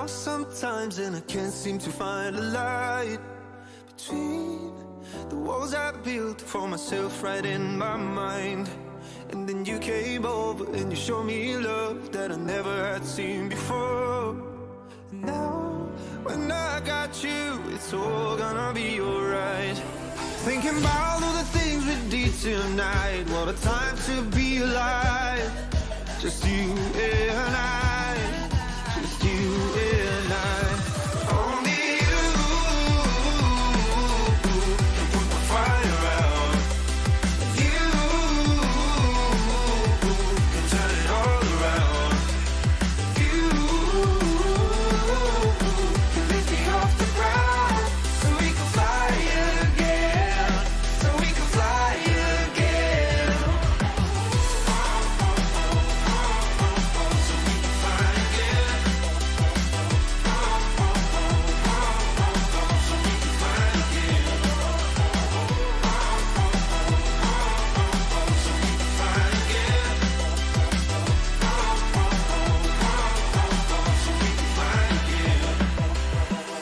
lost sometimes and I can't seem to find a light between the walls I built for myself right in my mind. And then you came over and you showed me love that I never had seen before. And now when I got you, it's all gonna be alright. Thinking about all the things we did tonight. What a time to be alive. Just you and I, just you and I. Only you can put the fire out. You can turn it all around. You can lift me off the ground so we can fly again, so we can fly again.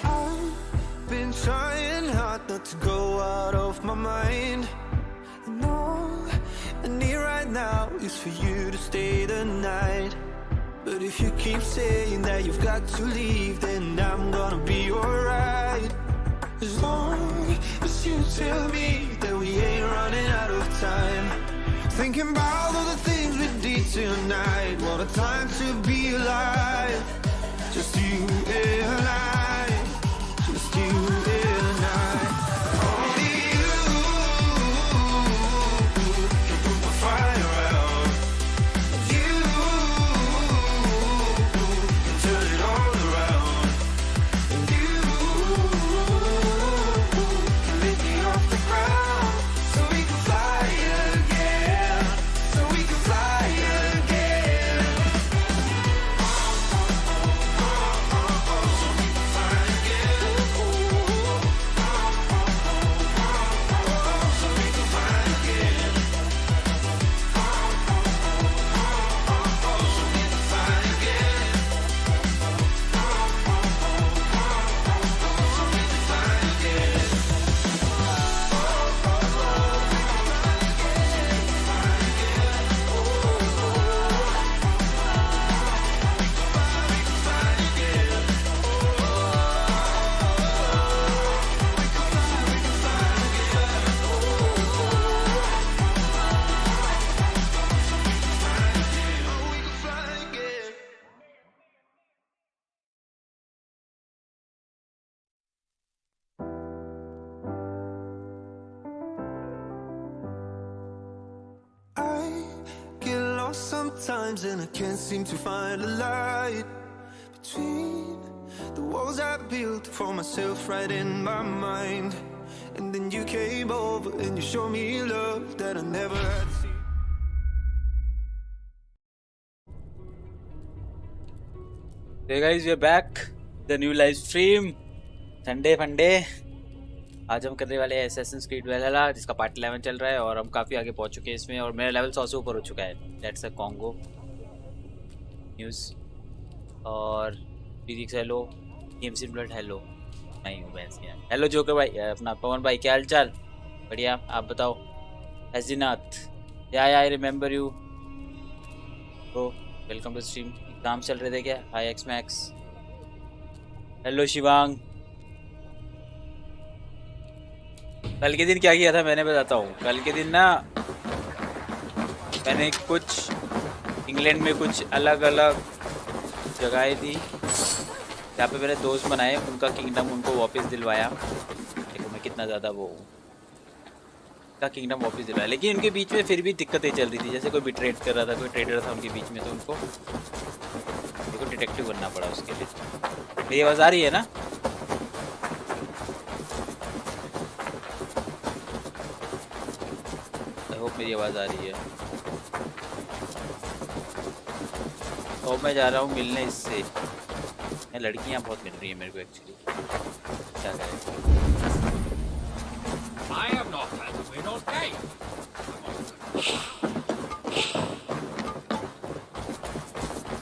I've been trying hard not to go out of my mind. And all I need right now is for you to stay the night. But if you keep saying that you've got to leave, then I'm gonna be alright. As long as you tell me that we ain't running out of time. Thinking about all the things we did tonight. What a time to be alive. Just you and I, just you and I. Only you can put the fire out. You can turn it all around. And you can lift me off the ground so we can fly again, so we can fly again. I get lost sometimes and I can't seem to find a light between the walls I built for myself right in my mind. And then you came over and you showed me love that I never had seen. Hey guys, we are back. The new live stream. Sunday फंडे आज हम करने वाले हैं Assassin's Creed Valhalla जिसका part 11 चल रहा है और हम काफ़ी आगे पहुंच चुके हैं इसमें और मेरा लेवल 100 से ऊपर हो चुका है. That's a Congo न्यूज़ और फिजिक्स हेलो, Gamesinblood हेलो, मैं हूँ भैंस यहाँ. हेलो जोकर भाई, अपना पवन भाई क्या हाल चाल? बढ़िया, आप बताओ. Hasinath, yeah I remember you bro, welcome to stream. Exam चल रहे थे क्या? Hi X Max. Hello Shivang. कल के दिन क्या किया था मैंने बताता हूँ. कल के दिन ना मैंने कुछ इंग्लैंड में कुछ अलग अलग जगहें थी जहाँ पे मेरे दोस्त बनाए, उनका किंगडम उनको वापस दिलवाया. देखो मैं कितना ज़्यादा वो का किंगडम वापस दिलवाया. लेकिन उनके बीच में फिर भी दिक्कतें चल रही थी, जैसे कोई भी ट्रेड कर रहा था, कोई ट्रेडर था उनके बीच में, तो उनको डिटेक्टिव बनना पड़ा उसके लिए. मेरी आवाज़ आ रही है ना? आई होप मेरी आवाज़ आ रही है. तो मैं जा रहा हूँ मिलने इससे. लड़कियाँ बहुत मिल रही हैं मेरे को एक्चुअली. क्या करें? I have not had to win all day.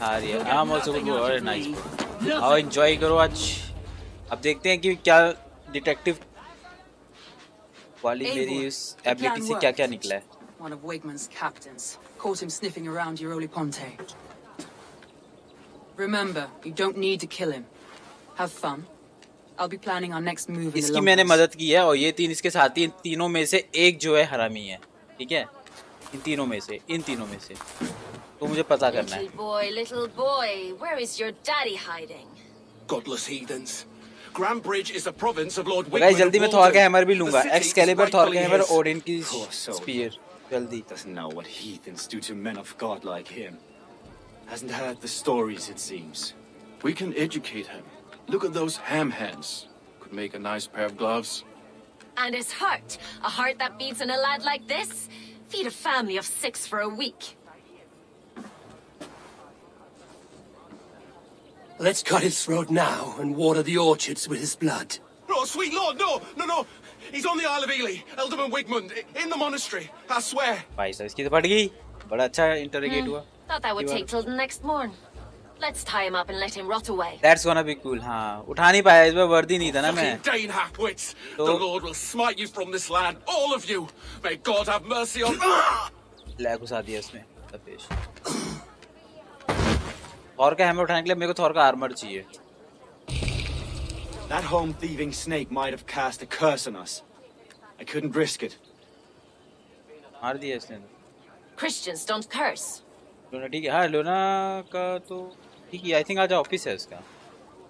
I'm also good. Very nice. आओ एंजॉय करो आज। अब देखते हैं कि क्या डिटेक्टिव वाली मेरी इस एबिलिटी से क्या क्या निकला है। One of Wigman's captains caught him sniffing around your Ponte. Remember, you don't need to kill him. Have fun. I'll be planning our next move in the इसकी मैंने मदद की है और ये तीन इसके साथी, इन तीनों में से एक जो है हरामी है, ठीक है? इन तीनों में से तो मुझे पता करना है। Little boy, where is your daddy hiding? Godless heathens. Grambridge is a province of Lord guys जल्दी मैं थॉर का हैमर भी लूंगा, एक्सकैलिबर, थॉर का हैमर, ओडिन की स्पीयर, जल्दी। Doesn't know what heathens do to men of God like him. Hasn't heard the stories, it seems. We can educate him. Look at those ham hands. Could make a nice pair of gloves. And his heart. A heart that beats in a lad like this? Feed a family of 6 for a week. Let's cut his throat now and water the orchards with his blood. Oh, sweet lord, no! He's on the Isle of Ely, Alderman Wigmund, in the monastery, I swear. भाई साहब इसकी तो फट गई, बड़ा अच्छा interrogate हुआ। Thought that would take till the next morn. Let's tie him up and let him rot away. That's gonna be cool. हाँ, उठा नहीं पाया, इस बार वर्दी नहीं था ना मैं। Fucking Dane halfwits! The Lord will smite you from this land, all of you. May God have mercy on. Lag घुसा दिया इसमें, तपेश। थॉर का हैमर उठाने के लिए मेरे को थॉर का आर्मर चाहिए। That home thieving snake might have cast a curse on us. I couldn't risk it. मार दिया इसने। Christians don't curse. लोना ठीक है, हाँ लोना का तो ठीक है। I think आज ऑफिस है इसका।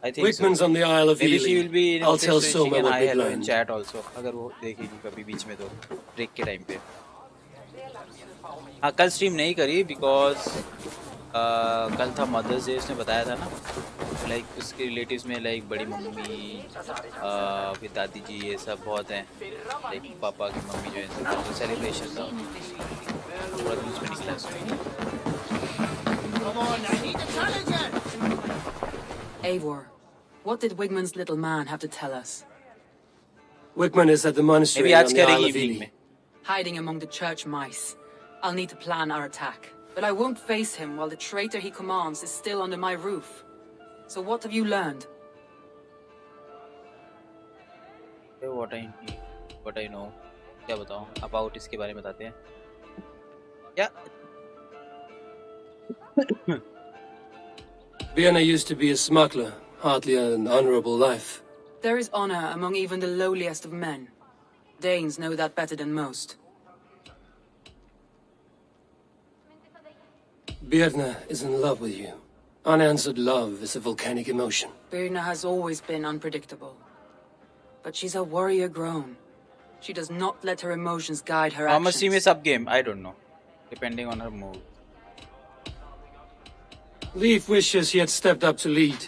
I think Wigman's on the Isle of Maybe she Ely. will be in I'll office, tell so she Soma can what hi we hello in learned. chat also. अगर वो देखेगी कभी बीच में तो break के टाइम पे। हाँ कल स्ट्रीम नहीं करी because कल था मदर्स डे, उसने बताया था ना, लाइक उसके रिलेटिव्स में लाइक बड़ी मम्मी फिर दादी जी ये सब बहुत हैं, लाइक पापा की मम्मी जो है तो सेलिब्रेशन था पूरा दिन उसमें निकला उसमें। Eivor, what did Wigman's little man have to tell us? Wigman is at the monastery Maybe on आज the Isle करेंगे of इवनिंग Ely. में। Hiding among the church mice. I'll need to plan our attack. But I won't face him while the traitor he commands is still under my roof. So what have you learned? What I know. क्या बताऊँ about इसके बारे में बताते हैं क्या? Vienna used to be a smuggler, hardly an honorable life. There is honor among even the lowliest of men. Danes know that better than most. Birna is in love with you. Unanswered love is a volcanic emotion. Birna has always been unpredictable. But she's a warrior grown. She does not let her emotions guide her How much actions. team is sub game? I don't know. Depending on her mood. Leaf wishes he had stepped up to lead,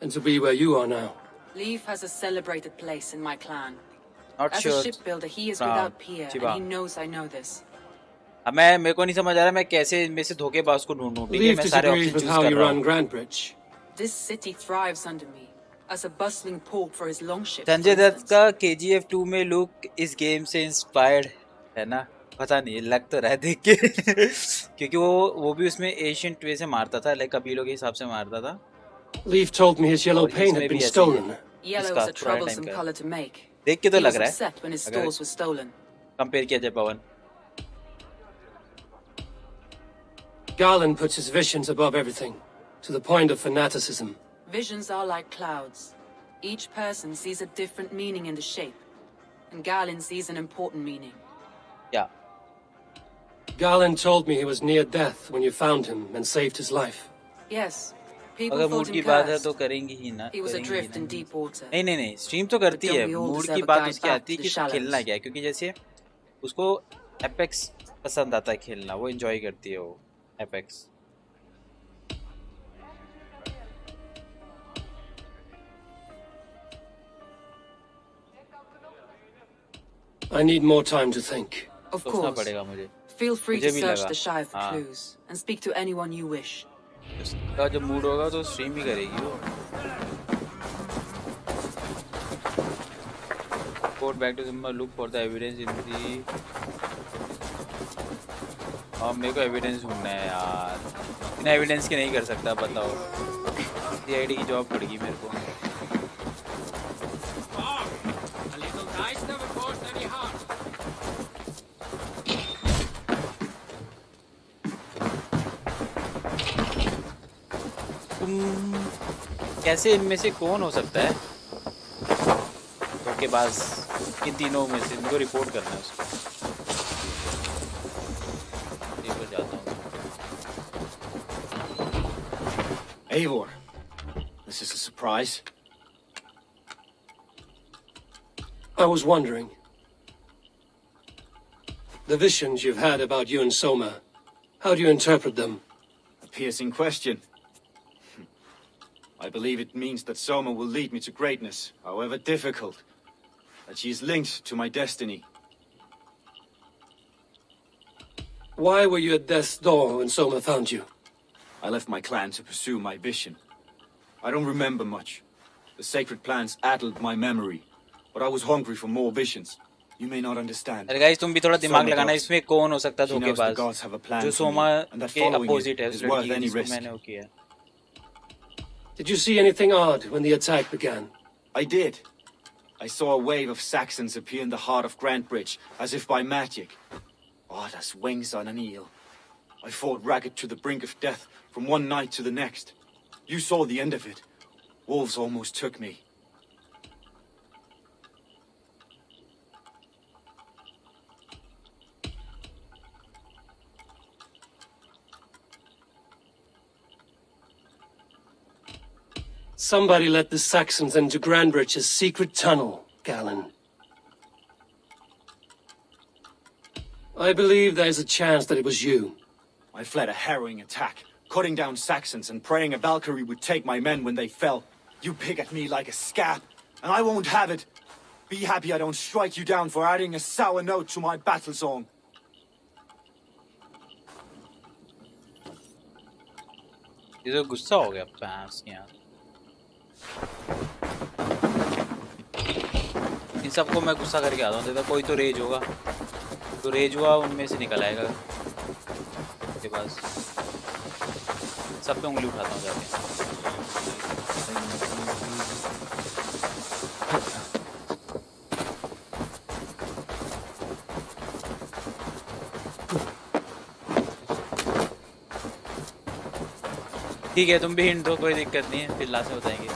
and to be where you are now. Leaf has a celebrated place in my clan. Not As sure. a shipbuilder, he is Ram, without peer, Chiba. and he knows I know this. अब मैं मेरे को नहीं समझ आ रहा मैं कैसे इनमें से धोखेबाज को ढूंढूं, ठीक है? Leaf मैं सारे disagrees option with choose how कर you रहा run हूँ। Grandbridge. This city thrives under me, as a bustling port for his longship. Sanjay Dutt का KGF 2 में लुक इस गेम से इंस्पायर्ड है ना? पता नहीं, लग तो रहा है देख के क्योंकि वो भी उसमें एशियंट वे से मारता था, लाइक कबीलों के हिसाब से मारता था। Leaf told me his yellow और paint इसमें had भी been ऐसे ही है। stolen. Yellow इसका is a थोड़ा troublesome टाइम का color to make. देख के तो He लग was रहा है upset when his अगर stores were stolen. कंपेयर किया जाए पवन। Garland puts his visions above everything, to the point of fanaticism. Visions are like clouds. Each person sees a different meaning in the shape, and Galen sees an important meaning. क्या? Garland told me he was near death when you found him and saved his life. Yes, people अगर thought mood की him बात है cursed. तो करेंगी ही ना। He was करेंगी adrift he in ना। deep water. नहीं स्ट्रीम तो करती But है, don't we all mood deserve की a बात guide उसकी back आती है to कि the shallows? खेलना क्या है, क्योंकि जैसे उसको एपेक्स पसंद आता है खेलना, वो एंजॉय करती है वो apex. I need more time to think. Of सोचना course. पड़ेगा मुझे। Feel free मुझे to भी search लगा। the Shire for हाँ। clues and speak to anyone you wish. उसका जब मूड होगा तो स्ट्रीम भी करेगी वो। Report back to Simba, look for the evidence in the। अब मेरे को एविडेंस ढूंढना है यार, बिना एविडेंस के नहीं कर सकता, बताओ। सीआईडी की जॉब पड़ गई मेरे को। A little dice never caused any harm. कैसे इनमें से कौन हो सकता है के पास, इन तीनों में से इनको रिपोर्ट करना है उसको। ये पर जाता हूँ। Eivor, this is a surprise. I was wondering. The visions you've had about you and Soma, how do you interpret them? A piercing question. I believe it means that Soma will lead me to greatness, however difficult. That she is linked to my destiny. Why were you at death's door when Soma found you? I left my clan to pursue my vision. I don't remember much. The sacred plans addled my memory, but I was hungry for more visions. You may not understand. अरे guys तुम भी थोड़ा दिमाग लगाना, इसमें कौन हो सकता है धोखेबाज जो सोमा के अपोजिट है उस लड़की जिसको मैंने वो किया। Did you see anything odd when the attack began? I did. I saw a wave of Saxons appear in the heart of Grantbridge, as if by magic. Odd as wings on an eel. I fought ragged to the brink of death from one night to the next. You saw the end of it. Wolves almost took me. Somebody let the Saxons into Grantbridge's secret tunnel, Galen. I believe there's a chance that it was you. I fled a harrowing attack, cutting down Saxons and praying a Valkyrie would take my men when they fell. You pick at me like a scab, and I won't have it. Be happy I don't strike you down for adding a sour note to my battle song. ये तो गुस्सा हो गया पैंस यार। इन सबको मैं गुस्सा करके आता हूँ, देखो कोई तो रेज होगा, तो रेज हुआ उनमें से निकल आएगा के पास। सब पे उंगली उठाता हूँ जाके। ठीक है तुम भी हिंट दो, कोई दिक्कत नहीं है, फिर लास्ट में बताएंगे।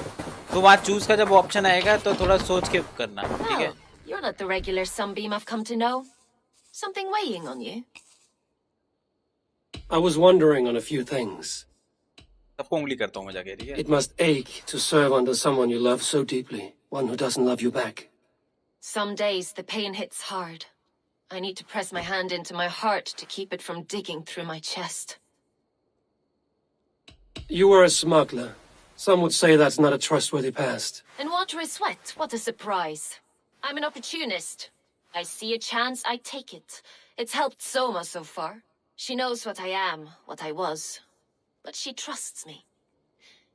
तो वहाँ चूज का जब ऑप्शन आएगा तो थोड़ा सोच के करना, ठीक है? You're not the regular sunbeam I've come to know. Something weighing on you? I was wondering on a few things. सबको उंगली करता हूँ मैं जाके, ठीक है? It must ache to serve under someone you love so deeply, one who doesn't love you back. Some days the pain hits hard. I need to press my hand into my heart to keep it from digging through my chest. You were a smuggler. Some would say that's not a trustworthy past. And water is wet, what a surprise. I'm an opportunist. I see a chance, I take it. It's helped Soma so far. She knows what I am, what I was. But she trusts me.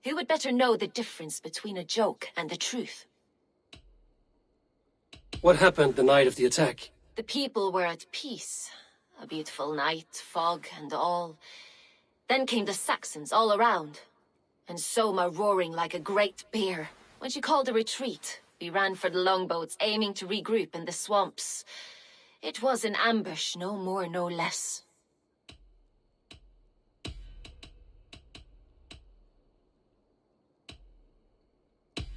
Who would better know the difference between a joke and the truth? What happened the night of the attack? The people were at peace. A beautiful night, fog and all. Then came the Saxons all around. And Soma roaring like a great bear. When she called a retreat, we ran for the longboats, aiming to regroup in the swamps. It was an ambush, no more, no less.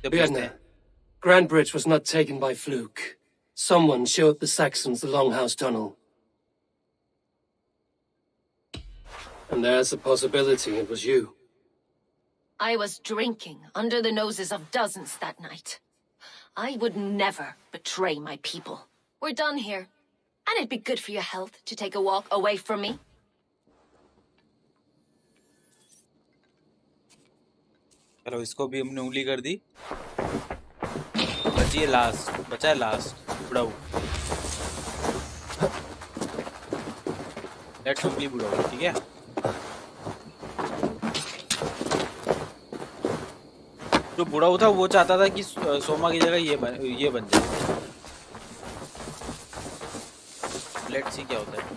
Björn, Grantbridge was not taken by fluke. Someone showed the Saxons the Longhouse Tunnel. And there's a possibility it was you. I was drinking under the noses of dozens that night. I would never betray my people. We're done here. And it'd be good for your health to take a walk away from me. चलो इसको भी हमने उंगली कर दी। बची है last, बचा है लास्ट बुढ़ाऊ। लेट्स उंगली बुढ़ाऊ, ठीक है? जो बुढ़ाऊ था वो चाहता था कि सोमा की जगह ये बन जाए। लेट्स सी क्या होता है।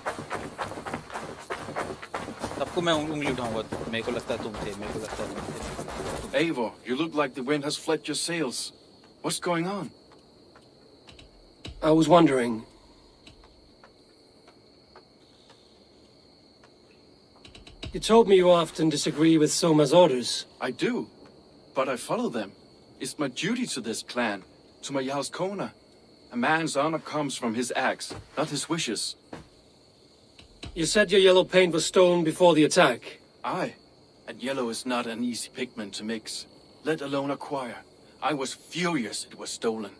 तब आपको मैं उंगली उठाऊंगा, मेरे को लगता है तुम थे, मेरे को लगता है तुम थे। Eivor, you look like the wind has fled your sails. What's going on? I was wondering. You told me you often disagree with Soma's orders. I do, but I follow them. It's my duty to this clan, to my Jarl's Kona. A man's honor comes from his acts, not his wishes. You said your yellow paint was stolen before the attack. Aye, and yellow is not an easy pigment to mix, let alone acquire. I was furious it was stolen.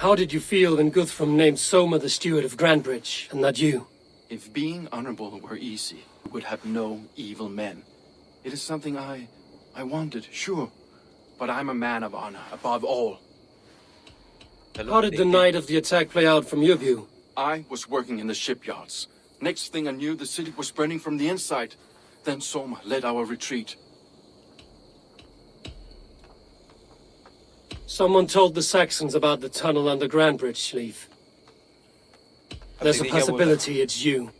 How did you feel when Guthrum named Soma the steward of Grandbridge, and not you? If being honorable were easy, we would have no evil men. It is something I wanted, sure, but I'm a man of honor above all. How did the night of the attack play out from your view? I was working in the shipyards. Next thing I knew, the city was burning from the inside. Then Soma led our retreat. Someone told the Saxons about the tunnel under Grandbridge, Leaf. There's a possibility it's you.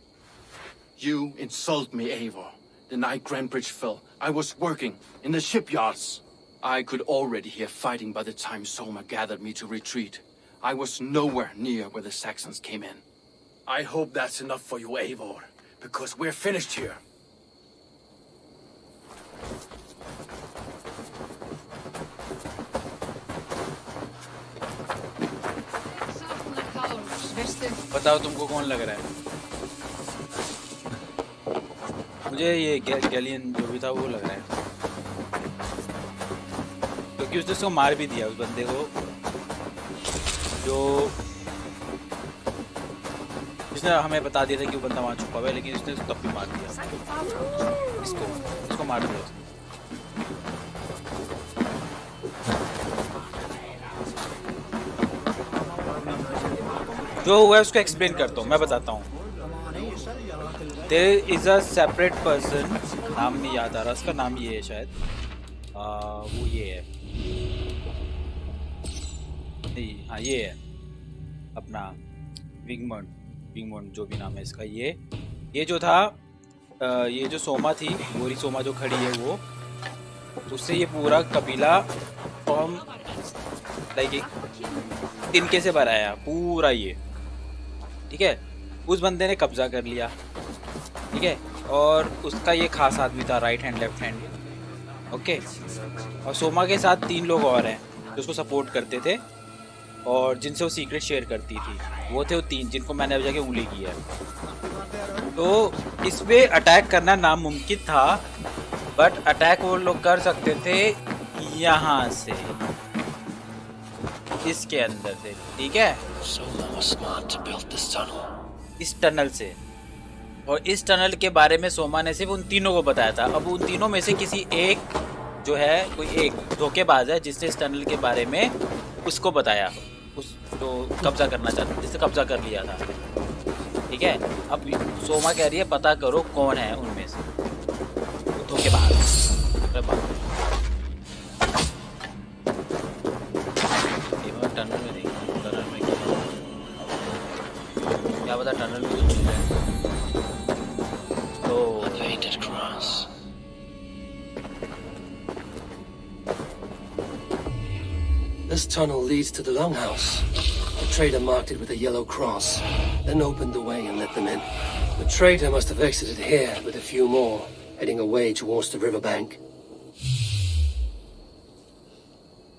You insult me, Eivor. The night Grandbridge fell, I was working in the shipyards. I could already hear fighting by the time Soma gathered me to retreat. I was nowhere near where the Saxons came in. I hope that's enough for you, Eivor, because we're finished here. बताओ तुमको कौन लग रहा है? मुझे ये galleon जो भी था वो लग रहा है, क्योंकि उसने उसको मार भी दिया, उस बंदे को जो जिसने हमें बता दिया था कि वो बंदा वहाँ छुपा हुआ है, लेकिन उसने तब भी मार दिया इसको मार दिया। जो हुआ है उसको एक्सप्लेन करता हूँ, मैं बताता हूँ। There is a separate person, नाम नहीं याद आ रहा उसका, नाम ये है शायद, वो ये है नहीं, हाँ ये है अपना विंगमोन जो भी नाम है इसका। ये जो था, ये जो सोमा थी, गोरी सोमा जो खड़ी है वो, उससे ये पूरा कबीला फॉर्म लाइक एक तिनके से भराया पूरा ये, ठीक है। उस बंदे ने कब्जा कर लिया, ठीक है, और उसका ये खास आदमी था, right hand left hand, okay. और सोमा के साथ 3 लोग और हैं जो उसको सपोर्ट करते थे और जिनसे वो सीक्रेट शेयर करती थी, वो थे वो 3 जिनको मैंने अब जाके उंगली की है। तो इस पे अटैक करना नामुमकिन था, बट अटैक वो लोग कर सकते थे यहाँ से, इसके अंदर से, ठीक है, इस टनल से। और इस टनल के बारे में सोमा ने सिर्फ उन तीनों को बताया था। अब उन तीनों में से किसी एक जो है, कोई एक धोखेबाज है जिसने इस टनल के बारे में उसको बताया, उस जो कब्जा करना चाहता, जिसने कब्जा कर लिया था, ठीक है। अब सोमा कह रही है पता करो कौन है उनमें से धोखेबाज। टनल में नहीं, टनल में क्या पता, टनल में कुछ चीज है। तो This tunnel leads to the longhouse. The trader marked it with a yellow cross, then opened the way and let them in. The trader must have exited here with a few more, heading away towards the riverbank.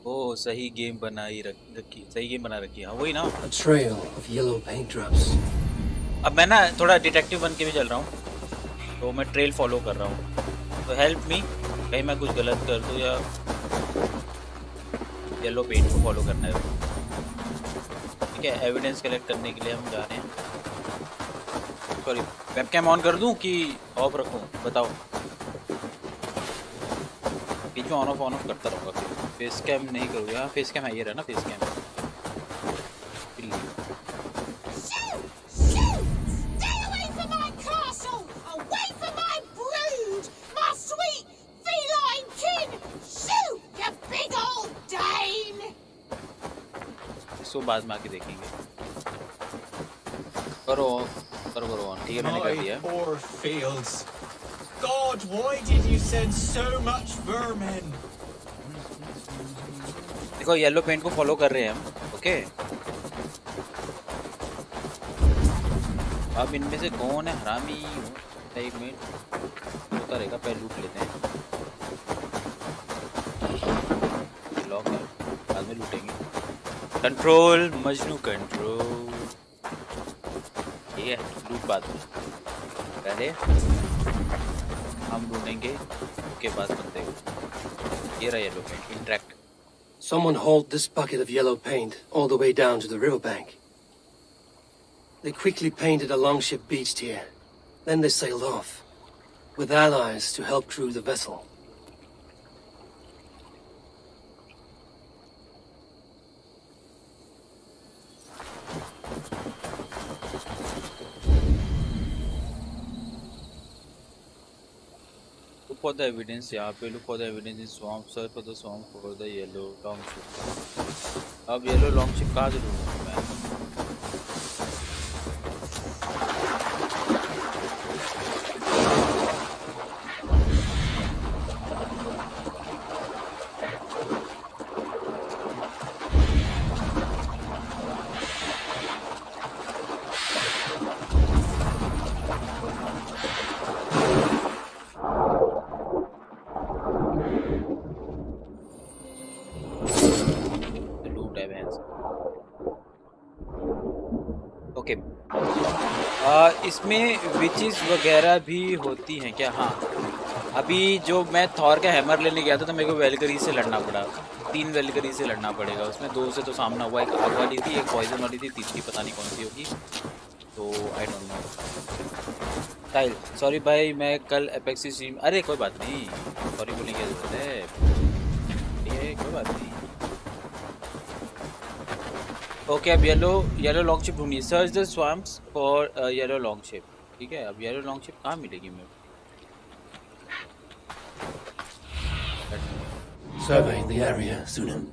ओ सही game बनाई रखी, सही game बना रखी है, वही ना। A trail of yellow paint drops. अब मैं ना थोड़ा डिटेक्टिव बन के भी चल रहा हूँ, तो मैं ट्रेल फॉलो कर रहा हूँ, तो हेल्प मी, कहीं मैं कुछ गलत कर दूँ या येलो पेंट को फॉलो करना है, ठीक है। एविडेंस कलेक्ट करने के लिए हम जा रहे हैं। सॉरी, वेबकैम ऑन कर दूँ कि ऑफ रखूँ, बताओ। बीच में ऑन ऑफ करता रहूँगा, फेस कैम नहीं करूँगा। फेस कैम है, ये रहा ना फेस कैम। इसको बाद में आके देखेंगे। करो ऑन, ठीक है, मैंने कर दिया। My poor fields. God, why did you send so much vermin? देखो येलो पेंट को फॉलो कर रहे हैं हम, ओके। अब इनमें से कौन है हरामी? एक मिनट होता रहेगा, पहले लूट लेते हैं। लॉक है, बाद में लूटेंगे। कंट्रोल मजनू कंट्रोल, ठीक है, लूट बाद में। पहले हम लूटेंगे, उसके बाद बनते हैं। ये रहा yellow paint, interact. Someone hauled this bucket of yellow paint all the way down to the riverbank. They quickly painted a longship beached here. Then they sailed off, with allies to help crew the vessel. Look for the evidence यहाँ पे, look for the evidence in swamp, search for the swamp for the yellow longship. अब yellow longship कहाँ से ढूँढूँ मैं? Okay, इसमें witches वगैरह भी होती हैं क्या? हाँ, अभी जो मैं थॉर का हैमर लेने गया था तो मेरे को वेलकरी से लड़ना पड़ा। 3 वेलकरी से लड़ना पड़ेगा उसमें। 2 से तो सामना हुआ, एक आग वाली थी, एक पॉइजन वाली थी, तीसरी पता नहीं कौन सी होगी, तो I don't know. Tile sorry भाई, मैं कल एपेक्सी स्ट्रीम, अरे कोई बात नहीं, सॉरी बोलने की जरूरत है, ये कोई बात नहीं। ओके, अब येलो लॉन्ग शिप ढूंढिए। Search the swamps for yellow longship शिप, ठीक है। अब येलो लॉन्ग शिप कहाँ मिलेगी मेरे को? Survey the area, Sunan.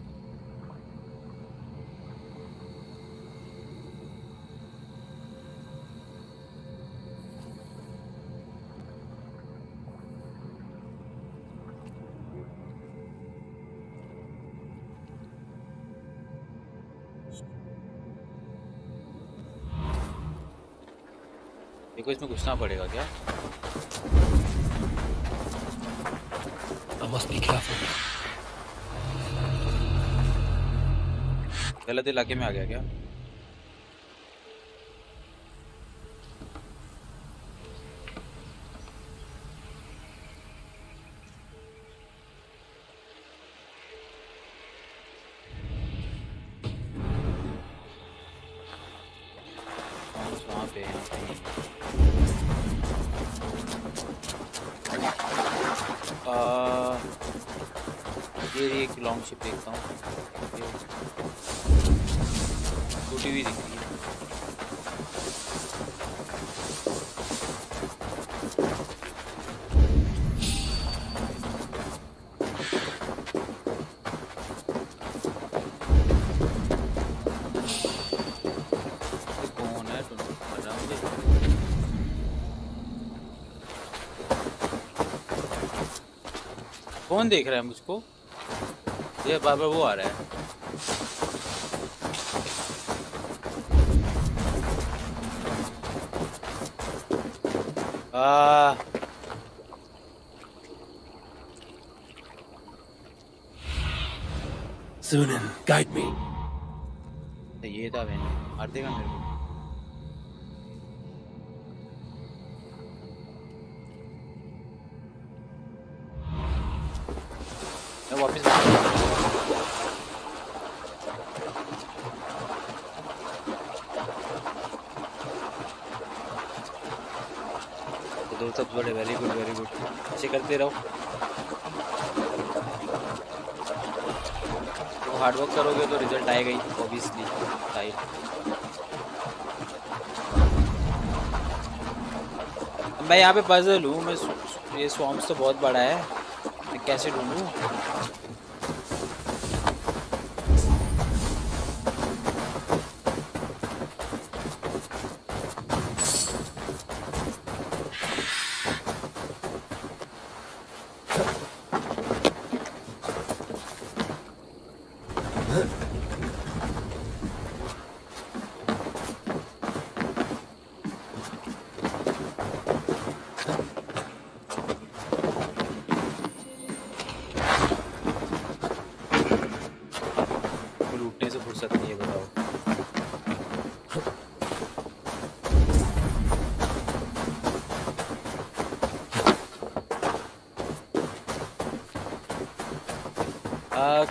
देखो इसमें घुसना पड़ेगा क्या? I must be careful. गलत इलाके में आ गया क्या? वहाँ पे ये एक लॉन्ग शिप देखता हूँ, टूटी हुई दिख रही है। कौन है? कौन देख रहा है मुझको? ये बार बार वो आ रहा है। Sunan, guide me. ये था, मैंने मार देगा मेरे को। मैं वापस दो सब बड़े। वेरी गुड वेरी गुड, ऐसे करते रहो। तो हार्ड वर्क करोगे तो रिजल्ट आएगा ही, ऑब्वियसली। मैं यहाँ पे पजल हूँ, मैं ये स्वॉम्प्स तो बहुत बड़ा है, मैं कैसे ढूंढूं?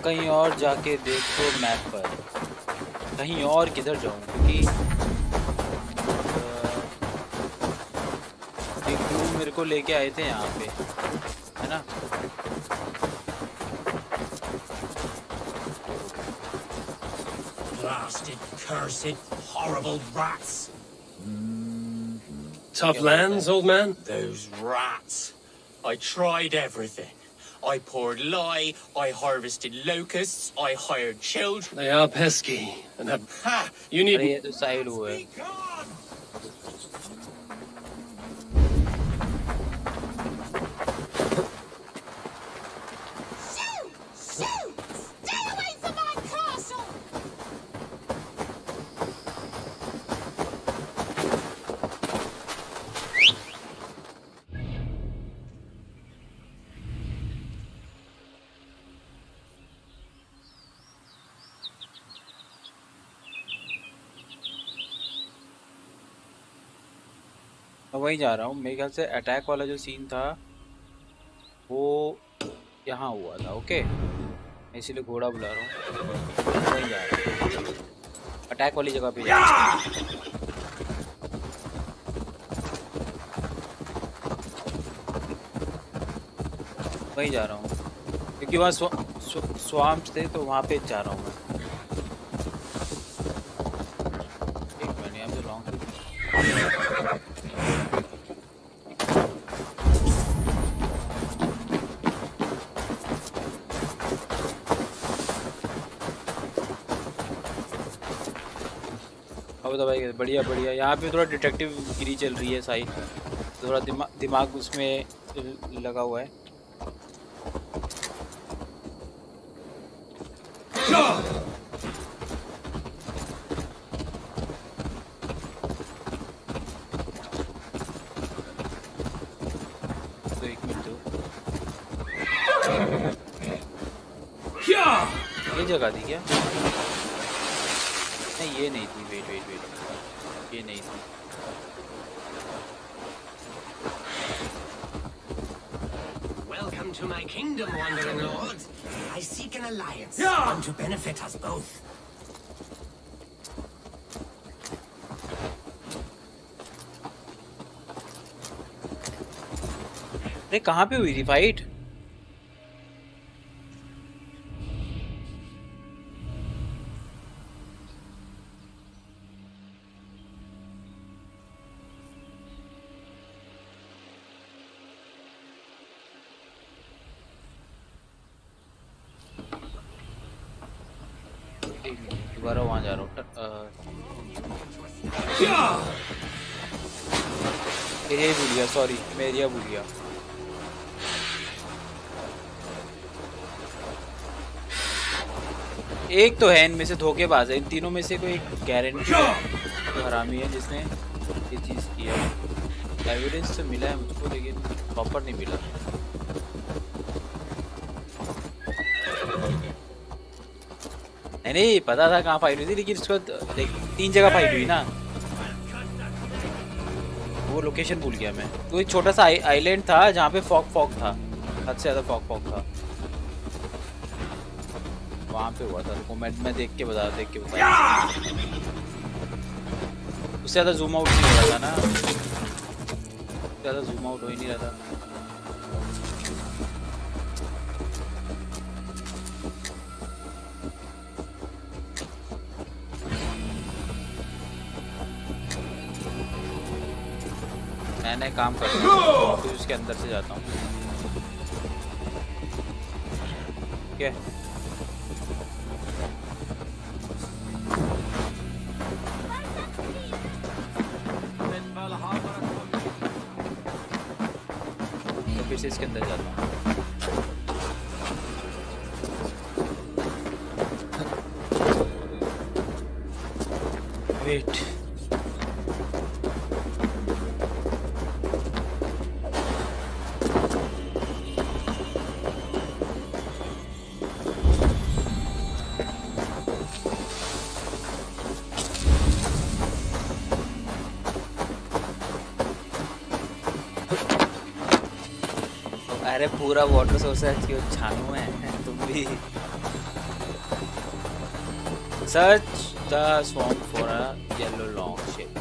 कहीं और जाके देखो मैप पर। कहीं और किधर जाऊँ, क्योंकि एक क्रू मेरे को लेके आए थे यहाँ पे, है ना। Blasted, cursed, horrible rats. Tough lands, old man? Those rats. I tried everything. I poured lye, I harvested locusts, I hired children. They are pesky and have... Ha! You need... अरे ये तो साइड हुआ है। Be gone! मैं वहीं जा रहा हूँ। मेरे ख्याल से अटैक वाला जो सीन था वो यहाँ हुआ था। ओके, मैं इसीलिए घोड़ा बुला रहा हूँ। वहीं जा रहा हूँ, अटैक वाली जगह पे जा रहा हूँ। वहीं जा रहा हूँ क्योंकि वहाँ स्वाम्स थे, तो वहाँ पे जा रहा हूँ मैं। एक मिनट, यहाँ पे लॉन्ग अब दबाई। बढ़िया बढ़िया। यहाँ पे थोड़ा डिटेक्टिव गिरी चल रही है साइड, थोड़ा दिमाग उसमें लगा हुआ है। तो एक मिनट दो, ये जगह थी क्या? नहीं ये नहीं थी। वेट वेट वेट, ये नहीं थी। Welcome to my kingdom, wandering lord. I seek an alliance, one to benefit us both. अरे कहाँ पे हुई थी फाइट? दोबारा वहां जा रहा हूँ। एरिया भूल गया, सॉरी मैं एरिया भूल गया। एक तो है इनमें से धोखेबाज है, इन तीनों में से कोई एक गारंटी है तो हरामी है जिसने ये चीज़ किया है। एविडेंस तो मिला है मुझको, लेकिन प्रॉपर नहीं मिला। नहीं पता था कहाँ फाइट हुई थी, लेकिन उसके बाद 3 जगह फाइट हुई ना, वो लोकेशन भूल गया मैं। तो एक छोटा सा आइलैंड था जहाँ पे फॉग था, हद से ज़्यादा फॉग था, वहाँ पे हुआ था। तो मैं देख के बता उससे ज़्यादा जूम आउट नहीं हो रहा था ना, ज़्यादा जूम आउट हो ही नहीं रहा था। मैं काम करता हूँ, फिर उसके अंदर से जाता हूँ। क्या तो फिर से इसके अंदर जाता हूँ। वेट, अरे पूरा वाटर सोर्स है, क्यों छानू है तुम भी। Search the swamp for a yellow longship शिप।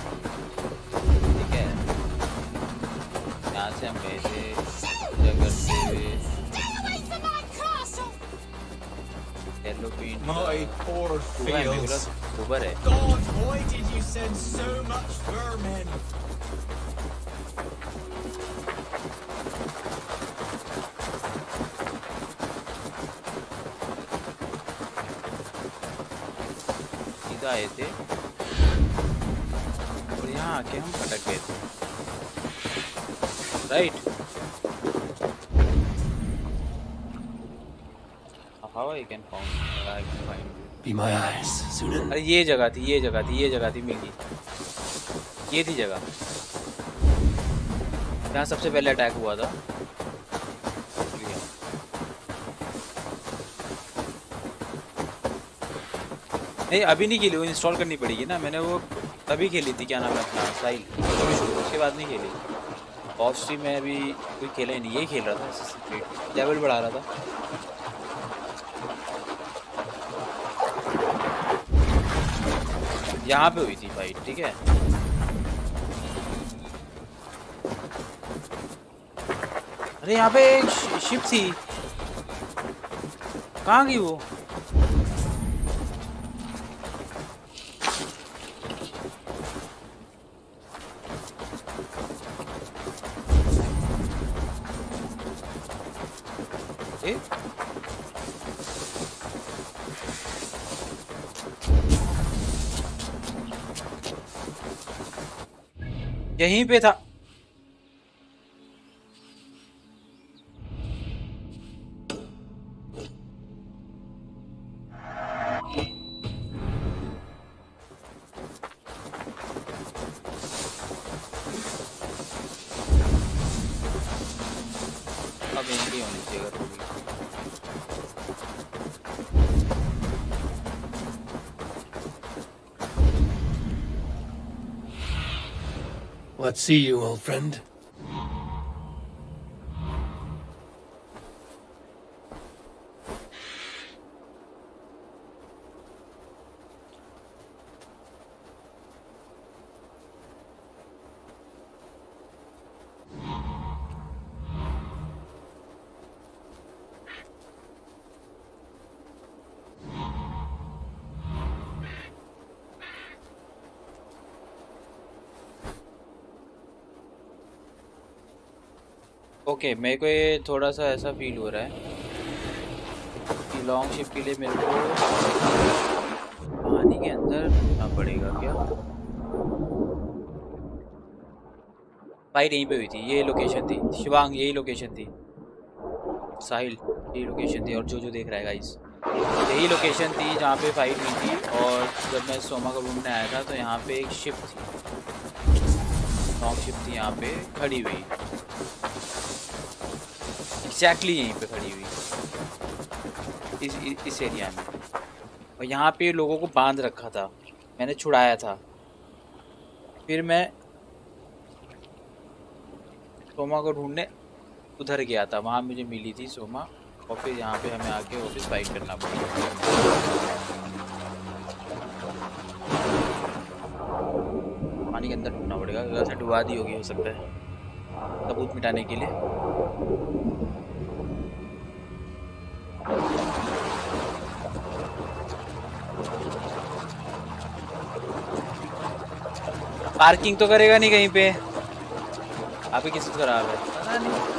ठीक है, यहाँ से हम गए थे करते हुए yellow paint. My poor fields. ऊपर है। God, why did you send so much vermin? सीधा आए थे और यहाँ आके हम भटक गए थे, right? How I can find Be my eyes, Sunan. अरे ये जगह थी, ये जगह थी, ये जगह थी मिली, ये थी जगह जहाँ सबसे पहले अटैक हुआ था। नहीं अभी नहीं खेली, वो इंस्टॉल करनी पड़ेगी ना। मैंने वो तभी खेली थी, क्या नाम है अपना, साइल, उसके बाद नहीं खेली। ऑफ स्ट्रीम में अभी कोई खेला ही नहीं, यही खेल रहा था, लेवल बढ़ा रहा था। यहाँ पे हुई थी फाइट, ठीक है। अरे यहाँ पे एक शिप थी, कहाँ गई वो? यहीं पे था। अब यहीं होनी चाहिए। Let's see you, old friend. Okay, मेरे को ये थोड़ा सा ऐसा फील हो रहा है कि लॉन्ग शिप के लिए मेरे को पानी के अंदर घुसना पड़ेगा क्या? फाइट यहीं पे हुई थी, ये लोकेशन थी शिवांग, यही लोकेशन थी साहिल, यही लोकेशन थी। और जो देख रहा है गाइस, यही लोकेशन थी जहाँ पे फाइट हुई थी। और जब मैं सोमा को घूमने आया था तो यहाँ पे एक शिप थी, लॉन्ग शिप थी यहाँ पे खड़ी हुई, एग्जैक्टली यहीं पे खड़ी हुई इस एरिया में। और यहाँ पे लोगों को बांध रखा था, मैंने छुड़ाया था। फिर मैं सोमा को ढूंढने उधर गया था, वहाँ मुझे मिली थी सोमा। और फिर यहाँ पे हमें आके वापस फाइट करना पड़ा। पानी के अंदर ढूंढना पड़ेगा, वैसे डुबा दी होगी हो सकता है सबूत मिटाने के लिए। पार्किंग तो करेगा नहीं कहीं पे, आप ही किसी से खराब है पता नहीं।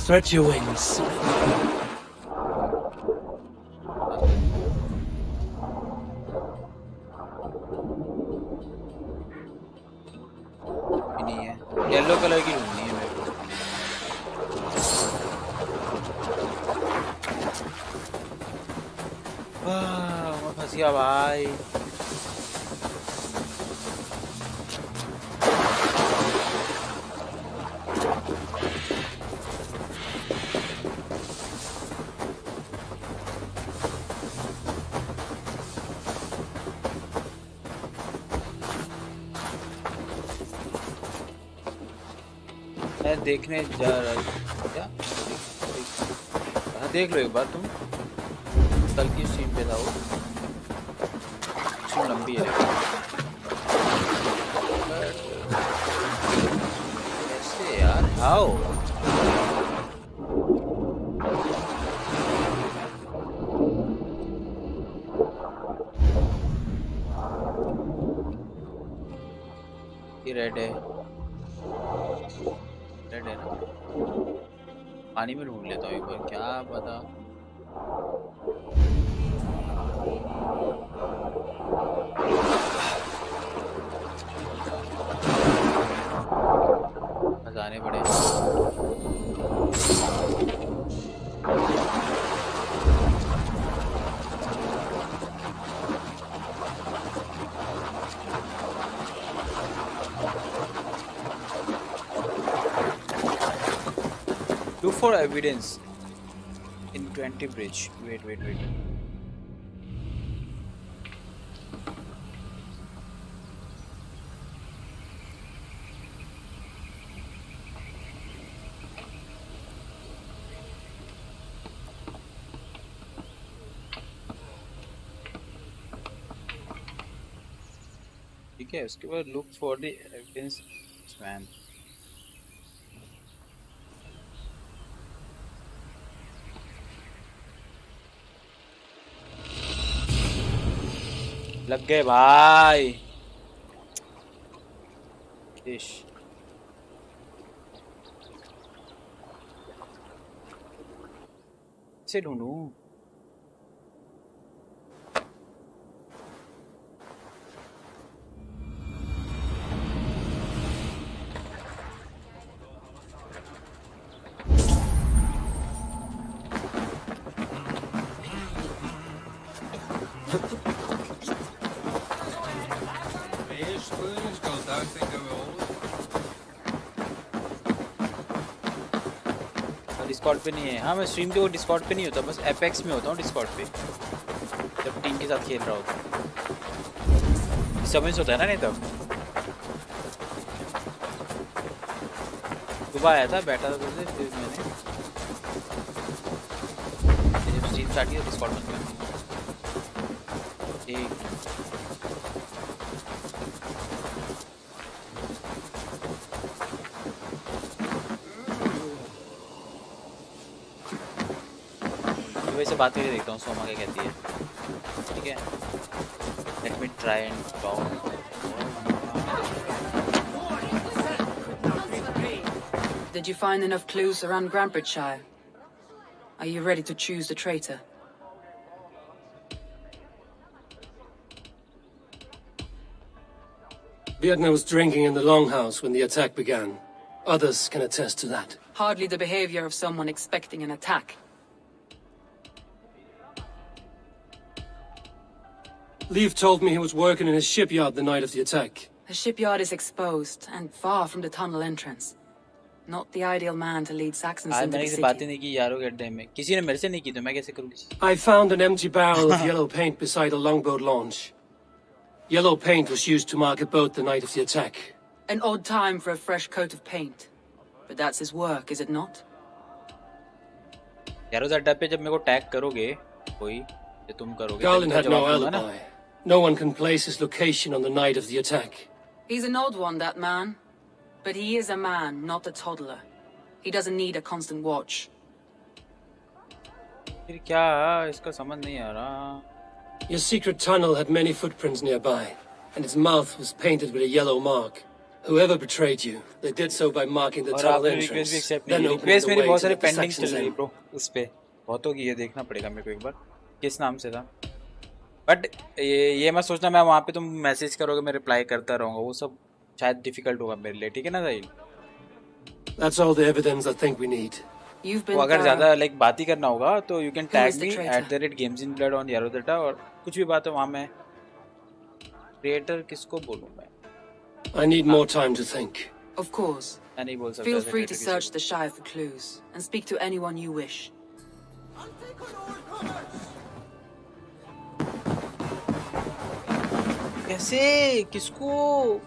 Stretch your wings. नहीं है, येलो कलर की ढूंढनी है मेरे को। मैं फंस गया भाई। मैं देखने जा रहा क्या हाँ देख लो एक बार तुम, कल की स्ट्रीम पे था वो, स्ट्रीम लंबी है कैसे यार, हाउ ये रेड है, रेड है ना, पानी में ढूंढ लेता हूँ एक बार, क्या पता। बजाने पड़े। Look for evidence in 20 bridge. Wait. ठीक है, उसके बाद look for the evidence, man. लग गए भाई। से ढूंढूं? डिस्कॉर्ड पे नहीं है। हाँ मैं स्ट्रीम पे वो डिस्कॉर्ड पे नहीं होता, बस एपेक्स में होता हूँ डिस्कॉर्ड पे, जब टीम के साथ खेल रहा होता हूँ। समझ होता है ना, नहीं तब सुबह आया था, बैठा था तो फिर मैंने जब स्ट्रीम स्टार्ट किया डिस्कॉर्ड बंद कर ठीक। वैसे बात करके देखता हूँ सोमा क्या कहती है, ठीक है। Let me try and talk. Did you find enough clues around Grantbridgeshire? Are you ready to choose the traitor? Vietnam was drinking in the Longhouse when the attack began. Others can attest to that. Hardly the behavior of someone expecting an attack. Leaf told me he was working in his shipyard the night of the attack. The shipyard is exposed and far from the tunnel entrance. Not the ideal man to lead Saxons into the city. बातें नहीं की यारों के अड्डे में, किसी ने मेरे से नहीं की तो मैं कैसे करूँगी? I found an empty barrel of yellow paint beside a longboat launch. Yellow paint was used to mark a boat the night of the attack. An odd time for a fresh coat of paint. But that's his work, is it not? यारों के अड्डे पे जब मेरे को tag करोगे कोई, जो तुम करोगे, Garland had no alibi. No one can place his location on the night of the attack. He's an odd one, that man. But he is a man, not a toddler. He doesn't need a constant watch. फिर क्या? इसका समझ नहीं आ रहा। Your secret tunnel had many footprints nearby, and its mouth was painted with a yellow mark. Whoever betrayed you, they did so by marking the tunnel entrance, then opening the way to let the Saxons in. Bro, उस पे बहुतों की ये देखना पड़ेगा मेरे को एक बार, किस नाम से था। बट ये मत सोचना मैं वहाँ पे तुम मैसेज करोगे मैं रिप्लाई करता रहूँगा, वो सब शायद डिफिकल्ट होगा मेरे लिए, ठीक है ना साहिल? That's all the evidence I think we need. तो अगर ज़्यादा लाइक बात ही करना होगा तो you can tag me @Gamesinblood on Yarodata, और कुछ भी बात है वहाँ मैं क्रिएटर किसको बोलूँ मैं? I need more time to think. Of course. मैं नहीं बोल सकता। Feel free to search the Shire for clues and speak to anyone you wish. कैसे? किसको?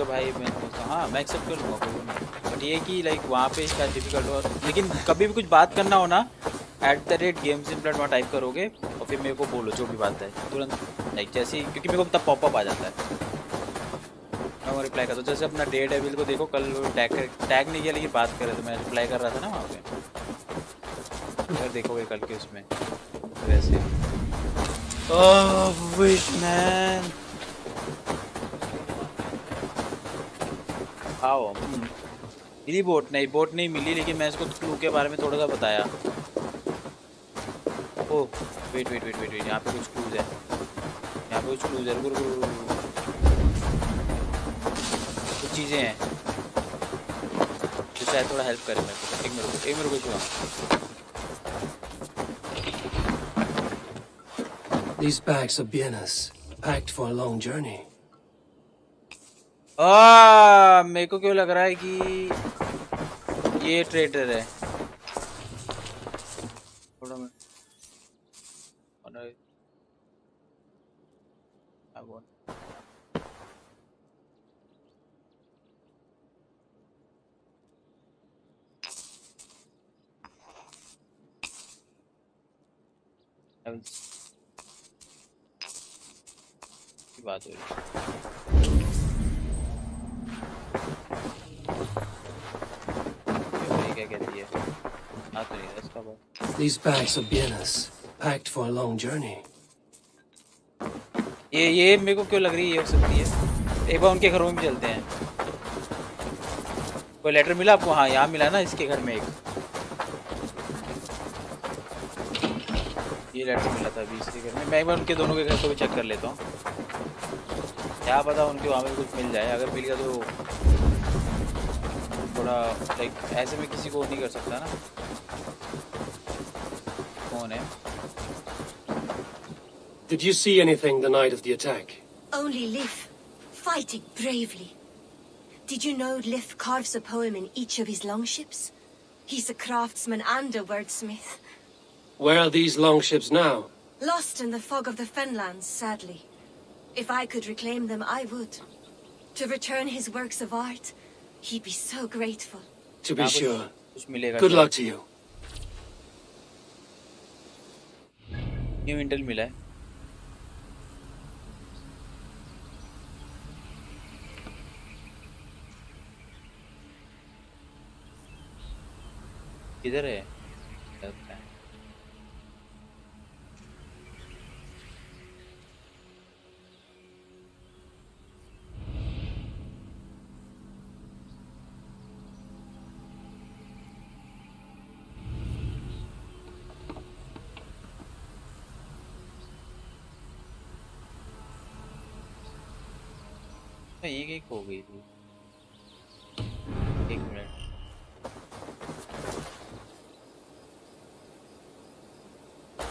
करोगे भाई मैं हाँ मैं एक्सेप्ट कर लूँगा कोई नहीं, बट ये कि लाइक वहाँ पे इसका डिफिकल्ट हो, लेकिन कभी भी कुछ बात करना हो ना @Gamesinblood वहाँ टाइप करोगे और फिर मेरे को बोलो जो भी बात है तुरंत, लाइक जैसे ही, क्योंकि मेरे को तब पॉपअप आ जाता है, मैं वो रिप्लाई करता हूँ। जैसे अपना डे डेविल को देखो, कल टैग नहीं किया लेकिन बात कर रहे तो मैं रिप्लाई कर रहा था ना वहाँ पे, अगर देखोगे कल के उसमें वैसे। ओह विश मैन आओ मिली बोट नहीं मिली, लेकिन मैं इसको क्लू के बारे में थोड़ा सा बताया। ओह वेट यहाँ पे कुछ क्लूज है, रुको कुछ चीज़ें हैं जो शायद थोड़ा हेल्प करे मेरे को। एक मेरे को छुआ। These bags are bienes, packed for a long journey. मेरे को क्यों लग रहा है कि ये ट्रेडर है। थोड़ा मैं की बात हो रही है, क्या कहती है? हाँ तो नहीं है इसका बात। These bags are bienes, packed for a long journey. ये मेरे को क्यों लग रही है, ये हो सकती है। एक बार उनके घरों में भी चलते हैं। कोई लेटर मिला आपको? हाँ यहाँ मिला ना, इसके घर में एक ये लेटर मिला था अभी इसके घर में। मैं एक बार उनके दोनों के घर को भी चेक कर लेता हूँ, क्या पता उनके वहाँ में कुछ मिल जाए। अगर मिल गया तो थोड़ा लाइक ऐसे में किसी को नहीं कर सकता ना। कौन है? Did you see anything the night of the attack? Only Lif, fighting bravely. Did you know Lif carves a poem in each of his longships? He's a craftsman and a wordsmith. Where are these longships now? Lost in the fog of the Fenlands, sadly. If I could reclaim them, I would. To return his works of art, he'd be so grateful. To be sure. मिलेगा। Good luck to you. New Intel मिला है। किधर है? ये हो गई थी। एक मिनट,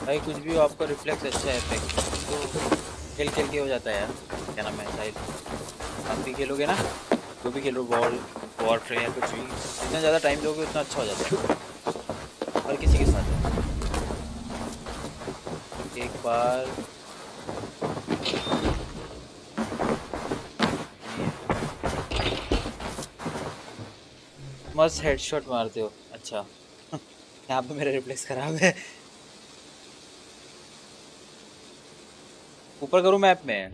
भाई कुछ भी हो, आपका रिफ्लेक्स अच्छा है तो खेल के हो जाता है यार। क्या नाम है शायद, आप भी खेलोगे ना, जो भी खेलो वॉर ट्रेन या कुछ भी, जितना ज़्यादा टाइम दोगे उतना अच्छा हो जाता है। और किसी के साथ एक बार मस्त हेडशॉट मारते हो। अच्छा यहाँ पे मेरा रिफ्लेक्स खराब है। ऊपर करूँ मैप में?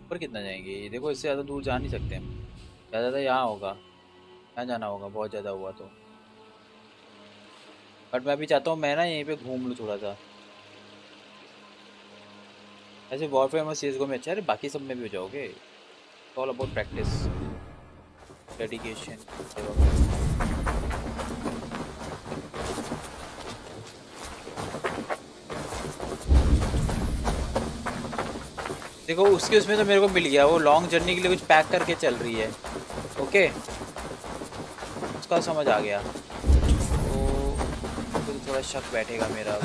ऊपर कितना जाएंगे? ये देखो, इससे ज़्यादा दूर जा नहीं सकते हम। ज़्यादा यहाँ होगा, यहाँ जाना होगा बहुत ज़्यादा हुआ तो। बट मैं भी चाहता हूँ मैं ना यहीं पे घूम लूँ थोड़ा सा। ऐसे वॉरफेयर में CSGO में अच्छा है, बाकी सब में भी हो जाओगे। All about practice, dedication. देखो उसके उसमें तो मेरे को मिल गया, वो लॉन्ग जर्नी के लिए कुछ पैक करके चल रही है। ओके उसका समझ आ गया, तो थोड़ा शक बैठेगा मेरा।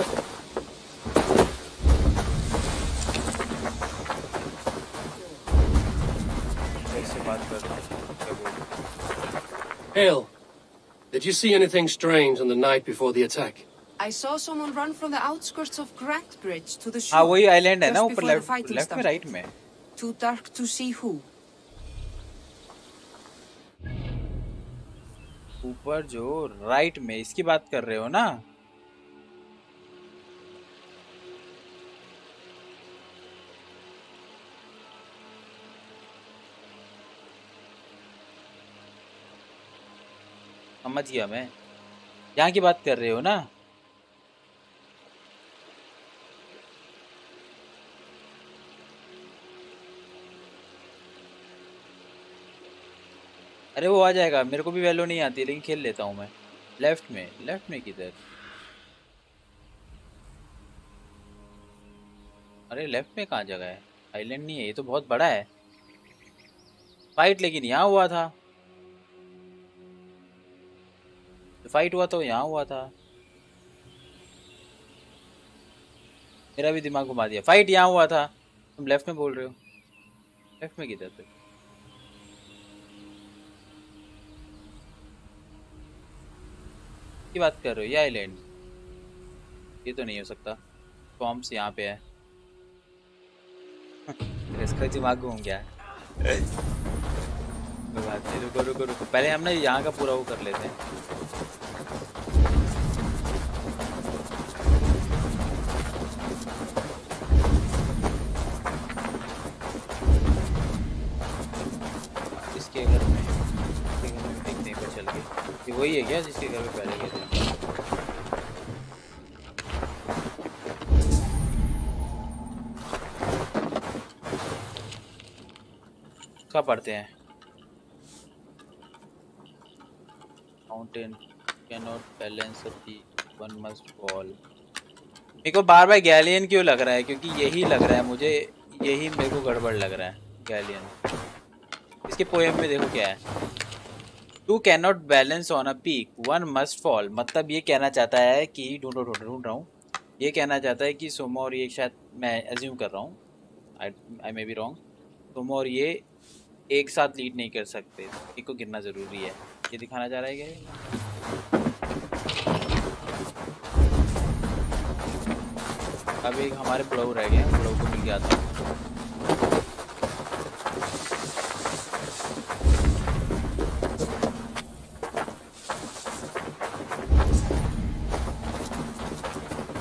Hale, did you see anything strange on the night before the attack? I saw someone run from the outskirts of Grant Bridge to the shore. हाँ वही आइलैंड है ना just ऊपर before the left fighting left में started. Right में. Too dark to see who. ऊपर जो right में इसकी बात कर रहे हो ना. समझ गया मैं. यहाँ की बात कर रहे हो ना. अरे वो आ जाएगा. मेरे को भी वैल्यू नहीं आती लेकिन खेल लेता हूँ मैं. लेफ्ट में किधर. अरे लेफ्ट में कहाँ जगह है. आइलैंड नहीं है ये तो बहुत बड़ा है. फाइट लेकिन यहाँ हुआ था. फाइट हुआ तो यहाँ हुआ था. मेरा भी दिमाग घुमा दिया. फाइट यहाँ हुआ था. तुम लेफ्ट में बोल रहे हो. लेफ्ट में किधर थे. की बात कर रहे हो. ये आइलैंड ये तो नहीं हो सकता. फॉर्म्स यहाँ पे है. इसका दिमाग घूम गया. बात नहीं. रुको पहले हम ना यहाँ का पूरा वो कर लेते हैं. इसके घर में देखने पर चल गए. ये वही है क्या जिसके घर में पहले गए थे. क्या पढ़ते हैं. Mountain can not balance the one must fall. मेरे को बार बार गैलियन क्यों लग रहा है. क्योंकि यही लग रहा है मुझे. यही मेरे को गड़बड़ लग रहा है गैलियन. इसके पोएम में देखो क्या है. Two can not balance on a peak one must fall. मतलब ये कहना चाहता है कि ढूंढ रहा हूँ. ये कहना चाहता है कि सोमो और ये शायद मैं एज्यूम कर रहा हूँ. आई मे बी रॉन्ग. सोमो और ये एक साथ लीड नहीं कर सकते. एक को गिरना ज़रूरी है. ये दिखाना चाह रहा है क्या. अब एक हमारे प्लव रह गए. प्लव को मिल गया था.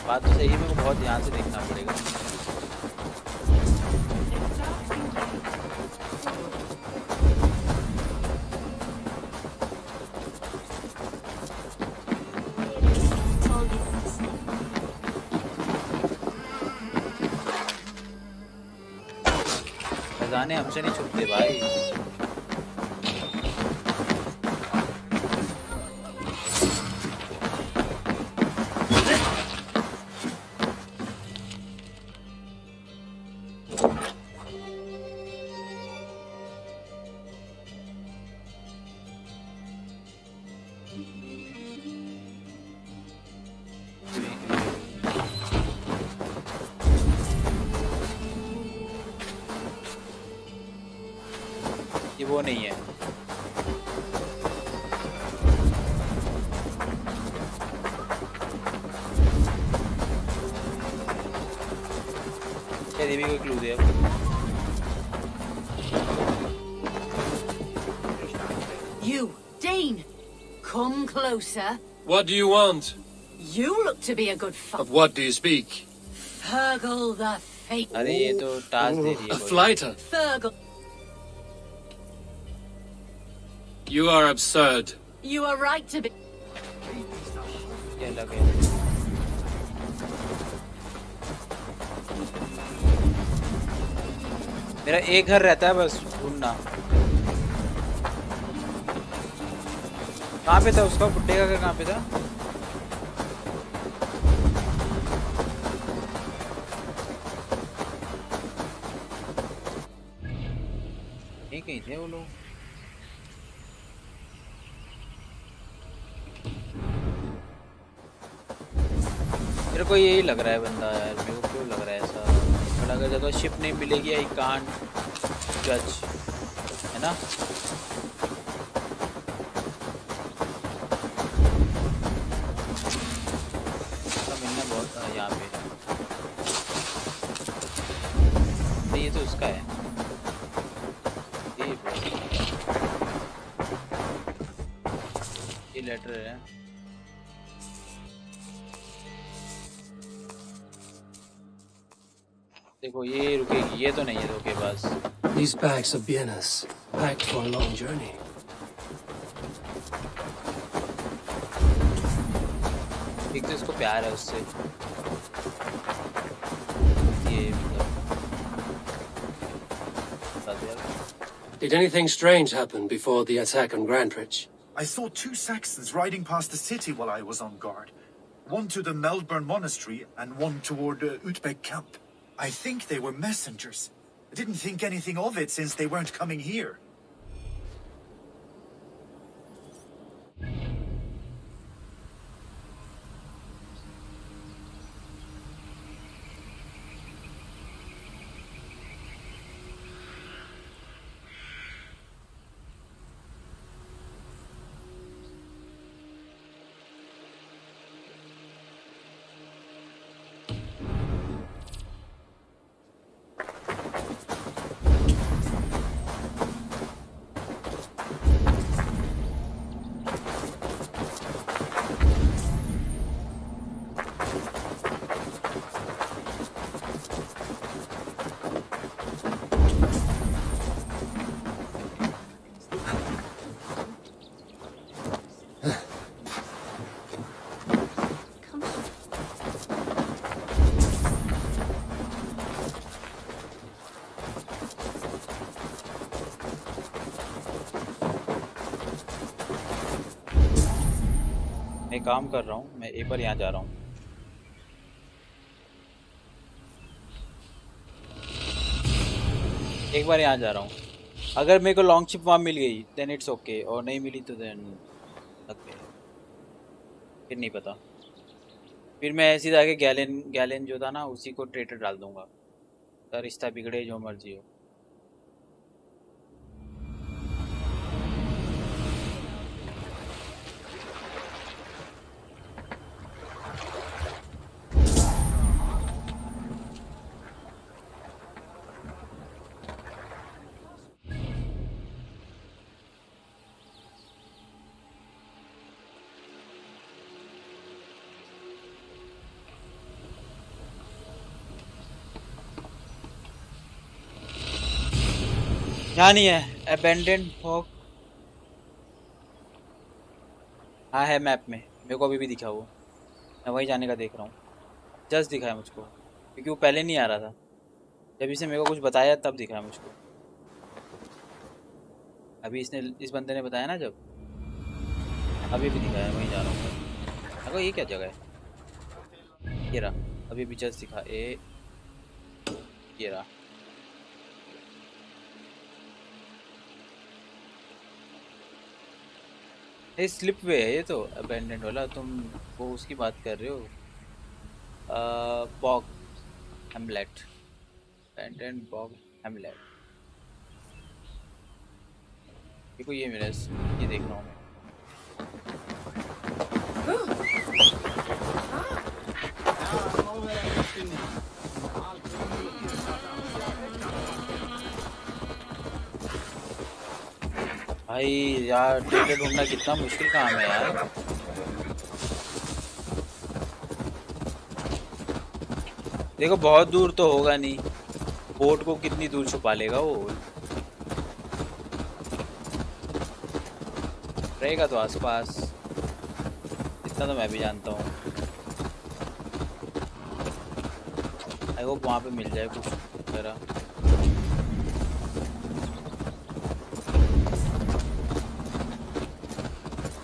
बात तो सही है. मेरे को बहुत ध्यान से देखना पड़ेगा. खजाने हमसे नहीं छुपते भाई. ये वो नहीं है. ये भी कोई clue they. You, Dane! Come closer. What do you want? You look to be a good fuck. Of what do you speak? Fergal the fake. अरे ये तो टास्क दे रही है. A flighter? Fergal. You are absurd. You are right to be. क्या लगे. मेरा एक घर रहता है बस ढूंढना. कहाँ पे था उसका. बुड्ढे का घर कहाँ पे था. यहीं कहीं थे वो लोग. मेरे को यही लग रहा है बंदा यार. मेरे को क्यों लग रहा है ऐसा. बट अगर जगह शिप नहीं मिलेगी आई कांट जज है ना. देखो ये रुकेगी, ये तो नहीं है धोखेबाज। These bags are bienes, packed for a long journey. एक तो इसको प्यार है उससे, ये Did anything strange happen before the attack on Grantridge? I saw 2 Saxons riding past the city while I was on guard. One to the Melbourne Monastery and one toward Utbeck Camp. I think they were messengers. I didn't think anything of it since they weren't coming here. मैं काम कर रहा हूँ, मैं एक बार यहाँ जा रहा हूँ। एक बार यहाँ जा रहा हूँ, अगर मेरे को लॉन्ग चिप वहाँ मिल गई देन इट्स ओके, और नहीं मिली तो देन ओके, फिर नहीं पता। फिर मैं ऐसे जाके गैलेन जो था ना उसी को ट्रेटर डाल दूंगा, तो रिश्ता बिगड़े जो मर्जी हो। यहाँ नहीं है अबेंडेंड हॉक। हाँ है मैप में, मेरे को अभी भी दिखा वो, मैं वहीं जाने का देख रहा हूँ। जस्ट दिखा है मुझको, क्योंकि वो पहले नहीं आ रहा था, जब इसने मेरे को कुछ बताया तब दिखा है मुझको। अभी इसने इस बंदे ने बताया ना जब, अभी भी दिखा है, वहीं जा रहा हूँ। अगर ये क्या जगह है, ये रहा, अभी भी जस्ट दिखा ये रहा। ये स्लिप वे है ये तो, अबेंडेंट वाला। तुम वो उसकी बात कर रहे हो, बॉग हेमलेट, अबेंडेंट बॉग हेमलेट। देखो ये मेरा, ये देख रहा हूँ मैं। भाई यार ट्रेडर ढूंढना कितना मुश्किल काम है यार। देखो बहुत दूर तो होगा नहीं, बोट को कितनी दूर छुपा लेगा वो, रहेगा तो आसपास, इतना तो मैं भी जानता हूँ। आई होप वहाँ पे मिल जाए कुछ तरह।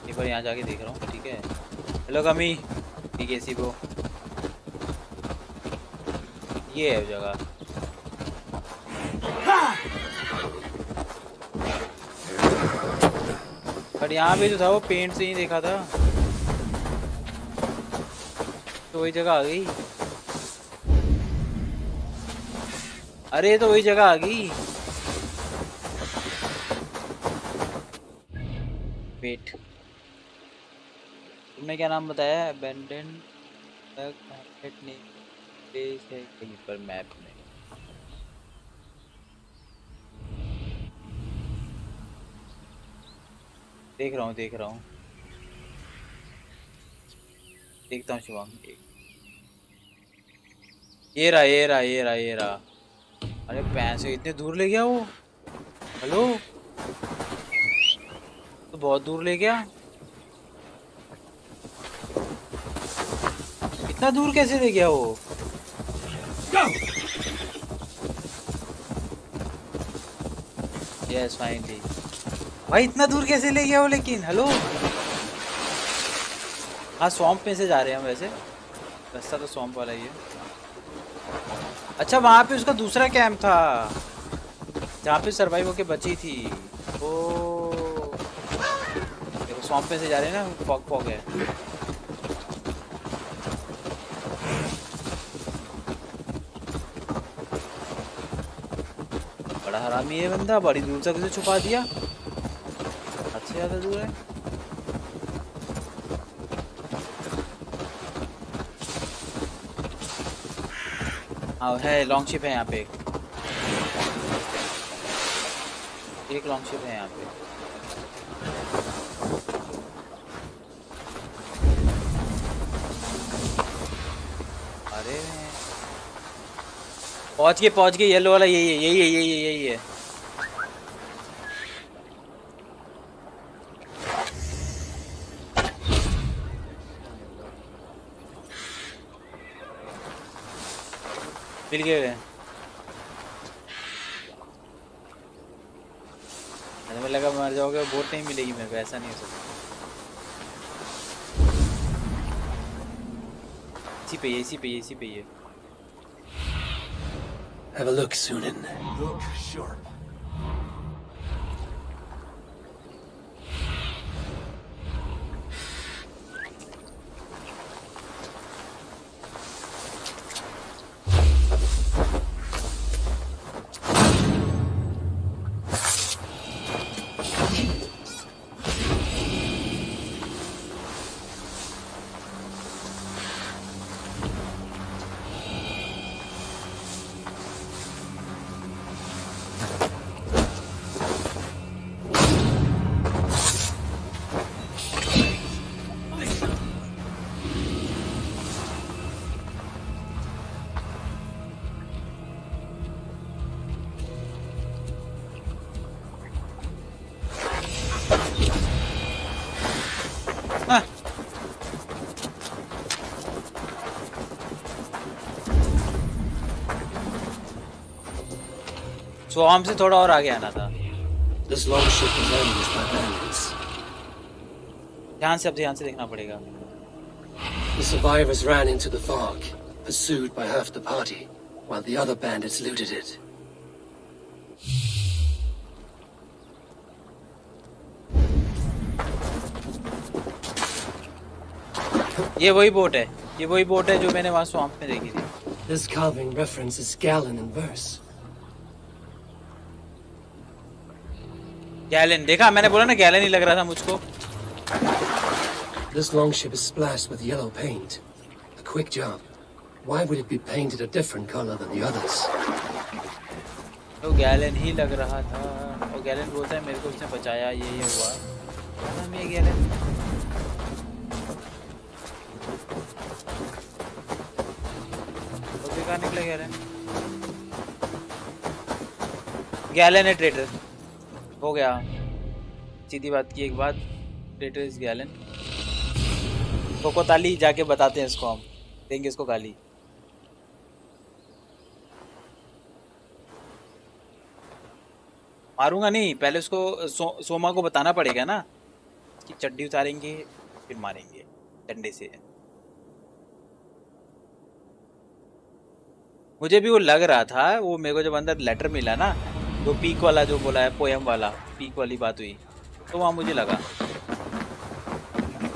एक बार यहाँ जाके देख रहा हूँ, ठीक है। हेलो कमी, ठीक है, वो ये है जगह। पर यहाँ पे जो था वो पेंट से ही देखा था, तो वही जगह आ गई। अरे तो वही जगह आ गई। वेट, तुमने क्या नाम बताया? अबेंडेंड प्लेस है कहीं पर मैप में। देख रहा हूँ देखता हूँ शिवांग। ये रहा ये रहा ये रहा ये रहा। अरे पैसे इतने दूर ले गया वो। हेलो, तो बहुत दूर ले गया। इतना दूर कैसे ले गया वो? Yes finally. भाई इतना दूर कैसे ले गया वो? लेकिन हेलो, हाँ स्वैम्प में से जा रहे हैं हम वैसे। रास्ता तो स्वैम्प वाला ही है। अच्छा वहाँ पे उसका दूसरा कैंप था जहाँ पे सरवाइव होके बची थी। ओ देखो स्वैम्प में से जा रहे हैं ना, फॉग फॉग है। बड़ा हरामी है बंदा, बड़ी दूर तक उसे छुपा दिया। अच्छे ज़्यादा दूर है। हाँ है, लॉन्ग शिप है यहाँ पे। एक लॉन्ग शिप है यहाँ पे। अरे पहुँच गए येलो वाला। यही है यही है यही है यही है। मिल गए। मुझे लगा मर जाओगे, बोट नहीं मिलेगी मेरे को। ऐसा नहीं हो सकता। इसी पे ये। Have a look, Sunan. Look sharp. स्वाम से थोड़ा और आगे आना था। This long ship was ambushed by bandits. ध्यान से देखना पड़ेगा। The survivors ran into the fog, pursued by half the party, while the other bandits looted it. ये वही बोट है जो मैंने वहाँ स्वाम्प में देखी थी। This carving references gallon in verse. Gallon देखा, मैंने बोला ना गैलन ही लग रहा था मुझको। This longship is splashed with yellow paint. A quick job. Why would it be painted a different color than the others? तो गैलन ही लग रहा था। और गैलन बोलता है मेरे को उसने बचाया, ये हुआ। नाम ये गैलन। तो बेकार निकला गैलन। गैलन है ट्रेडर। हो गया, सीधी बात की एक बात। Trader is gallon. कोको ताली जाके बताते हैं इसको, हम देंगे इसको गाली। मारूंगा नहीं, पहले उसको सोमा को बताना पड़ेगा ना कि चड्डी उतारेंगे फिर मारेंगे डंडे से। मुझे भी वो लग रहा था, वो मेरे को जब अंदर लेटर मिला ना, वो पीक वाला जो बोला है, पोयम वाला पीक वाली बात हुई, तो वहाँ मुझे लगा,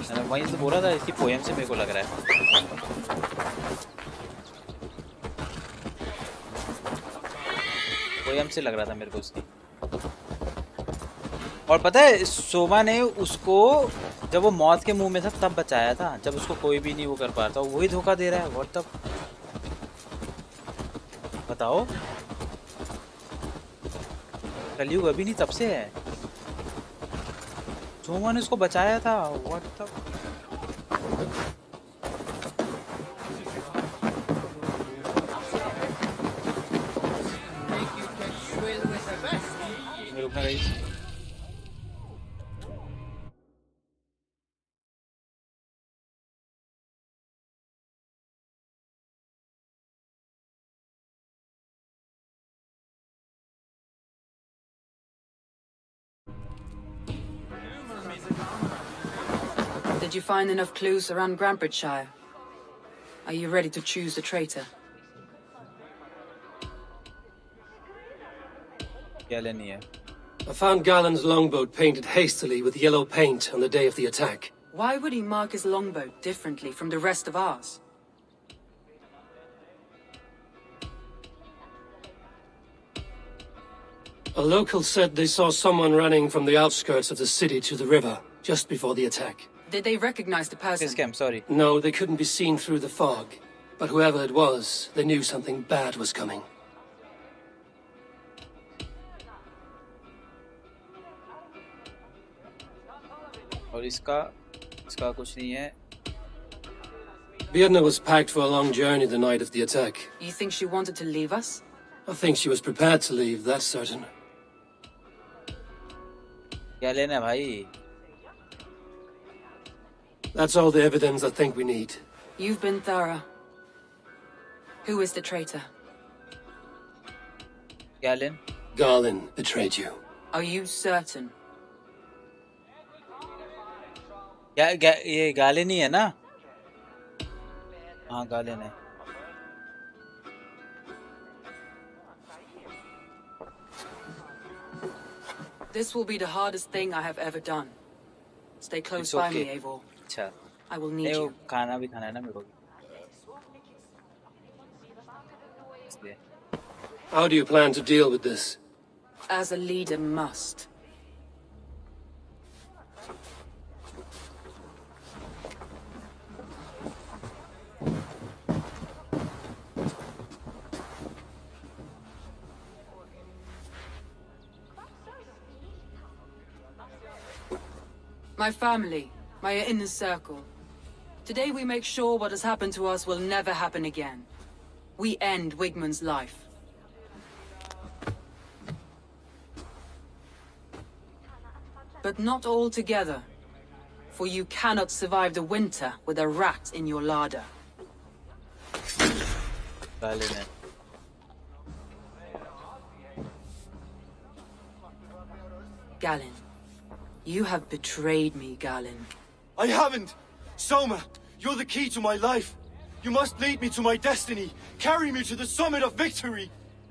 मैंने वहीं से बोला था इसकी पोयम से मेरे को लग रहा है। पोयम से लग रहा था मेरे को उसकी। और पता है सोमा ने उसको जब वो मौत के मुंह में था तब बचाया था, जब उसको कोई भी नहीं वो कर पा रहा था, वही धोखा दे रहा है। और तब बताओ, कलयुग अभी नहीं तब से है। सोमा ने उसको बचाया था। What the guys. Did you find enough clues around Grantbridgeshire? Are you ready to choose the traitor? क्या लेनी है? I found Galen's longboat painted hastily with yellow paint on the day of the attack. Why would he mark his longboat differently from the rest of ours? A local said they saw someone running from the outskirts of the city to the river just before the attack. Did they recognize the person? Kiss cam, sorry. No, they couldn't be seen through the fog. But whoever it was, they knew something bad was coming. और इसका कुछ नहीं है. Birna was packed for a long journey the night of the attack. You think she wanted to leave us? I think she was prepared to leave, that's certain. क्या लेना है भाई? That's all the evidence I think we need. You've been thorough. Who is the traitor? Galen? Galen betrayed you. Are you certain? ये गालेन ही है ना? हाँ गालेन है. This will be the hardest thing I have ever done. Stay close by me, Eivor. अच्छा. I will need you. खाना भी खाना है ना मेरे को. How do you plan to deal with this? As a leader must. My family, my inner circle. Today we make sure what has happened to us will never happen again. We end Wigmund's life. But not all together. For you cannot survive the winter with a rat in your larder. Galen. You have betrayed me, Galen. I haven't! Soma, you're the key to my life. You must lead me to my destiny. Carry me to the summit of victory.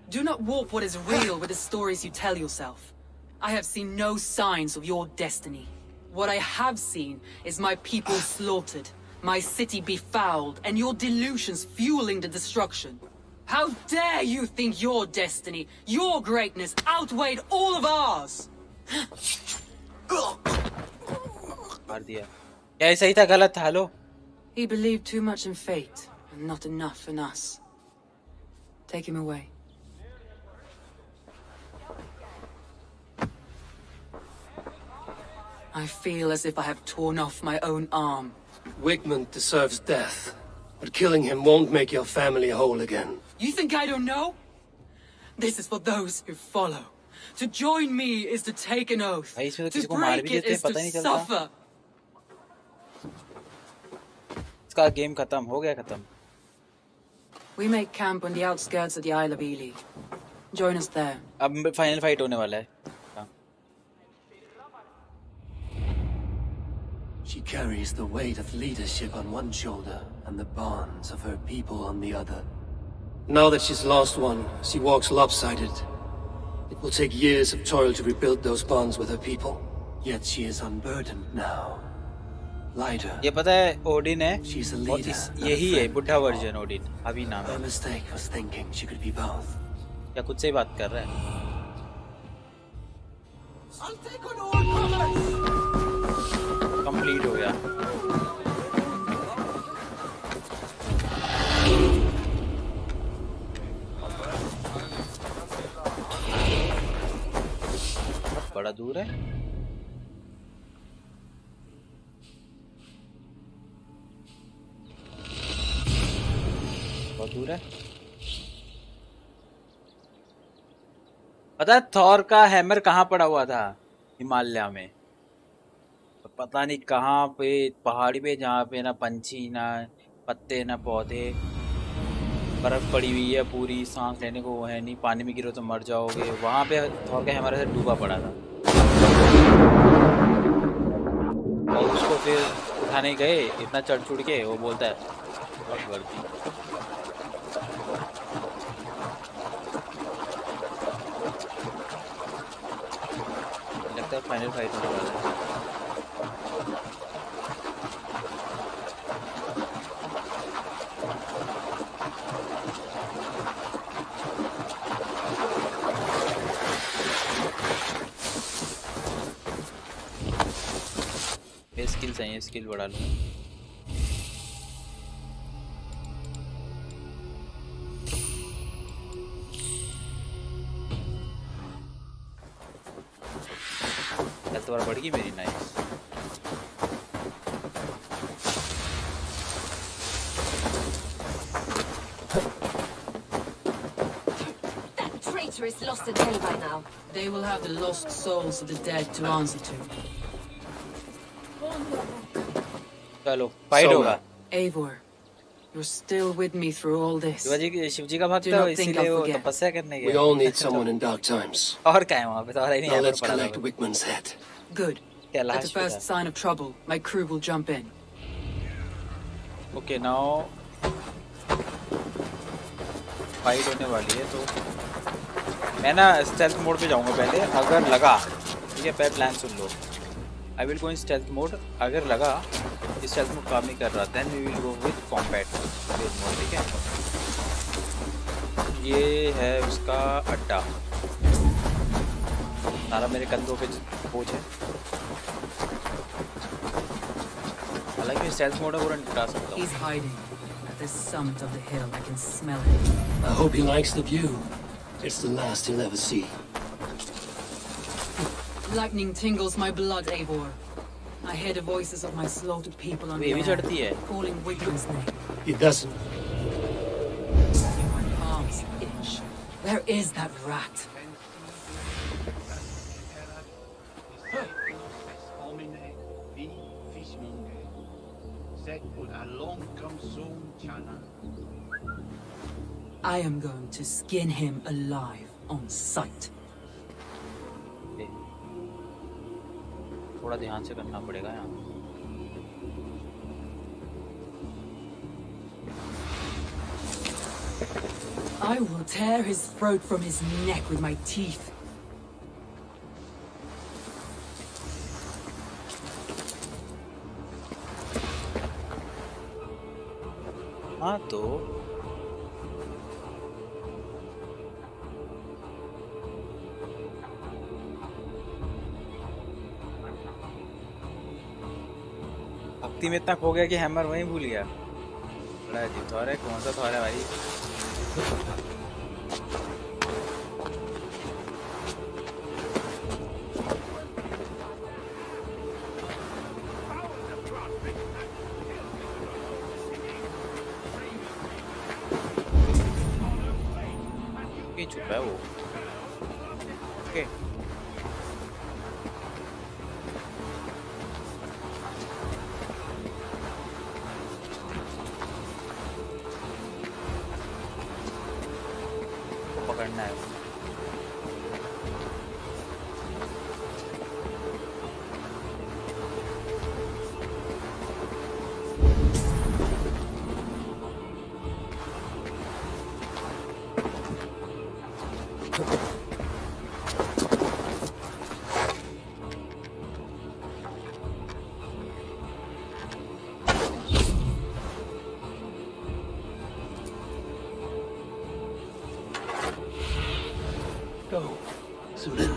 Do not warp what is real with the stories you tell yourself. I have seen no signs of your destiny. What I have seen is my people slaughtered, my city befouled, and your delusions fueling the destruction. How dare you think your destiny, your greatness, outweighed all of ours? मार दिया. क्या सही था गलत था? Hello. He believed too much in fate and not enough in us. Take him away. I feel as if I have torn off my own arm. Wigmund deserves death, but killing him won't make your family whole again. You think I don't know? This is for those who follow. To join me is to take an oath. To break it is to suffer. इसका game खत्म हो गया खत्म. We make camp on the outskirts of the Isle of Ely. Join us there. अब final fight होने वाला है. She carries the weight of leadership on one shoulder and the bonds of her people on the other. Now that she's lost one, she walks lopsided. It will take years of toil to rebuild those bonds with her people. Yet she is unburdened now. Lighter. ये पता है Odin है. She's a leader. यही है बुढ़ा version Odin. अभी नाम है. Her mistake was thinking she could be both. क्या खुद से ही बात कर रहा है? कंप्लीट हो गया. बड़ा दूर है. बहुत दूर है. पता है थॉर का हैमर कहाँ पड़ा हुआ था? हिमालय में, पता नहीं कहाँ पे, पहाड़ी पे, जहाँ पे ना पंछी ना पत्ते ना पौधे, बर्फ पड़ी हुई है पूरी, सांस लेने को वो है नहीं, पानी में गिरो तो मर जाओगे, वहाँ पे थॉर का हैमर से डूबा पड़ा था और उसको फिर उठाने गए, इतना चढ़ चुड़ के वो बोलता है बहुत वर्दी। लगता है फाइनल फाइट होने वाला है। ये स्किल चाहिए, स्किल बढ़ा लो। दोबारा बढ़ गई मेरी, nice. That traitor is lost and hell by now. They will have the lost souls of the dead to answer to. चलो फाइट होगा। Eivor, you're still with me through all this. Shiv ji का भक्त Do हो, not think इसीलिए I'll वो forget. तपस्या करने We गया। all need someone in dark times. और क्या है वहाँ पे? तो और ही नहीं Now है, let's पड़ा collect था। Wickman's head. Good. क्या At the लाश पे first था? sign of trouble, my crew will jump in. Okay now fight होने वाली है, तो मैं ना स्टेल्थ मोड पे जाऊंगा पहले, अगर लगा, ठीक है, पहले प्लान सुन लो। I will go in stealth mode, अगर लगा स्टेल्थ मोड काम नहीं कर रहा, then we will go with combat mode, ठीक है। ये है उसका अड्डा, सारा मेरे कंधों पे बोझ है, हालांकि स्टेल्थ मोड है, पूरा निपटा सकता हूँ। He's hiding at the summit of the hill. I can smell it. I hope he likes the view. It's the last he'll ever see. Lightning tingles my blood, Eivor. I hear the voices of my slaughtered people on the ये भी air, चढ़ती है। calling Wigman's name. He doesn't. My palms itch. Where is that rat? I am going to skin him alive on sight. थोड़ा ध्यान से करना पड़ेगा यहाँ। I will tear his throat from his neck with my teeth. हाँ तो भक्ति में इतना खो गया कि हैमर वहीं भूल गया। बड़ा अजीब थॉर है, कौन सा थॉर है भाई? कहीं छुपा है वो? ओके पकड़ना है। Go. Surin.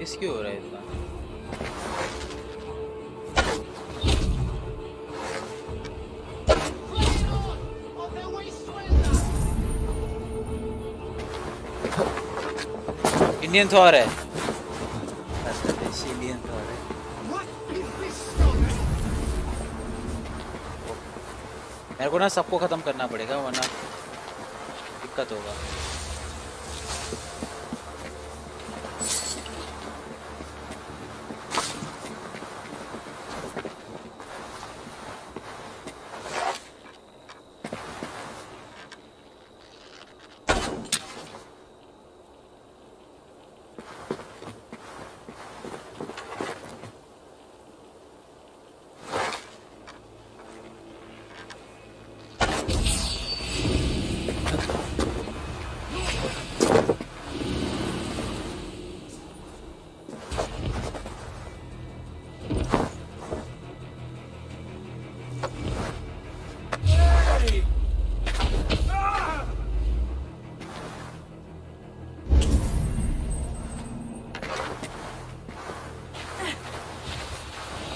किसकी हो रहा है इतना? इंडियन थॉर है, देशी इंडियन थॉर है। मेरे को ना सबको खत्म करना पड़ेगा वरना दिक्कत होगा।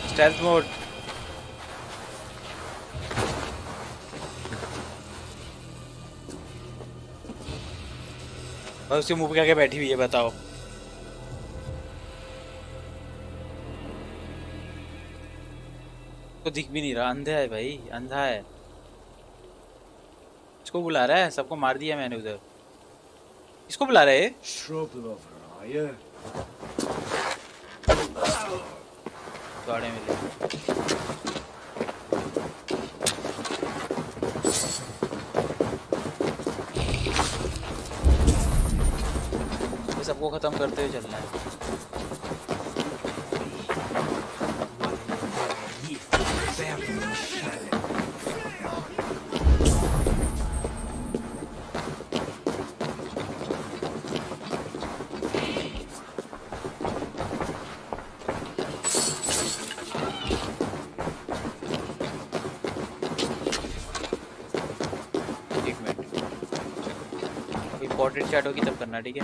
Stealth mode. और उसके मुंह पे क्या बैठी हुई है बताओ? तो दिख भी नहीं रहा, अंधा है भाई, अंधा है। इसको बुला रहा है, सबको मार दिया मैंने उधर। इसको बुला रहा है। गाड़ी में सबको खत्म करते हुए चलना है। इंपॉर्टेंट चैट होगी तब करना, ठीक है?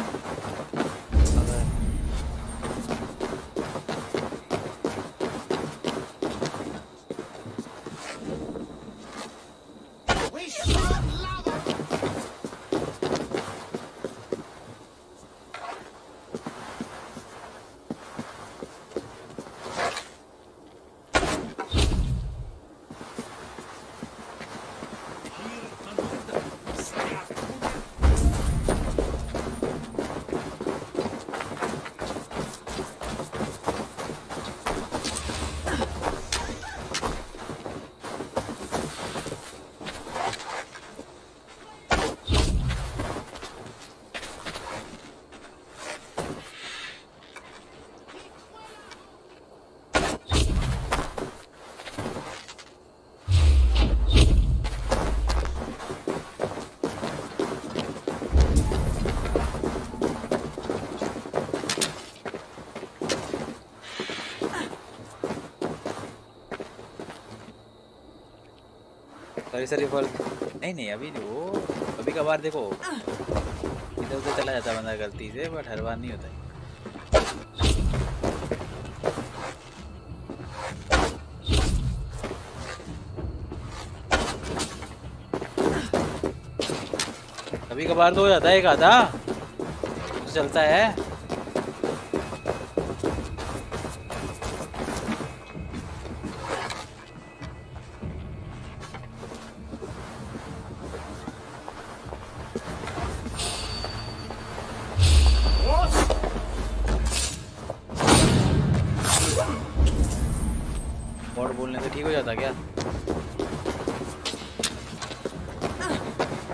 सॉरी फॉर नहीं अभी वो कभी कभार देखो इधर उधर चला जाता बंदा गलती से, बट हर बार नहीं होता है। कभी कभार तो हो जाता है, एक आधा तो चलता है।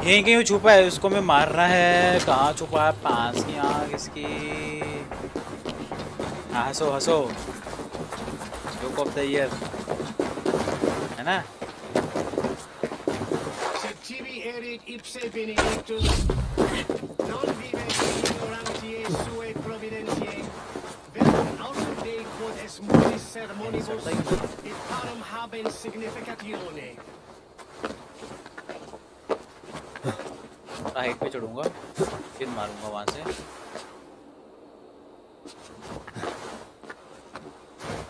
यहीं कहीं छुपा है, उसको मैं मारना है। कहाँ छुपा है? पांच की आँख इसकी। हंसो हंसो, जोक ऑफ द ईयर है ना? हाइट पे चढ़ूंगा फिर मारूंगा वहां से।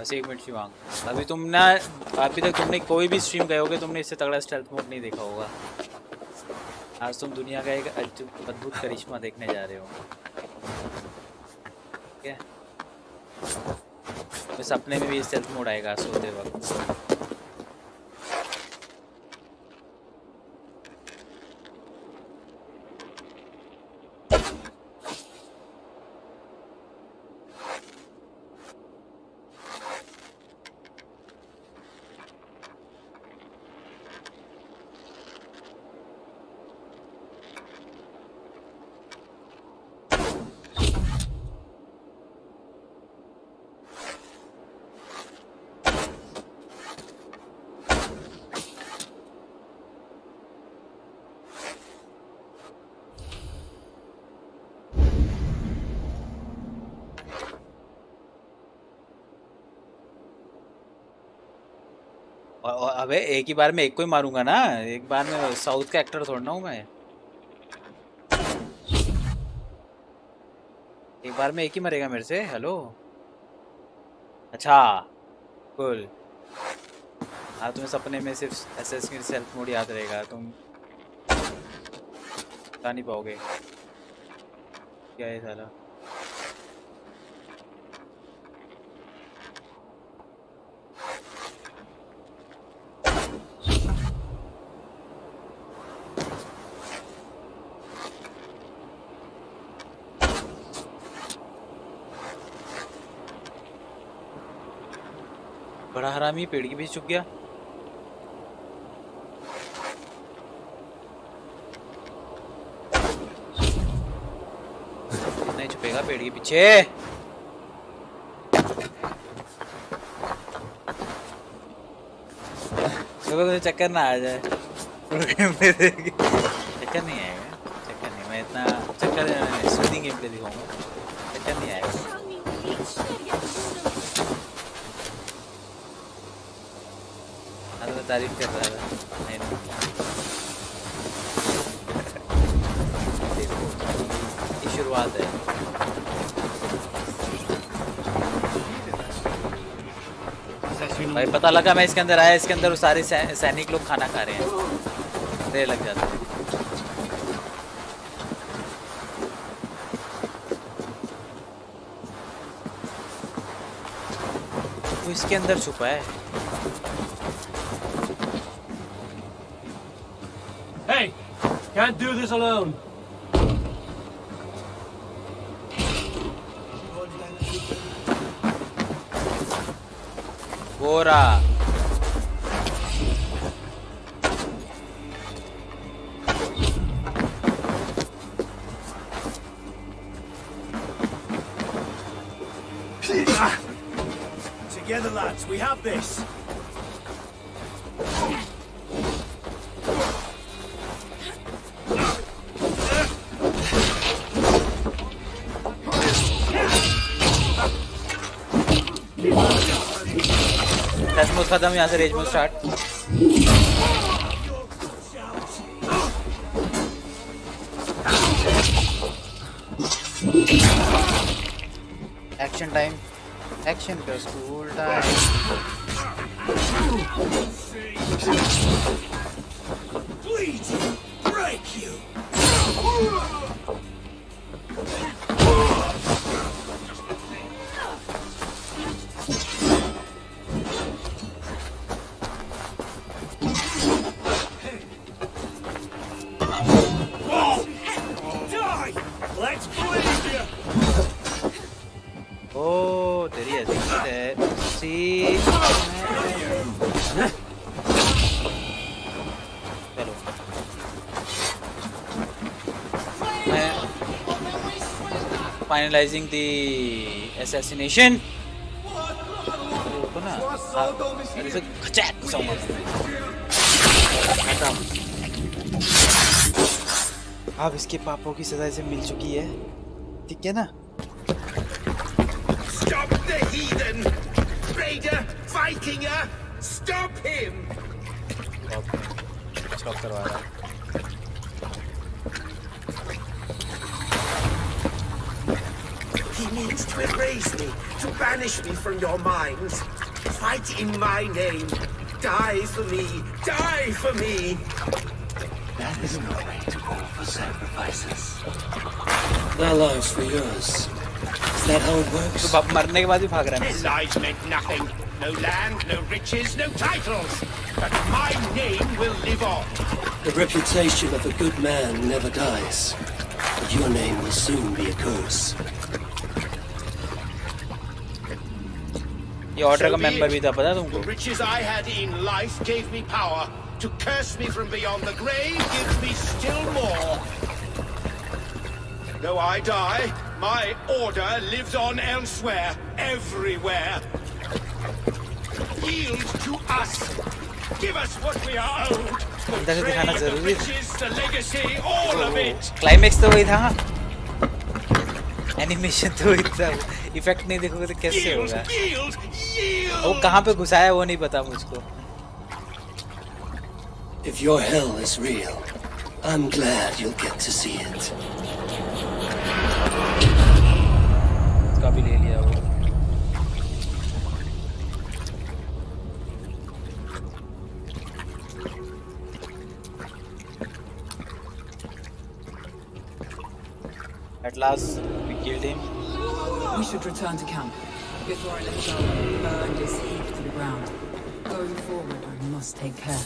बस 1 मिनट की मांग। अभी तक तुमने कोई भी स्ट्रीम गए होगे, तुमने इससे तगड़ा स्टेल्थ मोड नहीं देखा होगा। आज तुम दुनिया का एक अद्भुत करिश्मा देखने जा रहे हो। ठीक है, तो सपने में भी स्टेल्थ मोड आएगा सोते वक्त। और अबे एक ही बार में एक को ही मारूंगा ना, एक बार में साउथ का एक्टर थोड़ा ना हूँ मैं। एक बार में एक ही मरेगा मेरे से। हेलो, अच्छा कूल। हाँ, तुम्हें सपने में सिर्फ एसएस की सेल्फ मोड याद रहेगा, तुम बता नहीं पाओगे क्या है साला। बड़ा हरामी पेड़ के बीच छुप गया। नहीं छुपेगा पेड़ के पीछे। तो चक्कर ना आ जाए। चक्कर नहीं आएगा, चक्कर नहीं। मैं इतना चक्कर सूदिंग गेम प्ले दिखाऊंगा, चक्कर नहीं आएगा। तारीफ कर रहा था। नहीं देखो, ये शुरुआत है। भाई पता लगा मैं इसके अंदर आया, इसके अंदर वो सारे सैनिक लोग खाना खा रहे हैं, देर लग जाता है। वो इसके अंदर छुपा है। Hey, can't do this alone. गोरा Together, lads, we have this. खत्म, यहाँ से rage mode start. Action time, action का school time. Finalizing the assassination. अब इसके पापों की सजा इसे मिल चुकी है, ठीक है ना? Stop the heathen! Raider, Vikinger, stop him! Stop करवा रहा है। He means to erase me. to banish me from your minds. Fight in my name. Die for me. Die for me. That is no way to call for sacrifices. Their lives for yours. Is that how it works? तो बाप मरने के बाद भी भाग रहा है Their lives meant nothing. No land, no riches, no titles. But my name will live on. The reputation of a good man never dies. But your name will soon be a curse. ये order का member भी था पता तुमको? The riches I had in life gave me power. To curse me from beyond the grave gives me still more. Though I die, my order lives on elsewhere, everywhere. Yield to us. Give us what we are owed. The trade, the riches, the legacy, all of it. Climax तो वही था, animation तो वही था, effect नहीं देखोगे तो कैसे होगा? वो कहाँ पे घुसाया वो नहीं पता मुझको. If your hell is real, I'm glad you'll get to see it. इसका भी ले लिया वो. At last, we killed him. We should return to camp before I let the burn this heap to the ground. Going forward, I must take care.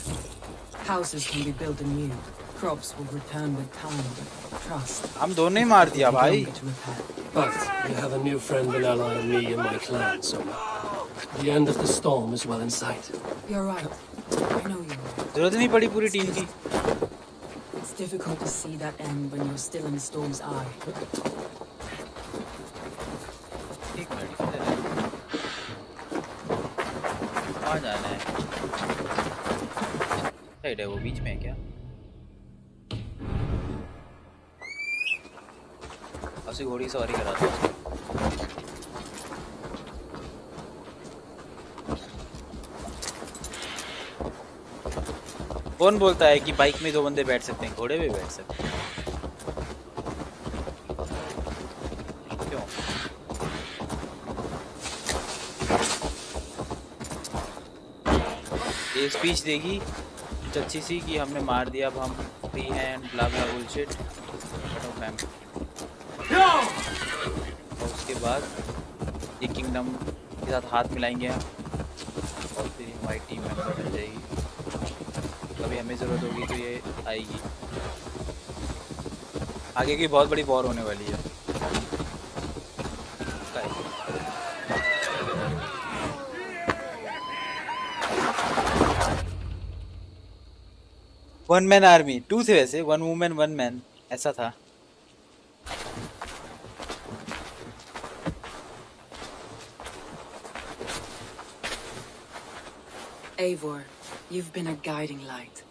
Houses can be built anew. Crops will return with time, but trust. हम दोनों ही मार दिया भाई. But you have a new friend and ally in me and my clan, Soma. The end of the storm is well in sight. You're right. I know you're right. जरूरत नहीं पड़ी पूरी team की. It's difficult to see that end when you're still in the storm's eye. एक minute कहाँ जाना है? Side है वो, बीच में है क्या? उसी घोड़ी सवारी कराता हूँ. कौन बोलता है कि बाइक में 2 बंदे बैठ सकते हैं, घोड़े पे बैठ सकते हैं? क्यों? ये स्पीच देगी अच्छी सी कि हमने मार दिया, अब हम फ्री हैं एंड ब्ला ब्ला बुलशिट. और उसके बाद ये किंगडम के साथ हाथ मिलाएंगे हम और फिर हमारी टीम मेंबर बन जाएगी. कभी हमें ज़रूरत होगी तो ये आएगी. आगे की बहुत बड़ी वॉर होने वाली है. वन मैन आर्मी 2 थे वैसे, 1 वुमेन 1 मैन ऐसा था. Eivor, you've been a guiding light.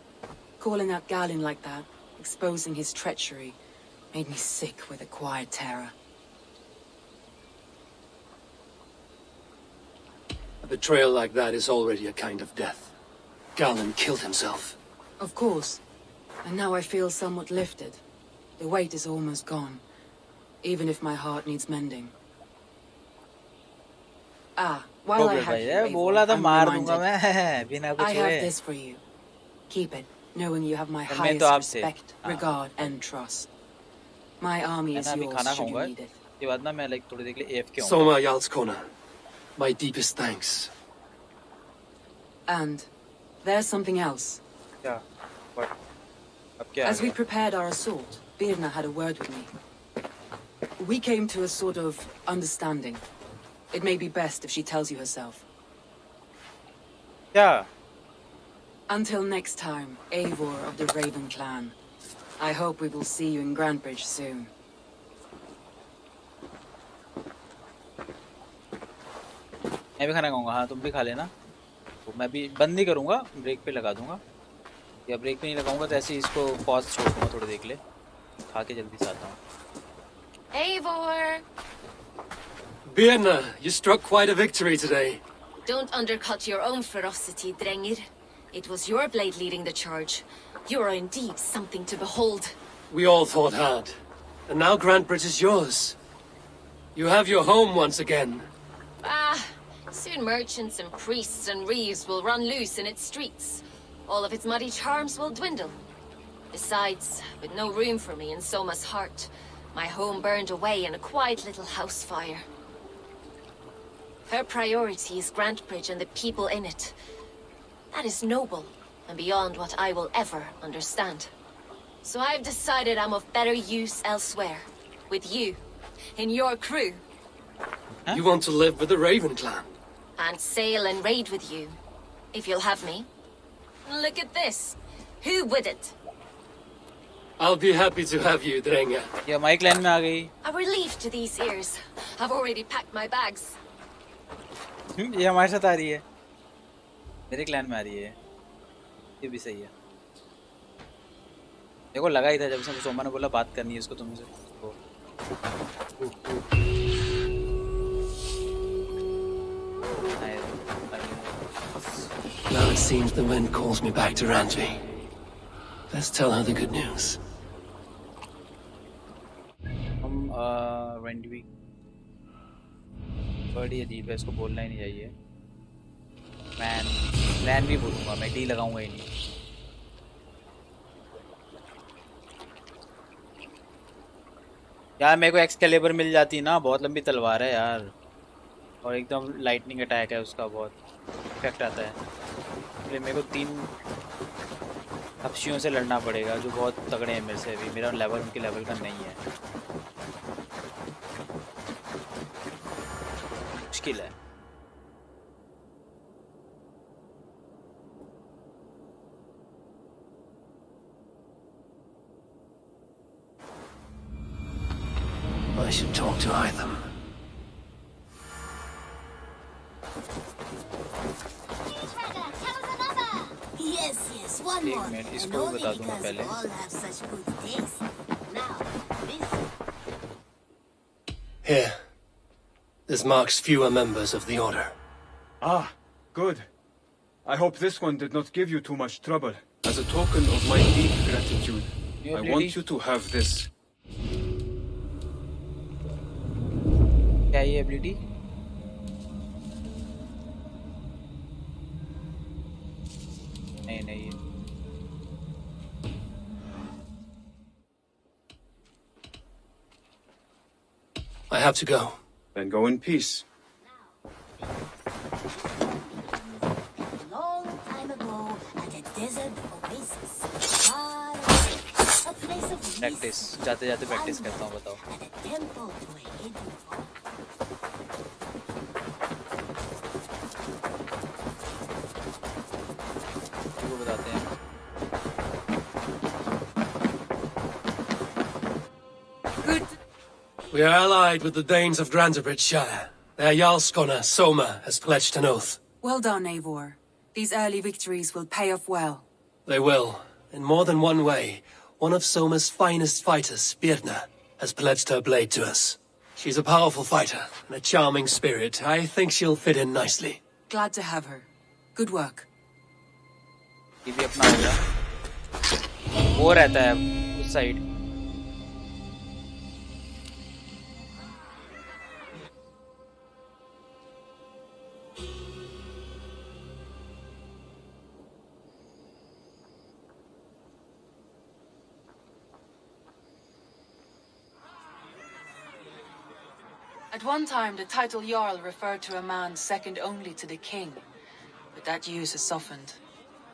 Calling out Galen like that, exposing his treachery, made me sick with a quiet terror. A betrayal like that is already a kind of death. Galen killed himself. Of course. And now I feel somewhat lifted. The weight is almost gone, even if my heart needs mending. Ah, while I have you, Eivor, I'm reminded, I have this for you. Keep it, knowing you have my highest respect, regard, and trust. My army is yours should you need it. Soma Yalskona, my deepest thanks. And there's something else. Yeah. What? As we prepared our assault, Birna had a word with me. We came to a sort of understanding. It may be best if she tells you herself. Yeah. Until next time, Eivor of the Raven clan. I hope we will see you in Grandbridge soon. मैं भी खाना खाऊंगा. हाँ तुम भी खा लेना. तो मैं भी बंद नहीं करूँगा, ब्रेक पे लगा दूंगा. या ब्रेक पे नहीं लगाऊंगा तो ऐसे ही इसको पॉज छोड़ दूंगा थोड़ी देर के लिए. खा के जल्दी से आता हूँ. Eivor! Birna, you struck quite a victory today. Don't undercut your own ferocity, Drengir. It was your blade leading the charge. You are indeed something to behold. We all fought hard. And now Grantbridge is yours. You have your home once again. Soon merchants and priests and reeves will run loose in its streets. All of its muddy charms will dwindle. Besides, with no room for me in Soma's heart, my home burned away in a quiet little house fire. Her priority is Grantbridge and the people in it. That is noble, and beyond what I will ever understand. So I've decided I'm of better use elsewhere. With you, in your crew. Huh? You want to live with the Raven clan? And sail and raid with you, if you'll have me. Look at this. Who wouldn't? I'll be happy to have you, Drenga. Yeah, my clan में आ गई. A relief to these ears. I've already packed my bags. ये हमारे साथ आ रही है. मेरे clan में आ रही है. ये भी सही है. देखो लगा ही था जब से सोमा ने बोला बात करनी है इसको तुमसे. Now it seems the wind calls me back to Ranji. Let's tell her the good news. Randy बड़ी अजीब है, इसको बोलना ही नहीं चाहिए. प्लान भी बोलूँगा मैं, डी लगाऊंगा ही नहीं. यार मेरे को एक्सकैलिबर मिल जाती ना, बहुत लंबी तलवार है यार, और एकदम लाइटनिंग अटैक है उसका, बहुत इफेक्ट आता है. इसलिए मेरे को 3 हफ्शियों से लड़ना पड़ेगा जो बहुत तगड़े हैं मेरे से. अभी मेरा लेवल उनके लेवल का नहीं है, मुश्किल है. I should talk to Hytham. Yes, one more. इसको भी बता दूंगा पहले. Here. This marks fewer members of the Order. Ah, good. I hope this one did not give you too much trouble. As a token of my deep gratitude, I want you to have this. क्या ये ability? नहीं. I have to go. Then go in peace. Long time ago, at a desert oasis, a place of practice जाते जाते practice करता हूँ. बताओ. and a temple to a hidden god. वो बताते हैं. Good. We are allied with the Danes of Grantebridgeshire. Their Jarl Skona, Soma, has pledged an oath. Well done, Eivor. These early victories will pay off well. They will, in more than one way. One of Soma's finest fighters, Birna, has pledged her blade to us. She's a powerful fighter and a charming spirit. I think she'll fit in nicely. Glad to have her. Good work. ये भी अपना हो गया. वो रहता है उस side. At one time, the title Jarl referred to a man second only to the king. But that use has softened.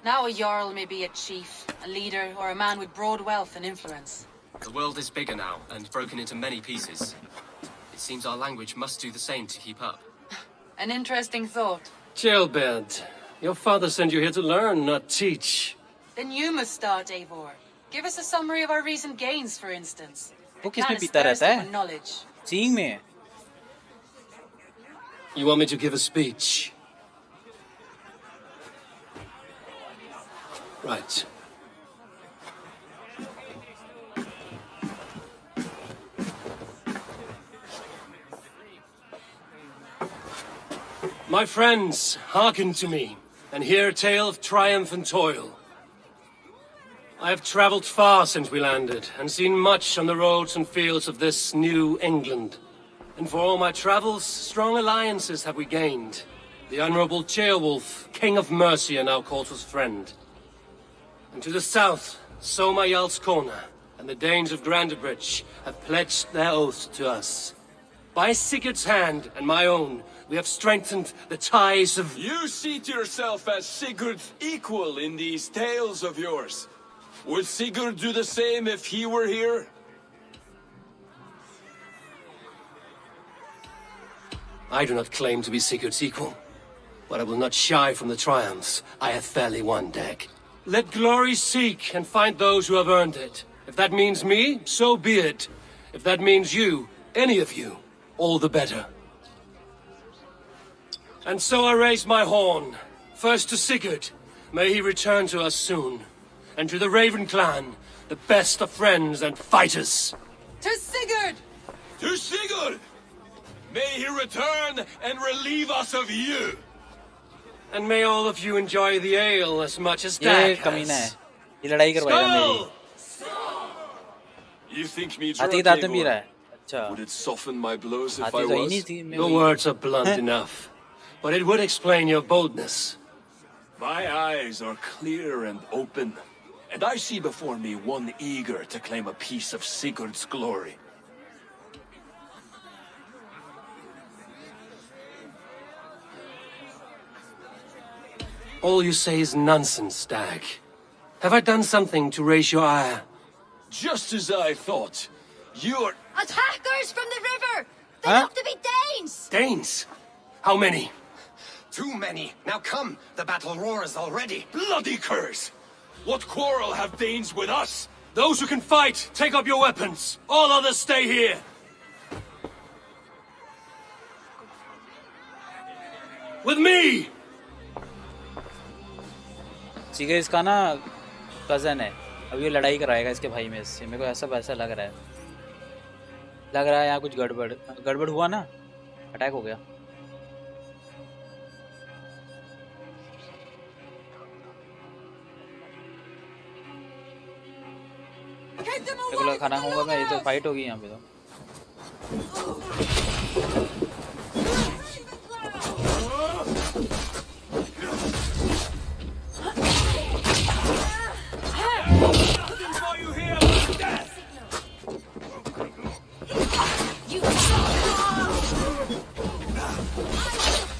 Now a Jarl may be a chief, a leader, or a man with broad wealth and influence. The world is bigger now, and broken into many pieces. It seems our language must do the same to keep up. An interesting thought. Jailbird, your father sent you here to learn, not teach. Then you must start, Eivor. Give us a summary of our recent gains, for instance. वो किस में पीता रहता है? Knowledge. सींग में. You want me to give a speech? Right. My friends, hearken to me, and hear a tale of triumph and toil. I have traveled far since we landed, and seen much on the roads and fields of this new England. And for all my travels, strong alliances have we gained. The Honorable Ceolwulf, King of Mercia, now calls us friend. And to the south, Soma Jarlskona and the Danes of Grandebridge have pledged their oath to us. By Sigurd's hand and my own, we have strengthened the ties of... You seat yourself as Sigurd's equal in these tales of yours. Would Sigurd do the same if he were here? I do not claim to be Sigurd's equal, but I will not shy from the triumphs I have fairly won, Dag. Let glory seek and find those who have earned it. If that means me, so be it. If that means you, any of you, all the better. And so I raise my horn. First to Sigurd, may he return to us soon. And to the Raven clan, the best of friends and fighters. To Sigurd! To Sigurd! May he return and relieve us of you! And may all of you enjoy the ale as much as Dag has. ये लड़ाई करवाएगा मेरी. You think me हाथी drunk, दांत में P रहा Igor? है. अच्छा. Would it soften my blows if हाथी I तो ही was? नहीं थी. Your words are blunt enough, but it would explain your boldness. My eyes are clear and open, and I see before me one eager to claim a piece of Sigurd's glory. All you say is nonsense, Dag. Have I done something to raise your ire? Just as I thought. You're... Attackers from the river! They Huh? have to be Danes! Danes? How many? Too many. Now come, the battle roars already. Bloody curse! What quarrel have Danes with us? Those who can fight, take up your weapons. All others stay here. With me! ठीक है, इसका ना cousin है. अब ये लड़ाई कराएगा इसके भाई में इससे. मेरे को ऐसा लग रहा है. यहाँ कुछ गड़बड़ हुआ ना. अटैक हो गया. मेरे को खाना खाऊंगा मैं. ये तो फाइट होगी यहाँ पे तो.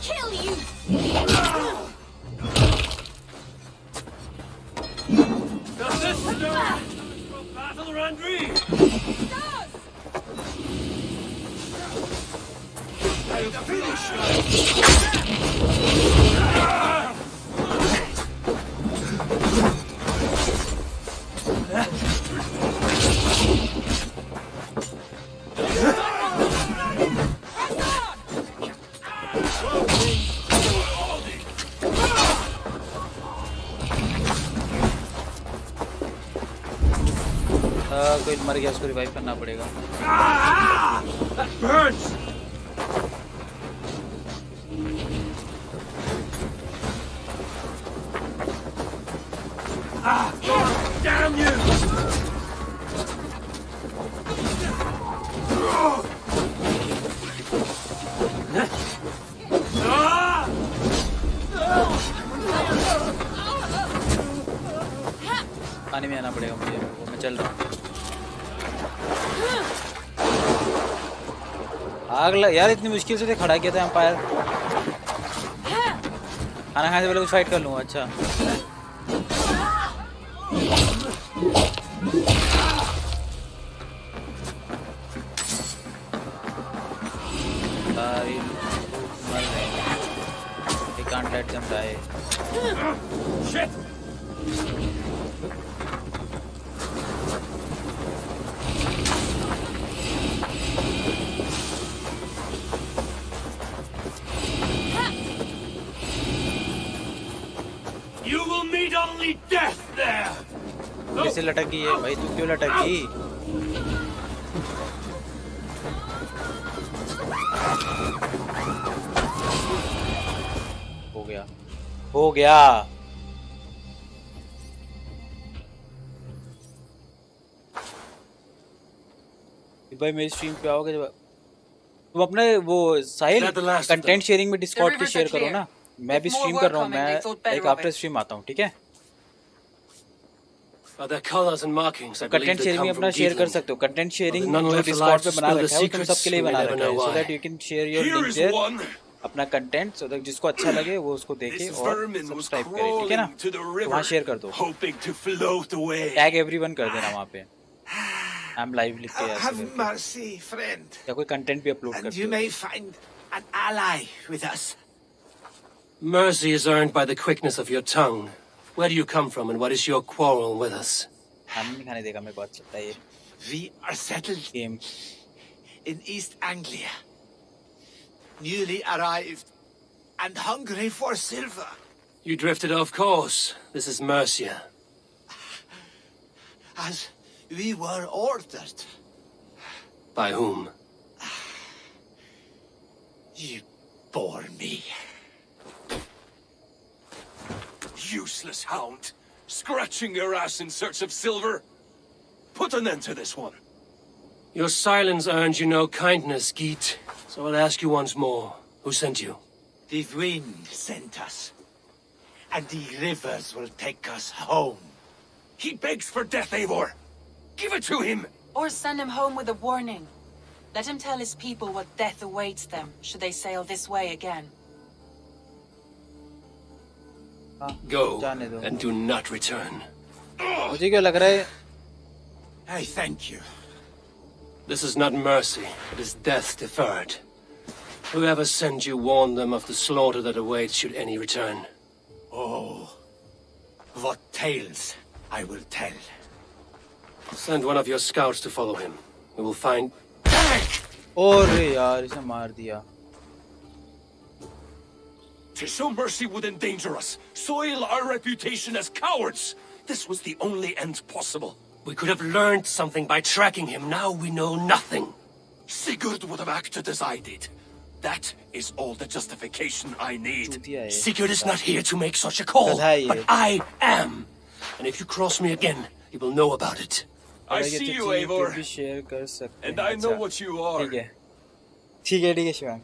Kill you! Does this start battle, Randri? I'll finish कोई मर गया, उसको रिवाइव करना पड़ेगा. That burns! Damn you! पानी में आना पड़ेगा मुझे. मैं चल रहा हूँ. आग लग यार. इतनी मुश्किल से खड़ा किया था एम्पायर. खाना खाने से पहले कुछ फाइट कर लूँगा. अच्छा I can't let them die. Shit! You will meet only death there. कैसे लटक गई है भाई? तू क्यों लटक गई? हो गया. भाई मेरी स्ट्रीम पे आओगे जब तुम अपने वो साहिल कंटेंट शेयरिंग में डिस्कॉर्ड पे शेयर करो ना. मैं भी स्ट्रीम कर रहा हूँ, मैं एक आफ्टर स्ट्रीम आता हूँ, ठीक है? Their colors and markings, I believe content they sharing come में from अपना शेयर कर Deepcool. सकते हो. कंटेंट शेयरिंग None जो left डिस्कॉर्ड alive पे to बना spill the रखा है वो तुम secrets, सबके लिए we बना never रखा है, know so why. that you can share your Here link is there. one. अपना कंटेंट so that जिसको अच्छा लगे वो उसको देखे This और vermin was सब्सक्राइब करे, ठीक है ना? crawling to the तो river, वहाँ शेयर कर दो. hoping to float away. Tag everyone कर देना वहाँ पे. I'm live लिख के ऐसे Have करके. mercy, friend. या कोई कंटेंट भी अपलोड And करते you हो. may find an ally with us. Mercy is earned by the quickness of your tongue. Where do you come from and what is your quarrel with us? खाना नहीं खाने देगा मेरे को, अच्छा लगता है ये We are settled game. in East Anglia. Newly arrived and hungry for silver. You drifted off course. This is Mercia. As we were ordered. By whom? You bore me. Useless hound, scratching your ass in search of silver. Put an end to this one. Your silence earned you no kindness, Geet. So I'll ask you once more. Who sent you? The wind sent us. And the rivers will take us home. He begs for death, Eivor. Give it to him. Or send him home with a warning. Let him tell his people what death awaits them should they sail this way again. Go जाने दो. and do not return. मुझे क्या लग रहा है? I thank you. This is not mercy. It is death deferred. Whoever sent you warned them of the slaughter that awaits should any return. Oh, what tales I will tell. Send one of your scouts to follow him. We will find... और यार इसे मार दिया. To show mercy would endanger us, soil our reputation as cowards. This was the only end possible. We could have learned something by tracking him. Now we know nothing. Sigurd would have acted as I did. That is all the justification I need. चूतिया है. Sigurd is not here to make such a call, गधा है ये. but I am. And if you cross me again, you will know about it. I see you, Eivor, भी share कर सकते हैं. and I know अच्छा. what you are. ठीक है. ठीक है, ठीक है Shivang.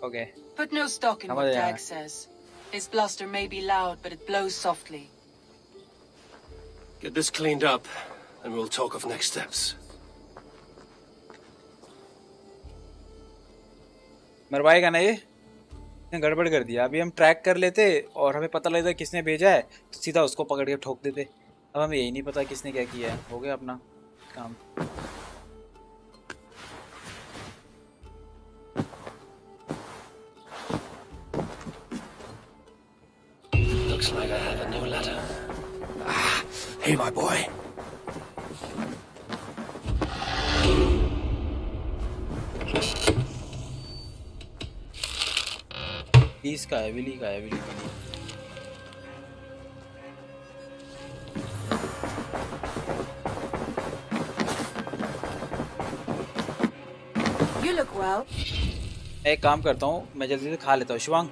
Okay. Put no stock in समझ what गया. Dag says. His bluster may be loud, but it blows softly. Get this cleaned up, and we'll talk of next steps. मरवाएगा ना ये? इसने गड़बड़ कर दिया. अभी हम ट्रैक कर लेते और हमें पता लगता किसने भेजा है तो सीधा उसको पकड़ के ठोक देते. अब हमें यही नहीं पता किसने क्या किया है. हो गया अपना काम. Looks like I have a new letter. Hey, my boy. इसका है, विली का है, विली. You look well. एक काम करता हूँ, मैं जल्दी से खा लेता हूँ. शिवांग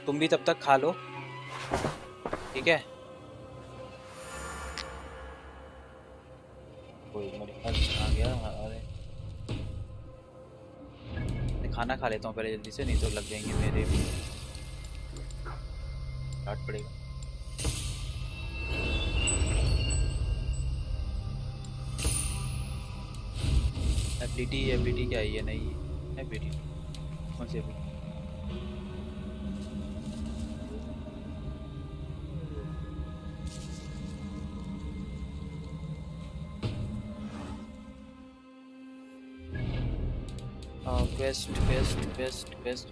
तुम भी तब तक खा लो, ठीक है? कोई मेरे पास आ गया. अरे मैं खाना खा लेता हूँ पहले जल्दी से, नहीं तो लग जाएंगे मेरे भी. डांट पड़ेगा. एबिलिटी क्या है ये? नहीं एबिलिटी कौन सी एबिलिटी?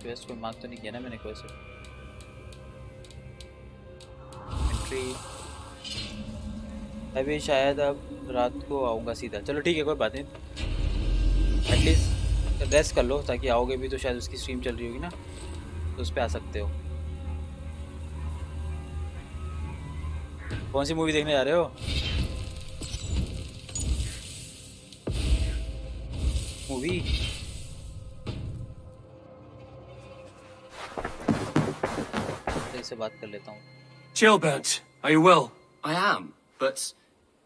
क्वेस्ट कोई मार्क तो नहीं किया ना मैंने. Quest entry. अभी शायद अब रात को आऊँगा सीधा. चलो ठीक है, कोई बात नहीं. एटलीस्ट रेस्ट कर लो ताकि आओगे भी तो शायद उसकी स्ट्रीम चल रही होगी ना, तो उस पर आ सकते हो. कौन सी मूवी देखने जा रहे हो? मूवी से बात कर लेता हूँ. Chillbert, are you well? I am, but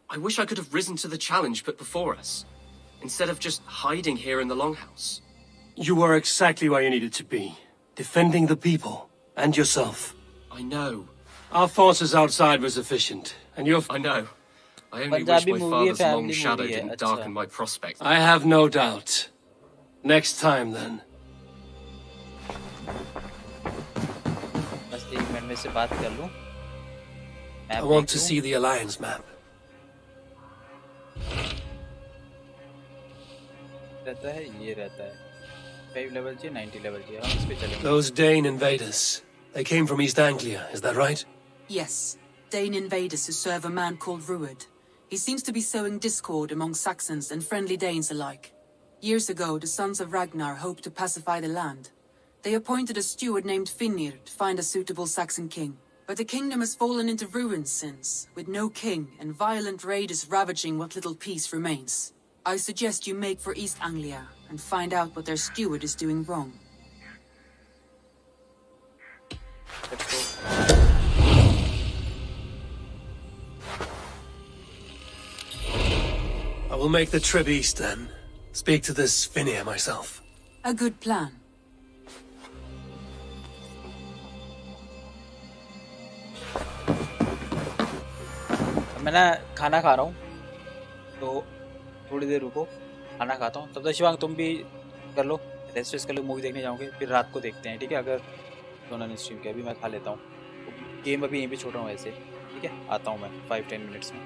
I wish I could have risen to the challenge put before us, instead of just hiding here in the longhouse. You were exactly where you needed to be. defending the people and yourself. I know. Our forces outside were sufficient, and your... I know. I only wish Punjabi my movie father's है, long family shadow movie है, didn't अच्छा. darken my prospects. I have no doubt. Next time, then. बस 1 minute में से बात कर लूं. I want to see the Alliance map. रहता है, ये रहता है. 5 level चाहिए, 90 level चाहिए. हम इस पे चलेंगे. Those Dane invaders. They came from East Anglia, is that right? Yes, Dane invaders who serve a man called Ruud. He seems to be sowing discord among Saxons and friendly Danes alike. Years ago, the sons of Ragnar hoped to pacify the land. They appointed a steward named Finnir to find a suitable Saxon king. But the kingdom has fallen into ruins since, with no king and violent raiders ravaging what little peace remains. I suggest you make for East Anglia and find out what their steward is doing wrong. Let's go. I will make the trip east, then. Speak to this Finnir myself. A good plan. मैं ना खाना खा रहा हूँ, तो थोड़ी देर रुको, खाना खाता हूँ. तब तक शिवांग तुम भी कर लो, रेस्ट कर लो, मूवी देखने जाओगे, फिर रात को देखते हैं, ठीक है? अगर दोनों ने स्ट्रीम किया, अभी मैं खा लेता हूँ. गेम अभी यहीं पे छोड़ रहा हूँ ऐसे, ठीक है? आता हूँ मैं 5-10 मिनट्स में.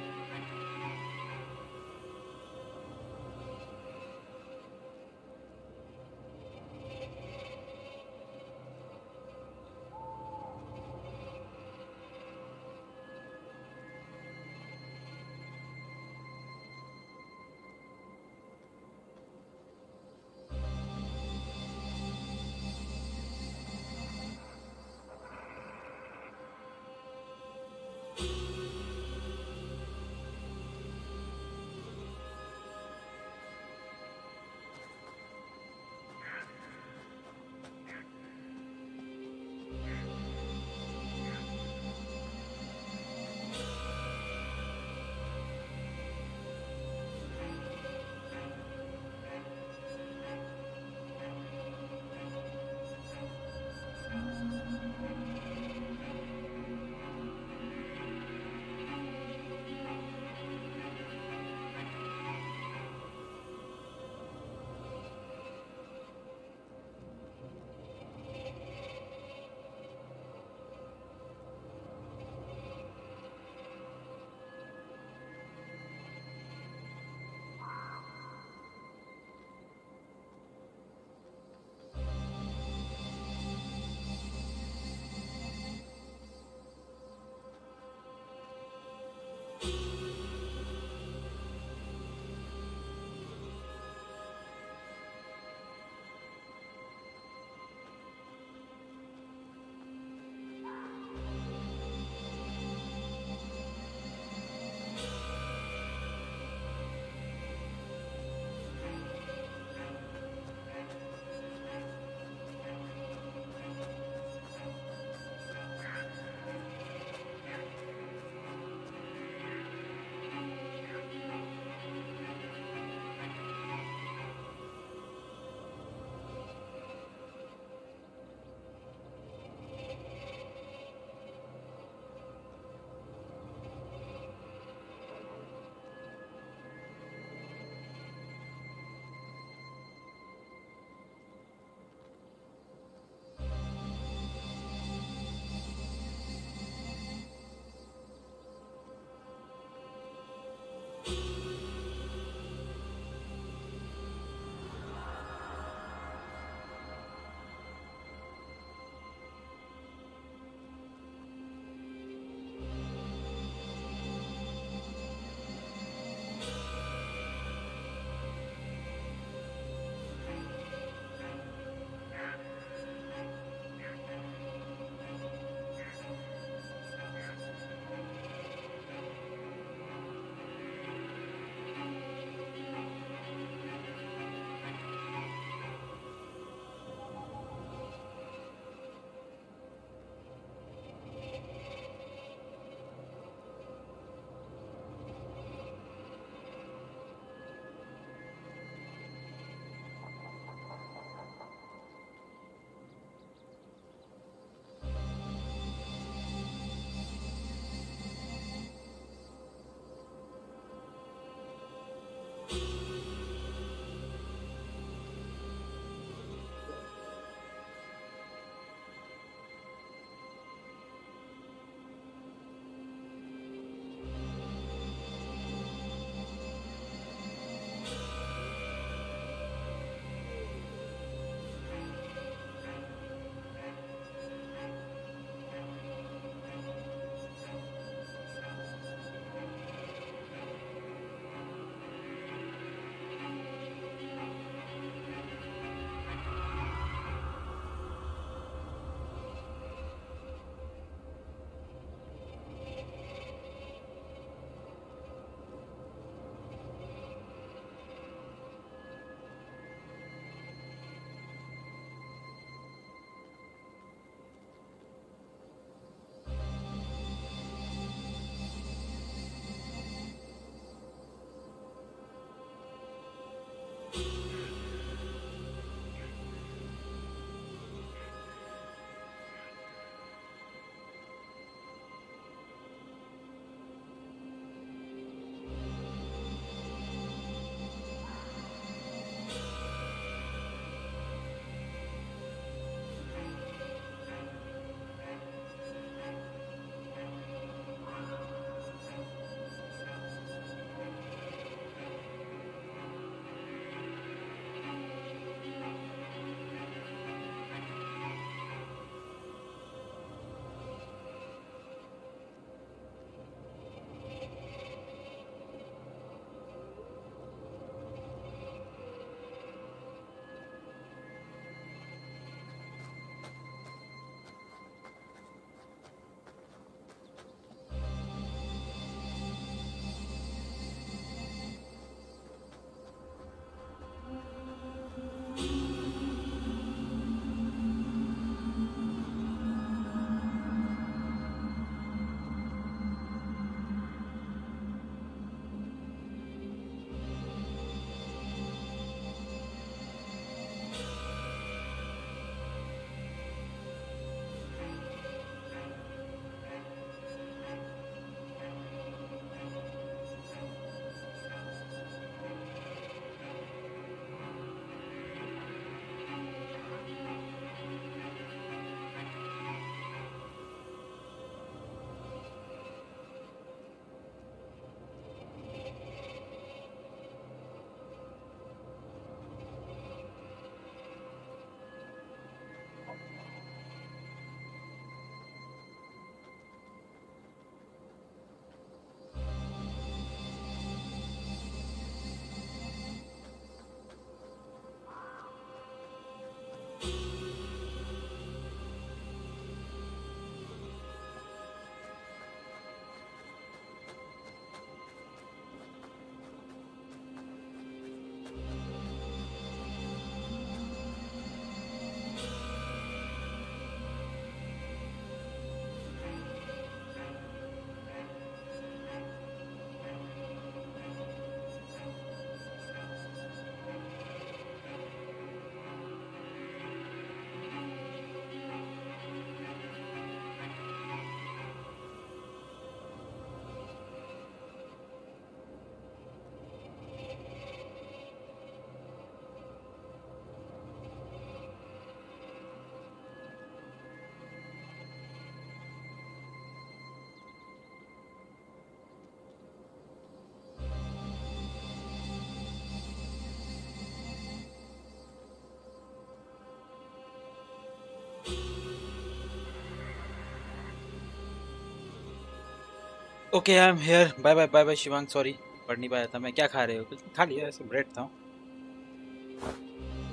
Okay I am here. Bye bye bye bye Shivang, sorry पढ़ नहीं पाया था मैं। क्या खा रहे हो? कुछ खा लिया ऐसे, ब्रेड था,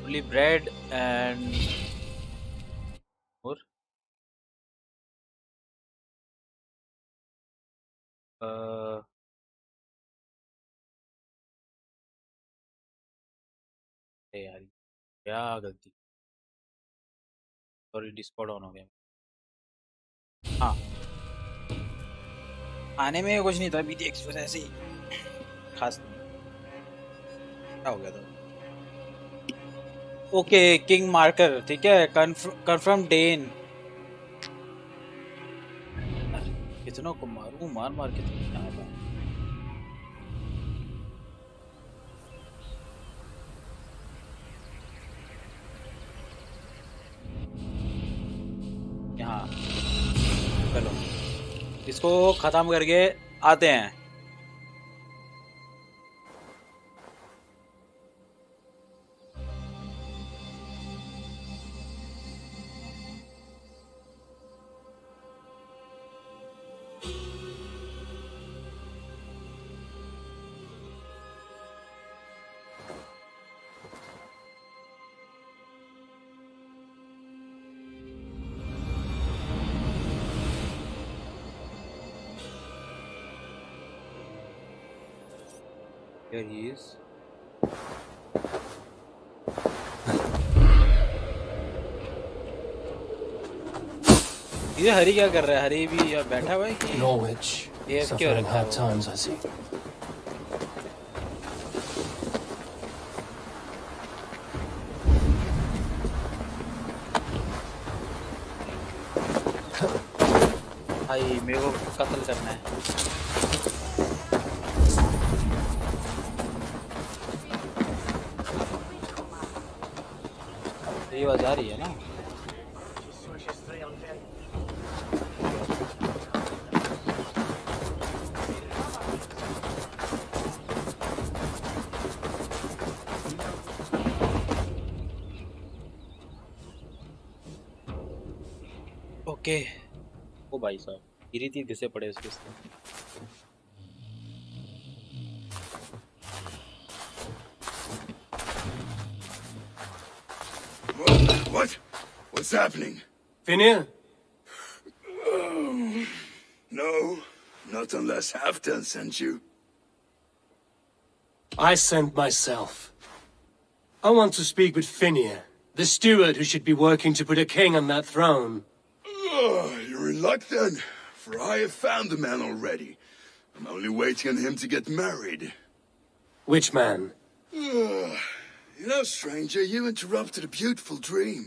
ओनली ब्रेड एंड और यार क्या गलती, सॉरी डिस्कॉर्ड ऑन हो गया। हाँ आने में कुछ नहीं था, बीटी एक्सप्रेस ऐसे ही खास नहीं। क्या हो गया था? ओके किंग मार्कर, ठीक है। कंफर्म डेन। कितनों को मारूं, मार मार के तो आया था। यहाँ चलो इसको खत्म करके आते हैं। Here he is. ये हरी क्या कर रहा है? हरी भी यहाँ बैठा हुआ है कि Norwich, ये क्यों suffering रखा hard हुआ है? times, I see. भाई मेरे को कत्ल करना है। ये आवाज आ रही है ना? ओके ओ भाई साहब गिरी थी, घिसे पड़े उसके साथ। What? What's happening? Finia? No, not unless Halfdan sent you. I sent myself. I want to speak with Finia, the steward who should be working to put a king on that throne. You're in luck then, for I have found the man already. I'm only waiting on him to get married. Which man? You know, stranger, you interrupted a beautiful dream.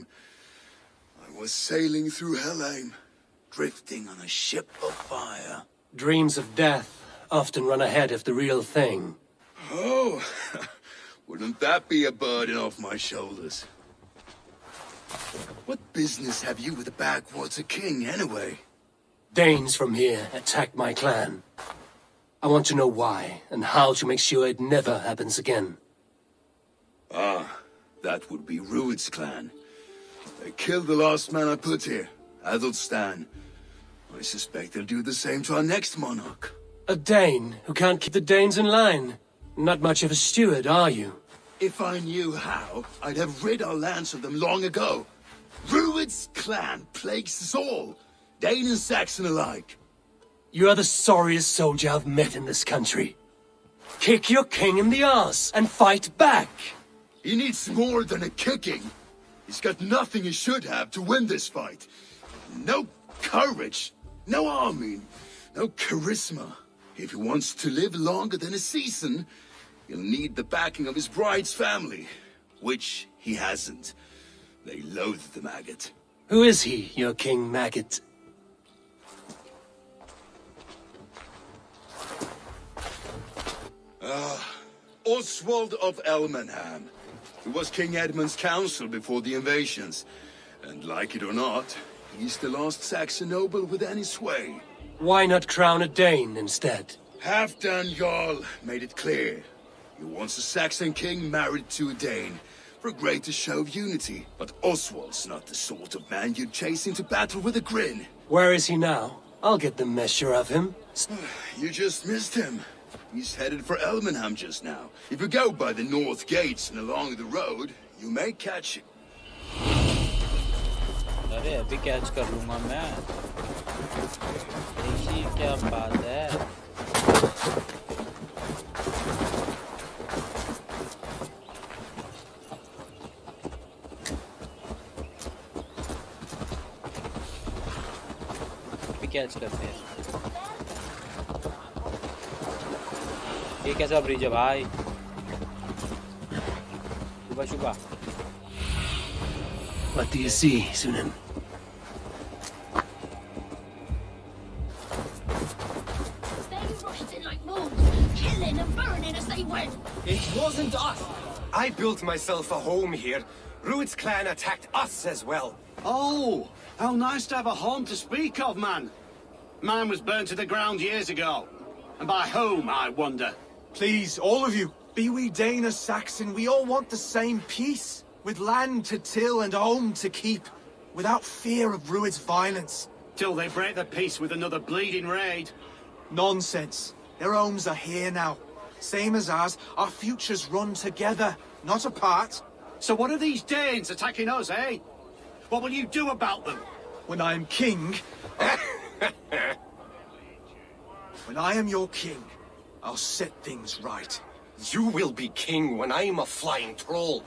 I was sailing through Helheim, drifting on a ship of fire. Dreams of death often run ahead of the real thing. Oh, wouldn't that be a burden off my shoulders? What business have you with the backwater king, anyway? Danes from here attacked my clan. I want to know why, and how to make sure it never happens again. Ah, that would be Rued's clan. They killed the last man I put here, Adelstan. I suspect they'll do the same to our next monarch. A Dane who can't keep the Danes in line. Not much of a steward, are you? If I knew how, I'd have rid our lands of them long ago. Rued's clan plagues us all, Dane and Saxon alike. You are the sorriest soldier I've met in this country. Kick your king in the arse and fight back! He needs more than a kicking. He's got nothing he should have to win this fight. No courage, no army, no charisma. If he wants to live longer than a season, he'll need the backing of his bride's family, which he hasn't. They loathe the maggot. Who is he, your king maggot? Oswald of Elmenham. He was King Edmund's counsel before the invasions. And like it or not, he's the last Saxon noble with any sway. Why not crown a Dane instead? Halfdan Jarl made it clear. He wants a Saxon king married to a Dane, for a greater show of unity. But Oswald's not the sort of man you'd chase into battle with a grin. Where is he now? I'll get the measure of him. You just missed him. He's headed for Elmenham just now. If you go by the north gates and along the road, you may catch him. अरे अभी catch कर लूँगा मैं। ऐसी क्या बात है? अभी कैच करते हैं। ये कैसा ब्रिज है भाई? शुभा शुभा। What do you see, Sunan? They rushed in like wolves, killing and burning as they went. It wasn't us. I built myself a home here. Rued's clan attacked us as well. Oh, how nice to have a home to speak of, man. Mine was burnt to the ground years ago. And by whom, I wonder? Please, all of you, be we Dane or Saxon, we all want the same peace. With land to till and home to keep. Without fear of Rued's violence. Till they break the peace with another bleeding raid. Nonsense. Their homes are here now. Same as ours, our futures run together, not apart. So what are these Danes attacking us, eh? What will you do about them? When I am king... when I am your king, I'll set things right. You will be king when I am a flying troll.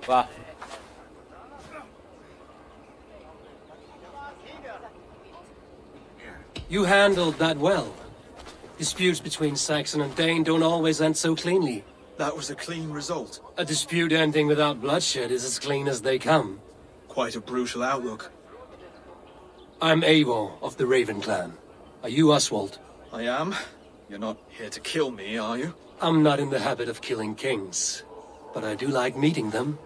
वाह। You handled that well. Disputes between Saxon and Dane don't always end so cleanly. That was a clean result. A dispute ending without bloodshed is as clean as they come. Quite a brutal outlook. I'm Eivor of the Raven clan. Are you Oswald? I am. You're not here to kill me, are you? I'm not in the habit of killing kings, but I do like meeting them.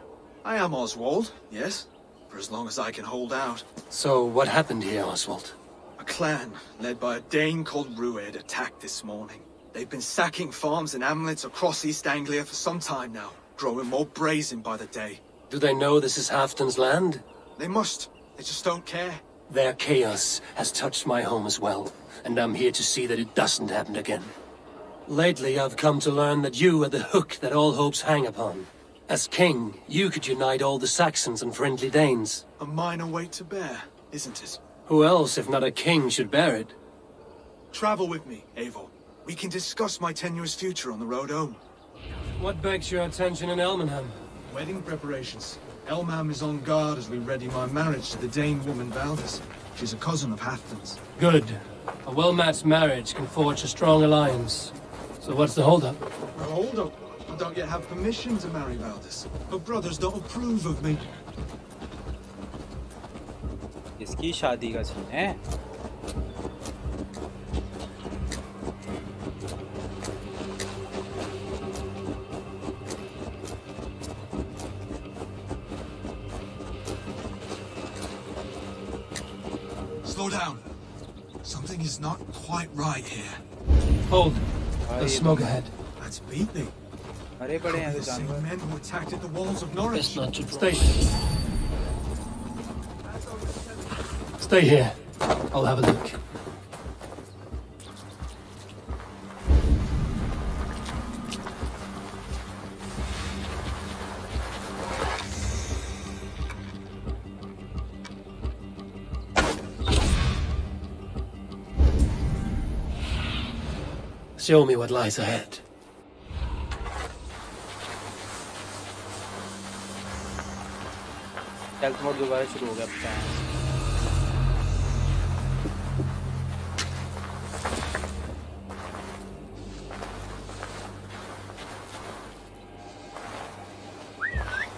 I am Oswald, yes, for as long as I can hold out. So what happened here, Oswald? A clan, led by a Dane called Rued, attacked this morning. They've been sacking farms and hamlets across East Anglia for some time now, growing more brazen by the day. Do they know this is Halfton's land? They must. They just don't care. Their chaos has touched my home as well, and I'm here to see that it doesn't happen again. Lately, I've come to learn that you are the hook that all hopes hang upon. As king, you could unite all the Saxons and friendly Danes. A minor weight to bear, isn't it? Who else, if not a king, should bear it? Travel with me, Eivor. We can discuss my tenuous future on the road home. What begs your attention in Elmenham? Wedding preparations. Elmham is on guard as we ready my marriage to the Dane woman Valdis. She's a cousin of Halfton's. Good. A well-matched marriage can forge a strong alliance. So what's the holdup? No, hold up. I don't yet have permission to marry Valdis. Her brothers don't approve of me. इसकी शादी का scene है। Slow down. Something is not quite right here. Hold. There's smoke ahead. That's beating. अरे बड़े हैं The same जानवर। men who attacked at the walls of Norwich. Best not to stay. Stay here. I'll have a look. Show me what lies ahead. Health mode दोबारा शुरू हो गया पता है।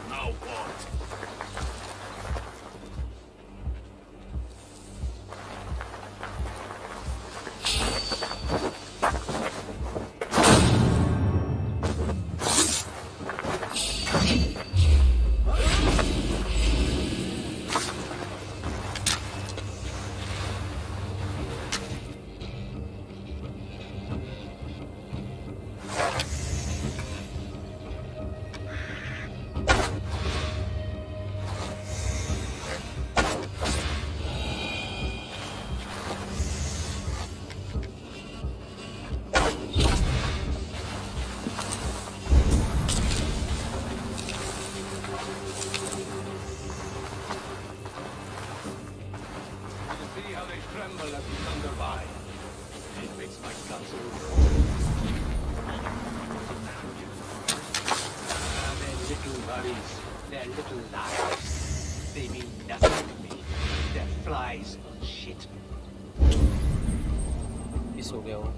Now what? alive. It makes my guts all they're little worries. They're little lies. They mean nothing to me. They're flies on shit. Miss हो गया वो.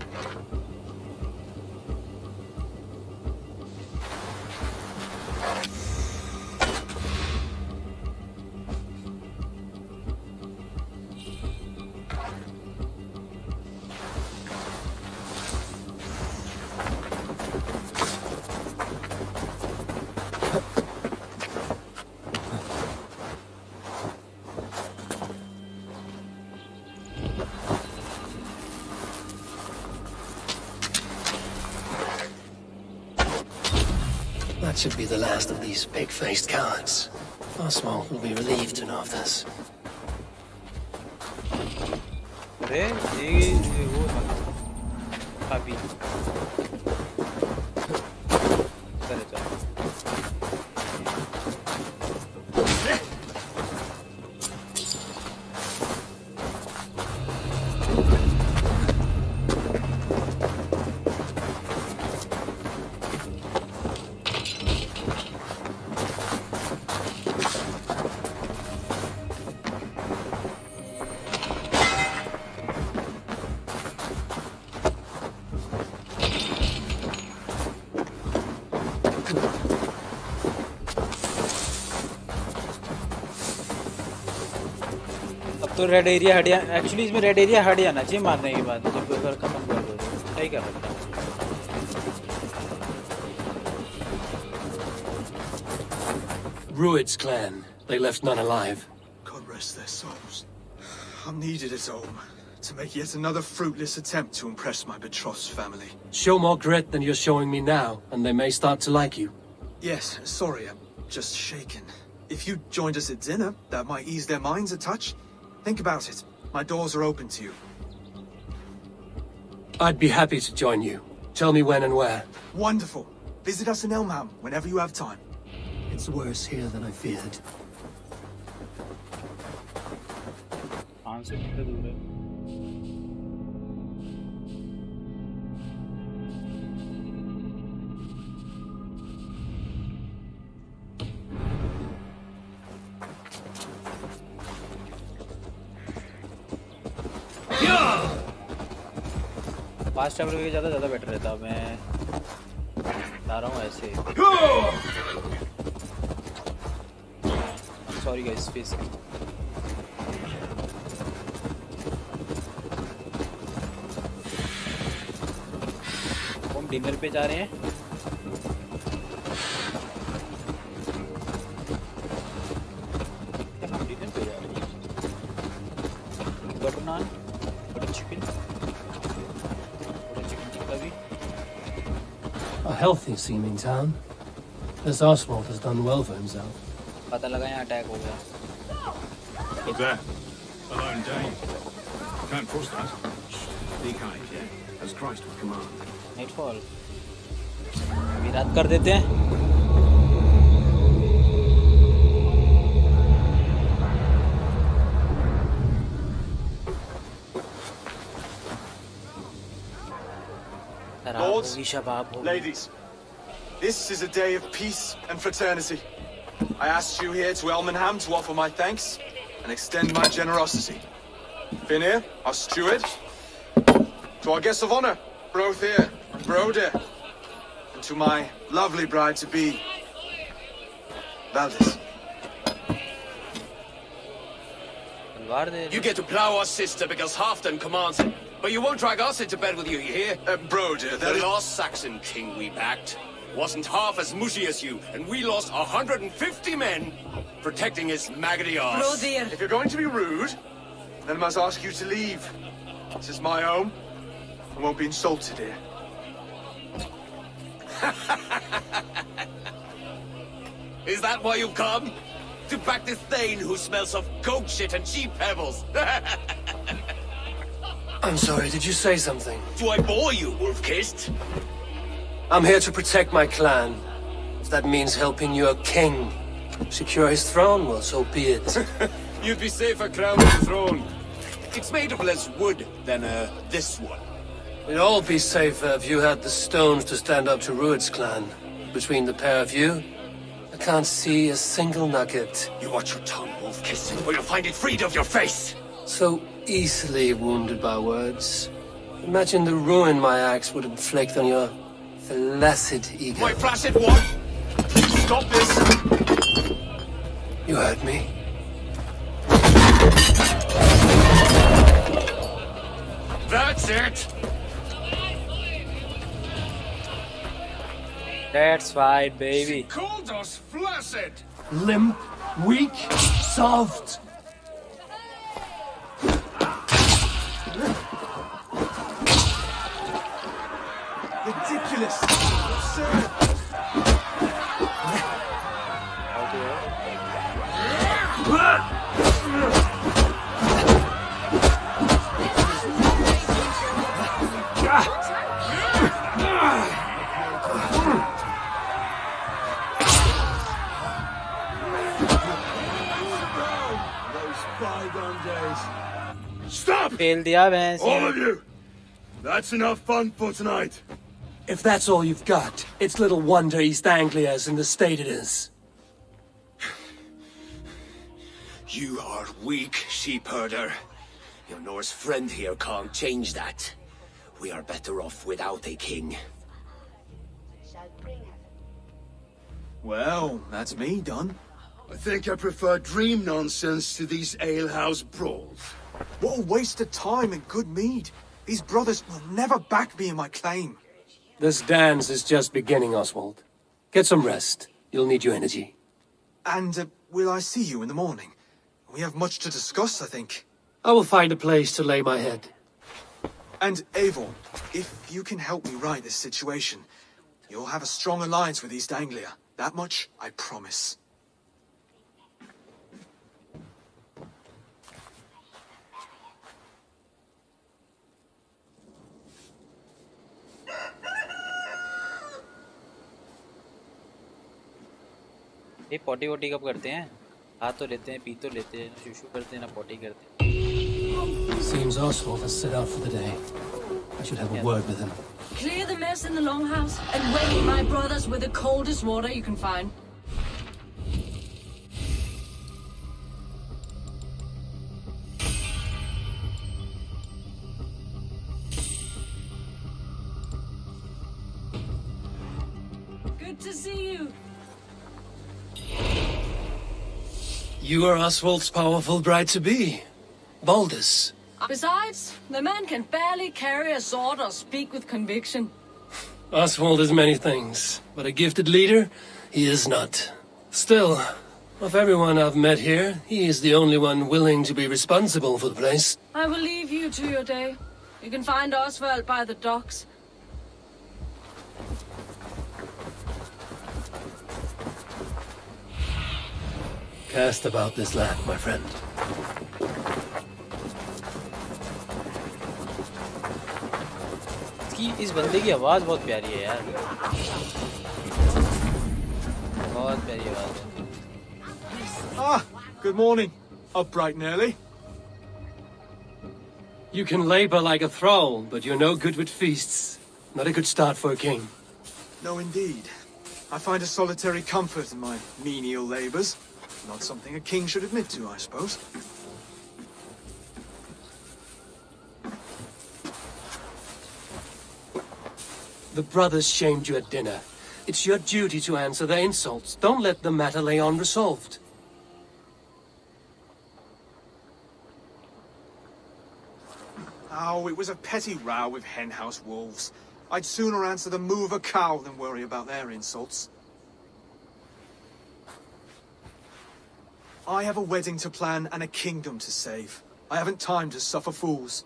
That should be the last of these pig-faced cowards. Oswald will be relieved to know of this. अरे ये वो अभी चले चलो. तो रेड एरिया हट जाना. एक्चुअली इसमें रेड एरिया हट जाना चाहिए मारने के बाद जब अगर खत्म कर दो. सही कर रहा Rued's clan. They left none alive. God rest their souls. I'm needed at home to make yet another fruitless attempt to impress my betrothed family. Show more grit than you're showing me now, and they may start to like you. Yes, sorry, I'm just shaken. If you joined us at dinner, that might ease their minds a touch. Think about it. My doors are open to you. I'd be happy to join you. Tell me when and where. Wonderful. Visit us in Elmham whenever you have time. It's worse here than I feared. से कितना दूर है? Fast travel करके ज़्यादा better रहता. मैं जा रहा हूँ ऐसे. Sorry guys, space. हम डिनर पे जा रहे हैं. हम डिनर पे जा रहे हैं. Butter naan, butter chicken. A healthy seeming town. This Oswald has done well for himself. पता लगा यहाँ अटैक हो गया. Look there. A lone Dane. Can't force that. Be kind, yeah? As Christ would command. Nightfall. अभी रात कर देते हैं. Lords, ladies, this is a day of peace and fraternity. I asked you here to Elmenham to offer my thanks and extend my generosity. Finir, our steward, to our guests of honor, Brothir and Broder, and to my lovely bride-to-be, Valdis. You get to plow our sister because Halfdan commands it. But you won't drag us into bed with you, you hear? Broder, the lost Saxon king we backed wasn't half as mushy as you, and we lost 150 men protecting his maggoty arse. Broder! If you're going to be rude, then I must ask you to leave. This is my home. I won't be insulted here. Is that why you come? To back this Thane who smells of goat shit and cheap pebbles? I'm sorry, did you say something? Do I bore you, wolf-kissed? I'm here to protect my clan. If that means helping your king secure his throne, well, so be it. You'd be safer crowned the throne. It's made of less wood than, this one. We'd all be safer if you had the stones to stand up to Rued's clan. Between the pair of you, I can't see a single nugget. You watch your tongue, wolf-kissing, or you'll find it freed of your face! So easily wounded by words. Imagine the ruin my axe would inflict on your flaccid ego. My flaccid what? Stop this! You heard me. That's it! That's fine, baby. She called us flaccid! Limp, weak, soft. Ridiculous! Absurd! Stop! Fail दिया भैंस All of you! That's enough fun for tonight. If that's all you've got, it's little wonder East Anglia's in the state it is. You are weak, sheep herder. Your Norse friend here can't change that. We are better off without a king. Well, that's me done. I think I prefer dream nonsense to these alehouse brawls. What a waste of time and good mead. These brothers will never back me in my claim. This dance is just beginning, Oswald. Get some rest. You'll need your energy. And will I see you in the morning? We have much to discuss, I think. I will find a place to lay my head. And Eivor, if you can help me right this situation, you'll have a strong alliance with East Anglia. That much, I promise. ये potty वोटी कब करते हैं? हाथ तो लेते हैं, P तो लेते हैं, शुशु करते हैं ना पॉटी करते हैं. Seems Oswald has set out for the day. I should have a word with him. Clear the mess in the longhouse and wake my brothers with the coldest water you can find. Good to see you. You are Oswald's powerful bride-to-be, Baldus. Besides, the man can barely carry a sword or speak with conviction. Oswald is many things, but a gifted leader, he is not. Still, of everyone I've met here, he is the only one willing to be responsible for the place. I will leave you to your day. You can find Oswald by the docks. Cast about this land, my friend. इस बंदे की आवाज बहुत प्यारी है यार. बहुत प्यारी आवाज है. Ah, good morning. Up bright and early. You can labor like a thrall, but you're no good with feasts. Not a good start for a king. No, indeed. I find a solitary comfort in my menial labors. Not something a king should admit to, I suppose. The brothers shamed you at dinner. It's your duty to answer their insults. Don't let the matter lay unresolved. Oh, it was a petty row with henhouse wolves. I'd sooner answer the moo of a cow than worry about their insults. I have a wedding to plan and a kingdom to save. I haven't time to suffer fools.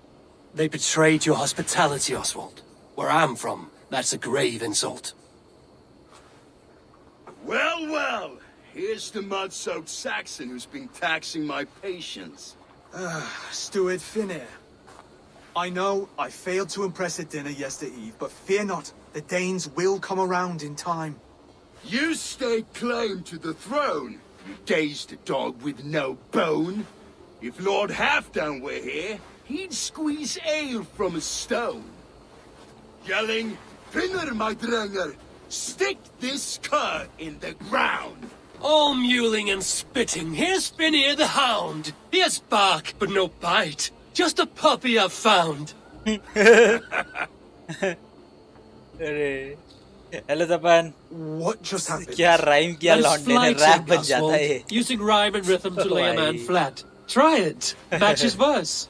They betrayed your hospitality, Oswald. Where I'm from, that's a grave insult. Well, well. Here's the mud-soaked Saxon who's been taxing my patience. Steward Finir. I know I failed to impress at dinner yestereve, but fear not, the Danes will come around in time. You stake claim to the throne, you dazed dog with no bone. If Lord Halfdan were here, he'd squeeze ale from a stone. Yelling, "Finner, my drenger! Stick this cur in the ground!" All mewling and spitting. Here's Finnear the hound. He has bark, but no bite. Just a puppy I've found. अरे hello Tapan What just happened? क्या rhyme किया लौंडे ने rap बन जाता है ये Using rhyme and rhythm to lay a man flat. Try it. Match his verse.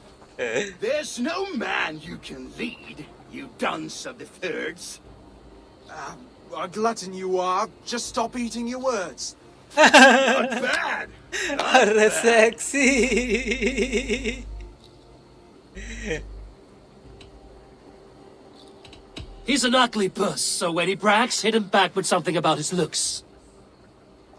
There's no man you can lead, you dunce of the thirds. A glutton you are. Just stop eating your words. Not bad. अरे sexy He's an ugly puss, so when he brags, hit him back with something about his looks.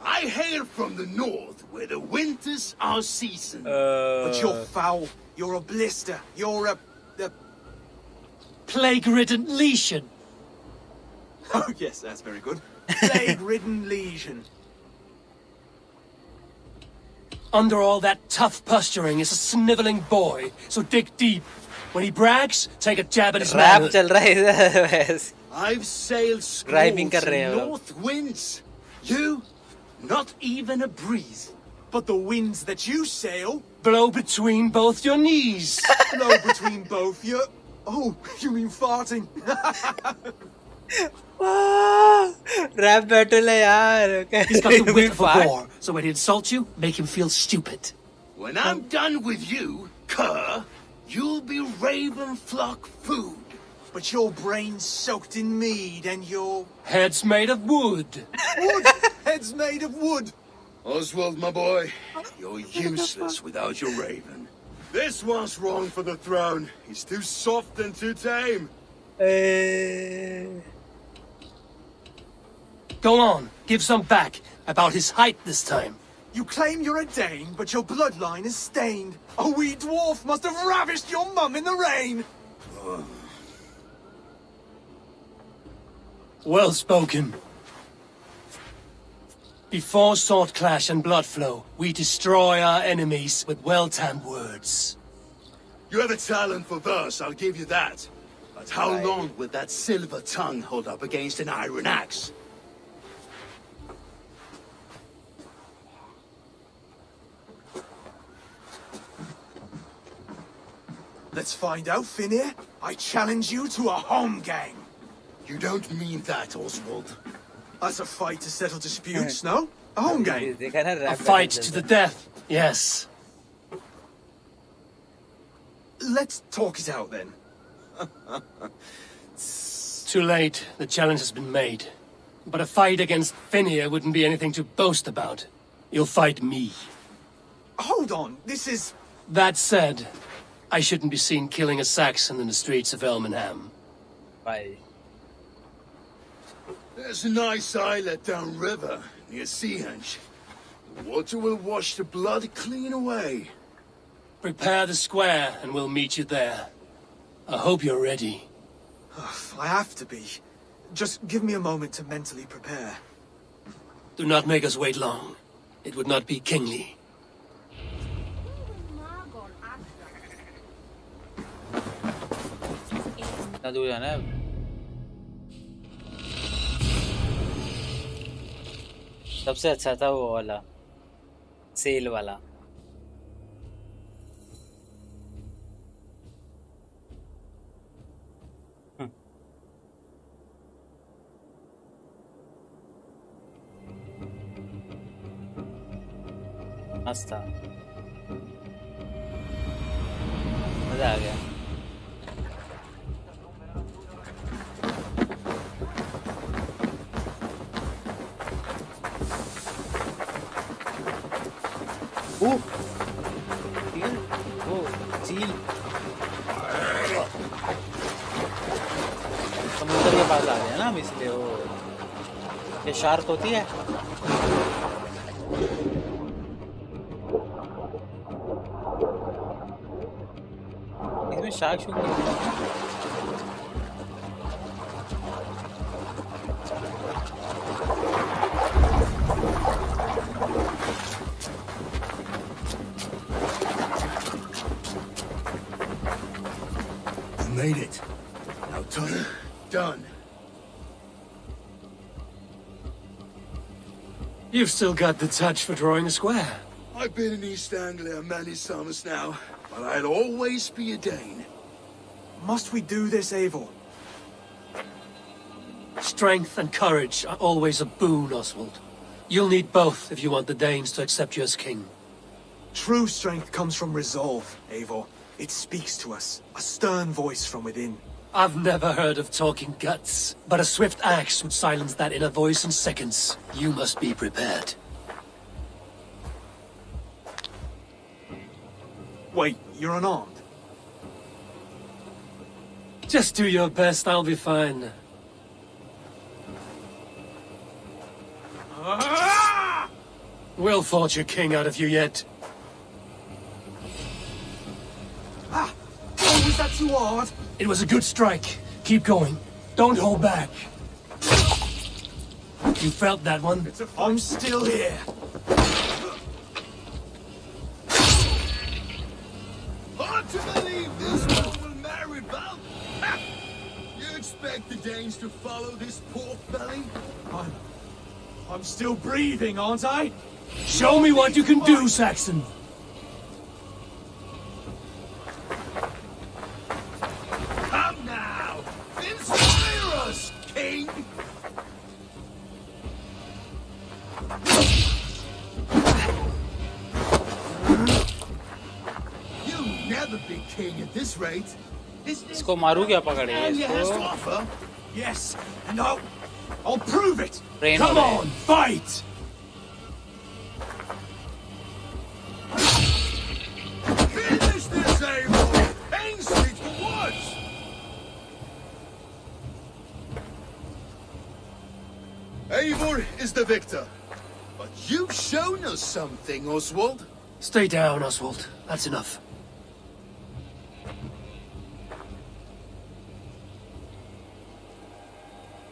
I hail from the north, where the winters are seasoned. But you're foul. You're a blister. You're a... Plague-ridden lesion. Oh, yes, that's very good. Plague-ridden lesion. Under all that tough posturing is a sniveling boy, so dig deep. When he brags, take a jab at his rap manhood. चल रहा है इधर I've sailed Rhyming squalls कर रहे हैं and वो लोग। north winds. You, not even a breeze. But the winds that you sail Blow between both your knees. blow between both your... Oh, you mean farting? Rap battle है यार He's got the wit of a boar, so when he insults you, make him feel stupid. When I'm done with you, cur, you'll be raven flock food. But your brain's soaked in mead and your... Head's made of wood. Wood! Head's made of wood. Oswald, my boy, you're useless without your raven. This one's wrong for the throne. He's too soft and too tame. Go on, give some back. About his height this time. You claim you're a Dane, but your bloodline is stained. A wee dwarf must have ravished your mum in the rain. Well spoken. Before sword clash and blood flow, we destroy our enemies with well-timed words. You have a talent for verse, I'll give you that. But how long would that silver tongue hold up against an iron axe? Let's find out, Finnear. I challenge you to a home game. You don't mean that, Oswald. That's a fight to settle disputes, no? A home game. A fight to the death, yes. Let's talk it out then. Too late, the challenge has been made. But a fight against Finnear wouldn't be anything to boast about. You'll fight me. Hold on, this is... That said, I shouldn't be seen killing a Saxon in the streets of Elmenham. Bye. There's a nice islet downriver, near Seahenge. The water will wash the blood clean away. Prepare the square, and we'll meet you there. I hope you're ready. I have to be. Just give me a moment to mentally prepare. Do not make us wait long. It would not be kingly. इतना दूर जाना है सबसे अच्छा था वो वाला cell वाला मस्त था मजा आ गया समुद्र के पास आ गया ना हम इसलिए वो ये शार्क होती है इसमें shark shoot made it. Now done. Done. You've still got the touch for drawing a square. I've been in East Anglia many summers now, but I'll always be a Dane. Must we do this, Eivor? Strength and courage are always a boon, Oswald. You'll need both if you want the Danes to accept you as king. True strength comes from resolve, Eivor. It speaks to us, a stern voice from within. I've never heard of talking guts, but a swift axe would silence that inner voice in seconds. You must be prepared. Wait, you're unarmed? Just do your best, I'll be fine. We'll forge your king out of you yet. Oh, was that too hard? It was a good strike. Keep going. Don't hold back. You felt that one? I'm still here. Hard to believe this one will marry Val. You expect the Danes to follow this pork belly? I'm still breathing, aren't I? Show me what you can do, Saxon. Come now! Inspire us, King! You'll never be king at this rate. इसको मारू क्या पकड़े इसको? Yes, and I'll prove it. Train Come हो गए। on, fight! Finish this, Eivor! Ainsley to watch! Eivor is the victor. But you've shown us something, Oswald. Stay down, Oswald. That's enough.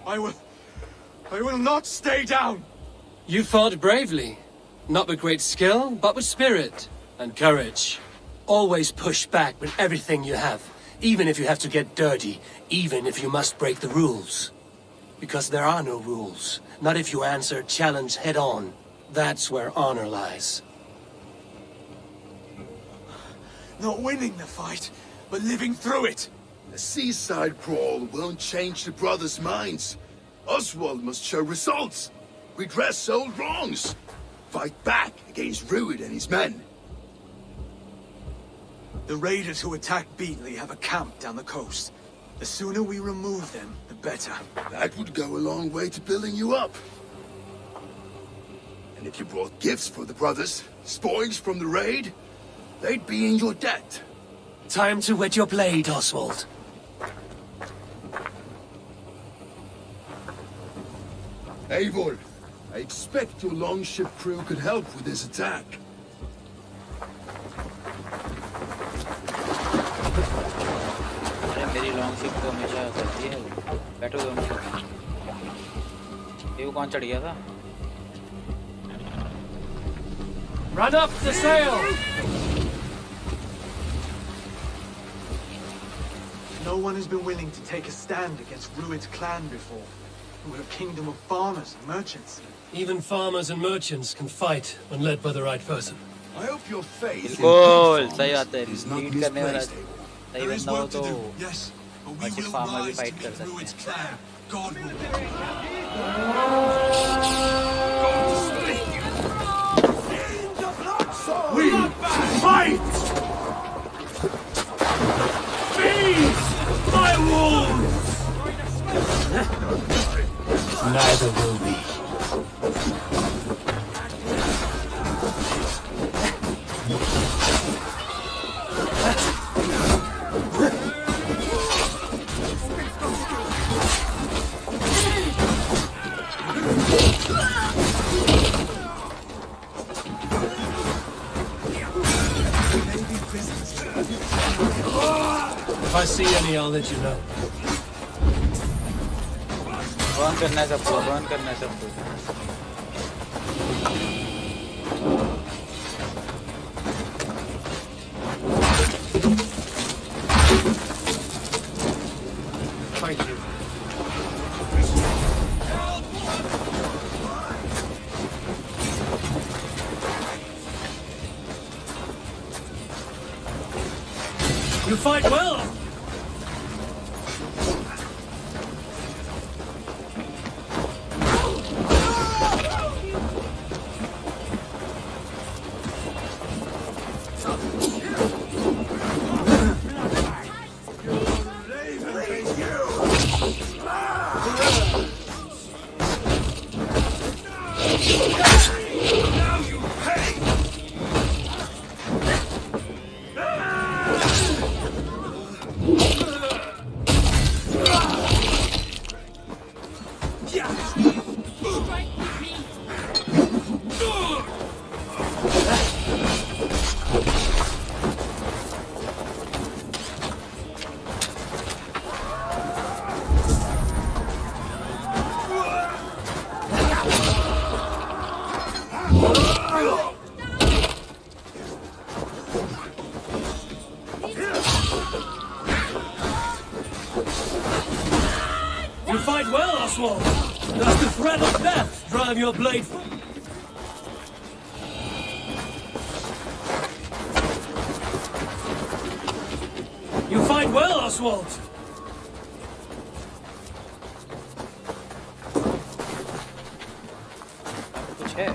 I will not stay down! You fought bravely. Not with great skill, but with spirit and courage. Always push back with everything you have, even if you have to get dirty, even if you must break the rules. Because there are no rules. Not if you answer a challenge head on. That's where honor lies. Not winning the fight, but living through it. A seaside brawl won't change the brothers' minds. Oswald must show results. Redress old wrongs. Fight back against Rued and his men. The raiders who attacked Beatley have a camp down the coast. The sooner we remove them, the better. That would go a long way to building you up. And if you brought gifts for the brothers, spoils from the raid, they'd be in your debt. Time to wet your blade, Oswald. Eivor, I expect your longship crew could help with this attack. अरे मेरी long ship तो हमेशा चलती है। बैठो दोनों। ये वो कौन चढ़ गया था? Run up the sail! No one has been willing to take a stand against Rued's clan before. We're a kingdom of farmers and merchants. Even farmers and merchants can fight when led by the right person. I hope your faith बिल्कुल सही बात है। is not lead करने वाला misplaced. सही बंदा हो तो Yes, but we merchant will farmer भी rise फाइट to कर get सकते Rued's हैं। clan. God will. We fight! Feed my wolves! Neither will we. If I see any, I'll let you know. Run करना है सबको, run करना है सबको। Thank you. You fight well! You fight well, Oswald! Does the threat of death drive your blade? You fight well, Oswald! कुछ है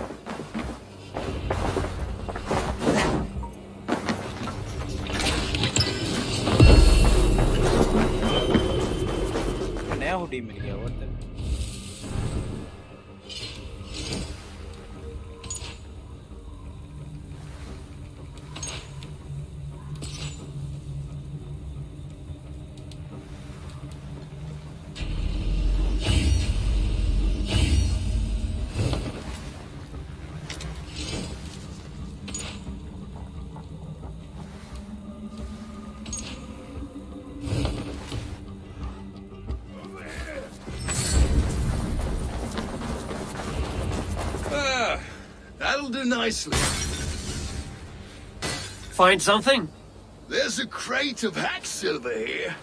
नया hoodie मिल गया वो तक That'll do nicely. Find something? There's a crate of hack silver here.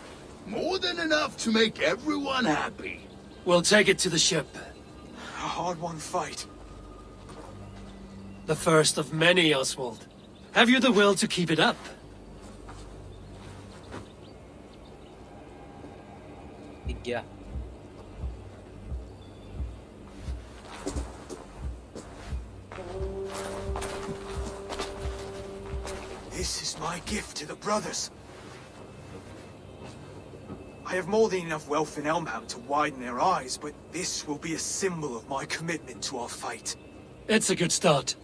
More than enough to make everyone happy. We'll take it to the ship. A hard-won fight. The first of many, Oswald. Have you the will to keep it up? दिख गया This is my gift to the brothers. I have more than enough wealth in Elmham to widen their eyes, but this will be a symbol of my commitment to our fight. It's a good start.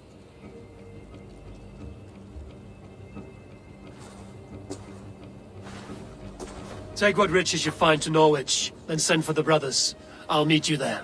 Take what riches you find to Norwich, then send for the brothers. I'll meet you there.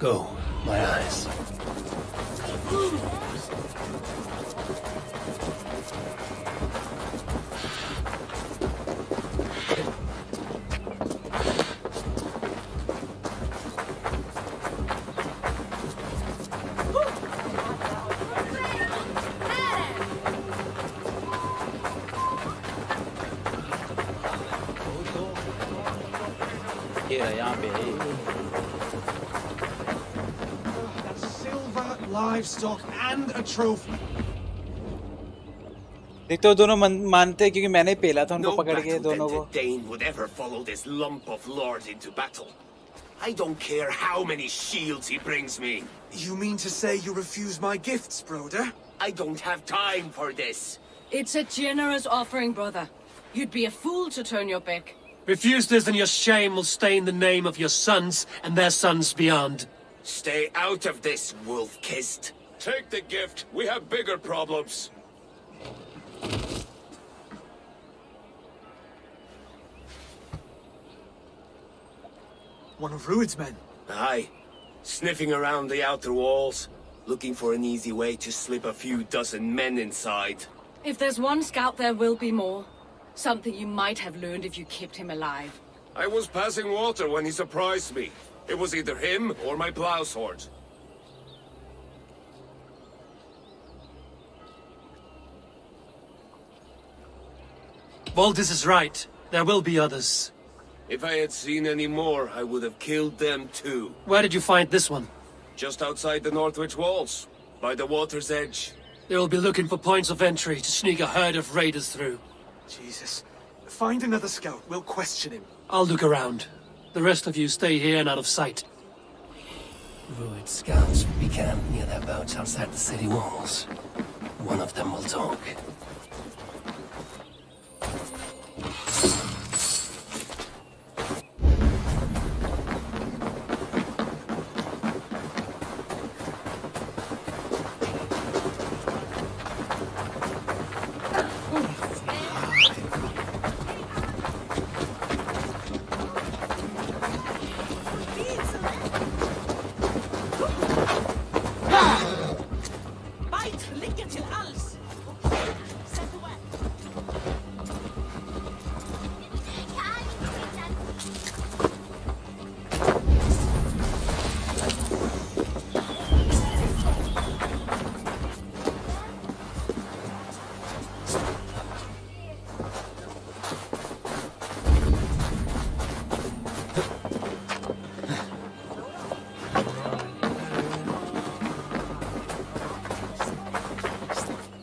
Go, my eyes. ये रहा यहाँ पे है। Silver, livestock, and a trophy. देख तो दोनों मानते हैं क्योंकि मैंने ही पेला था उनको No पकड़ के दोनों को। battle-dented Dane would ever follow this lump of lord into battle. I don't care how many shields he brings me. You mean to say you refuse my gifts, brother? I don't have time for this. It's a generous offering, brother. You'd be a fool to turn your back. Refuse this and your shame will stain the name of your sons and their sons beyond. Stay out of this, wolf-kissed. Take the gift. We have bigger problems. One of Rued's men. Aye. Sniffing around the outer walls, looking for an easy way to slip a few dozen men inside. If there's one scout, there will be more. Something you might have learned if you kept him alive. I was passing water when he surprised me. It was either him or my plow sword. Valdis is right. There will be others. If I had seen any more, I would have killed them too. Where did you find this one? Just outside the Northwich walls, by the water's edge. They will be looking for points of entry to sneak a herd of raiders through. Jesus. Find another scout. We'll question him. I'll look around. The rest of you stay here and out of sight. Ruined scouts will be camped near their boats outside the city walls. One of them will talk.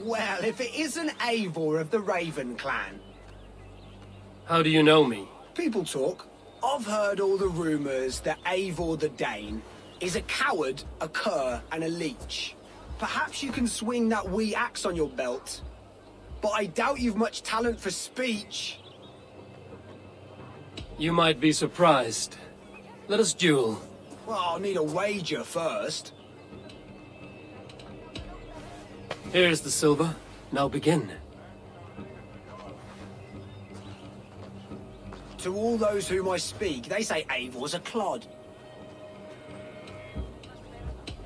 Well, if it isn't Eivor of the Raven clan. How do you know me? People talk. I've heard all the rumours that Eivor the Dane is a coward, a cur, and a leech. Perhaps you can swing that wee axe on your belt. But I doubt you've much talent for speech. You might be surprised. Let us duel. Well, I'll need a wager first. Here's the silver. Now begin. To all those whom I speak, they say Eivor's a clod.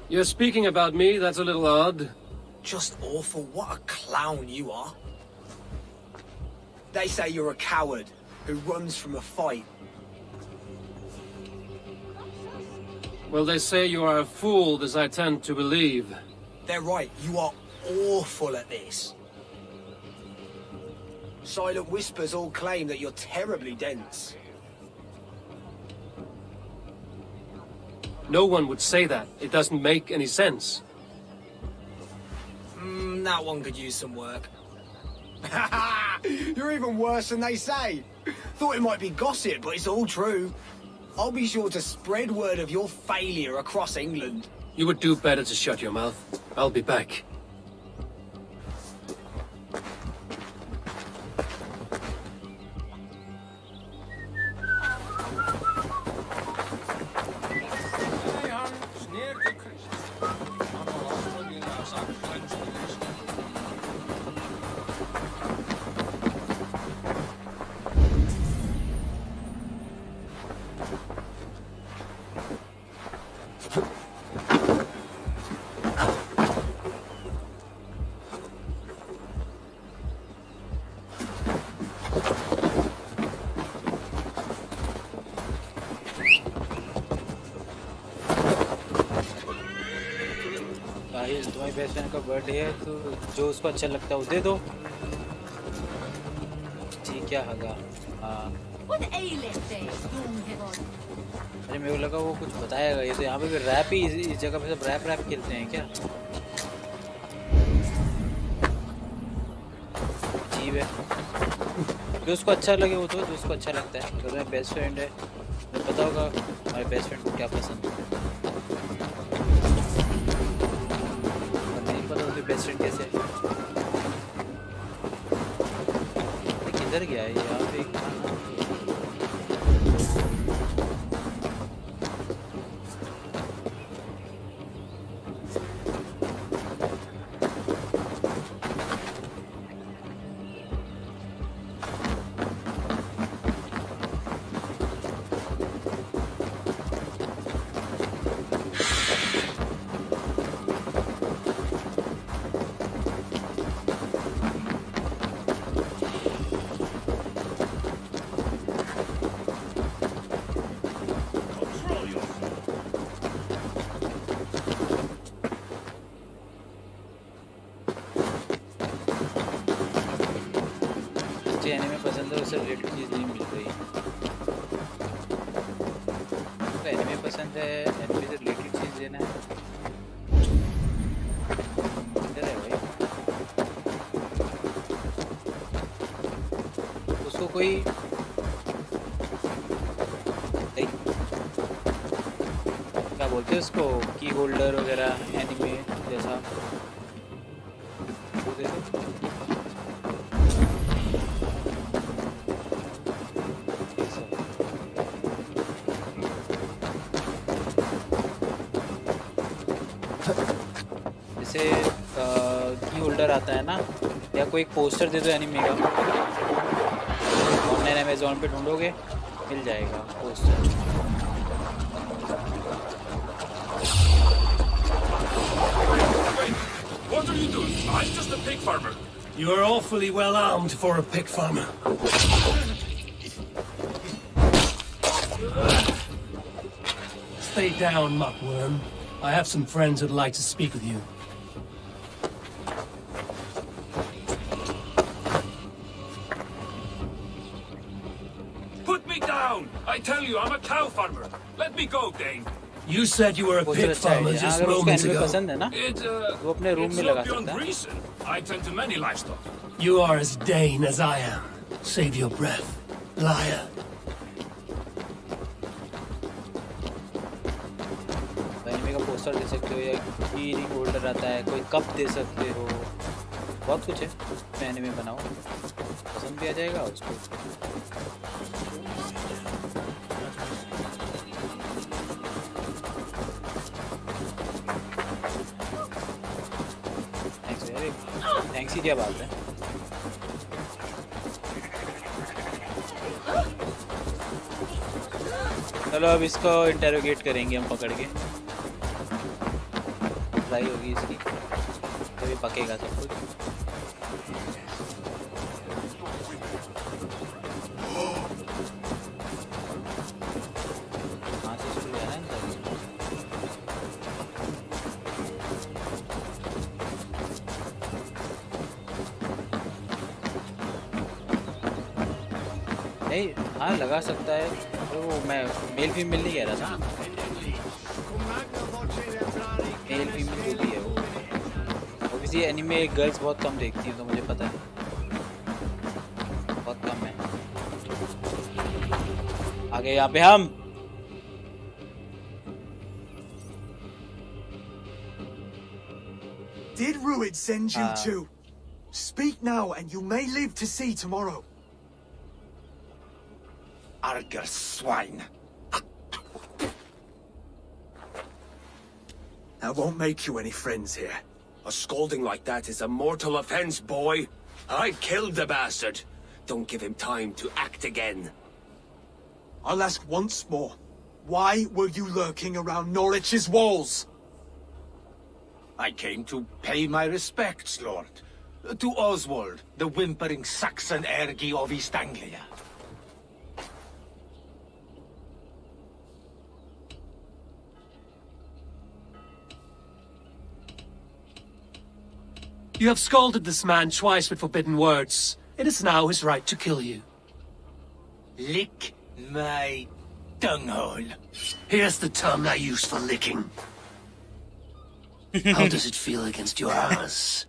You're speaking about me, that's a little odd. Just awful, what a clown you are. They say you're a coward who runs from a fight. Well, they say you are a fool, as I tend to believe. They're right, you are awful at this. Silent whispers all claim that you're terribly dense. No one would say that. It doesn't make any sense. That one could use some work. You're even worse than they say. Thought it might be gossip, but it's all true. I'll be sure to spread word of your failure across England. You would do better to shut your mouth. I'll be back. Guys तुम्हारी best friend का birthday है तो जो उसको अच्छा लगता है वो दे दो। ठीक क्या होगा? हाँ अरे मेरे को लगा वो कुछ बताएगा। ये तो यहाँ पे भी रैप ही इस जगह पे सब रैप खेलते हैं क्या? अजीब है। जो उसको अच्छा लगे वो तो जो उसको अच्छा लगता है। तो मेरा बेस्ट फ्रेंड है, मुझे पता होगा हमारे बेस्ट फ्रेंड को क्या पसंद है। और नहीं पता उसके बेस्ट फ्रेंड कैसे है। किधर गया है यहाँ पे? एनिमे पसंद है उससे रिलेटेड चीज़ नहीं मिल रही। तो एनिमे पसंद है, एनिमे से रिलेटेड चीज़ लेना है। इधर है भाई, उसको कोई क्या बोलते हैं उसको, की होल्डर वगैरह एनिमे जैसा वो दे दो। की होल्डर आता है ना, या कोई एक पोस्टर दे दो एनिमे का। ऑनलाइन अमेज़ॉन पे ढूंढोगे मिल जाएगा poster. What are you doing? I'm just a pig farmer. You are awfully well armed for a pig farmer. Stay down, muckworm. I have some friends who'd like to speak with you. Put me down! I tell you, I'm a cow farmer. Let me go, Dane. You said you were a pig farmer just moments ago. It's not beyond reason. I tend to many livestock. You are as Dane as I am. Save your breath, liar. Anime का poster दे सकते हो, या की ring holder आता है, कोई cup दे सकते हो, बहुत कुछ है। मैं एनिमे बनाओ, पसंद भी आ जाएगा उसको। थैंक्स ही क्या बात है। चलो अब इसको इंटेरोगेट करेंगे हम पकड़ के। ट्राई होगी इसकी, तभी पकेगा सब कुछ। कहाँ से शुरू है ना नहीं? हाँ लगा सकता है, तो वो मैं मेल फीमेल नहीं कह रहा था। मेल फीमेल जो भी है वो ऑब्वियसली एनिमे गर्ल्स बहुत कम देखती हैं, तो मुझे पता है बहुत कम है। आगे यहाँ पे हम Did Ruid send you too? Speak now and you may live to see tomorrow. Arger swine. That won't make you any friends here. A scolding like that is a mortal offense, boy. I killed the bastard. Don't give him time to act again. I'll ask once more. Why were you lurking around Norwich's walls? I came to pay my respects, Lord. To Oswald, the whimpering Saxon ergi of East Anglia. You have scalded this man twice with forbidden words. It is now his right to kill you. Lick my dunghole. Here's the tongue I use for licking. How does it feel against your ass?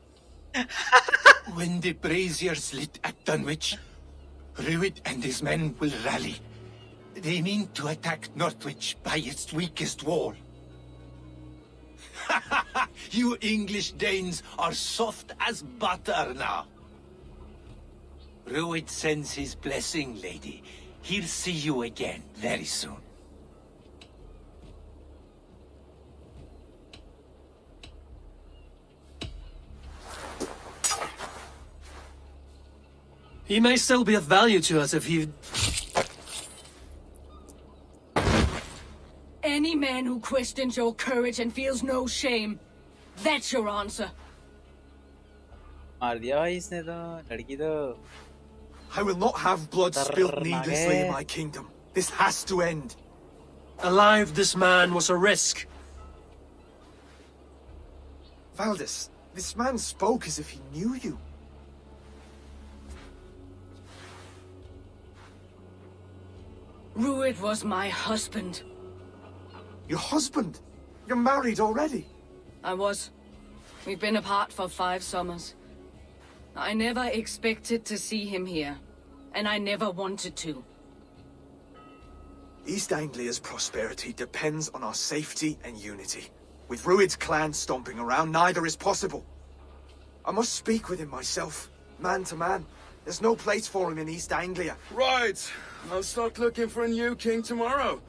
When the braziers lit at Dunwich, Ruid and his men will rally. They mean to attack Northwich by its weakest wall. You English Danes are soft as butter now. Ruid sends his blessing, lady. He'll see you again very soon. He may still be of value to us if he... Any man who questions your courage and feels no shame, that's your answer. मार दिया भाई इसने तो लड़की तो I will not have blood spilled needlessly in my kingdom. This has to end. Alive, this man was a risk. Valdis, this man spoke as if he knew you. Ruid was my husband. Your husband? You're married already? I was. We've been apart for 5 summers. I never expected to see him here, and I never wanted to. East Anglia's prosperity depends on our safety and unity. With Ruid's clan stomping around, neither is possible. I must speak with him myself, man to man. There's no place for him in East Anglia. Right. I'll start looking for a new king tomorrow.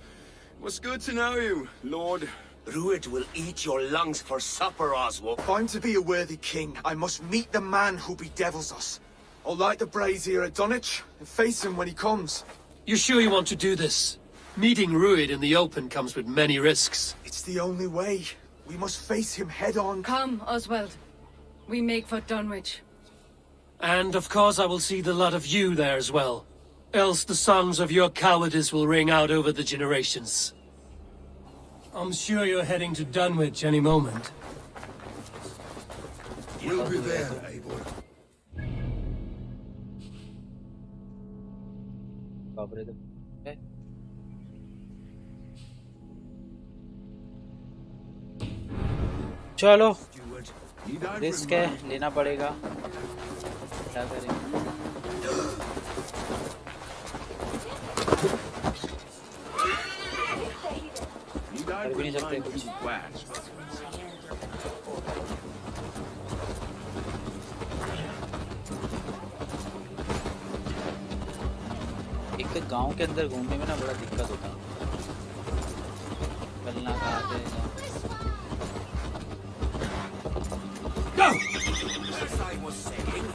It was good to know you, Lord. Ruid will eat your lungs for supper, Oswald. If I'm to be a worthy king, I must meet the man who bedevils us. I'll light the brazier at Dunwich and face him when he comes. You sure you want to do this? Meeting Ruid in the open comes with many risks. It's the only way. We must face him head on. Come, Oswald. We make for Dunwich. And of course I will see the lot of you there as well. Else the songs of your cowardice will ring out over the generations. I'm sure you're heading to Dunwich any moment. We'll be there, Eivor. Okay. चलो risk है लेना पड़ेगा क्या करें कर भी नहीं सकते कुछ एक गांव के अंदर घूमने में ना बड़ा दिक्कत होता है चलना कहाँ से Go! As I was saying...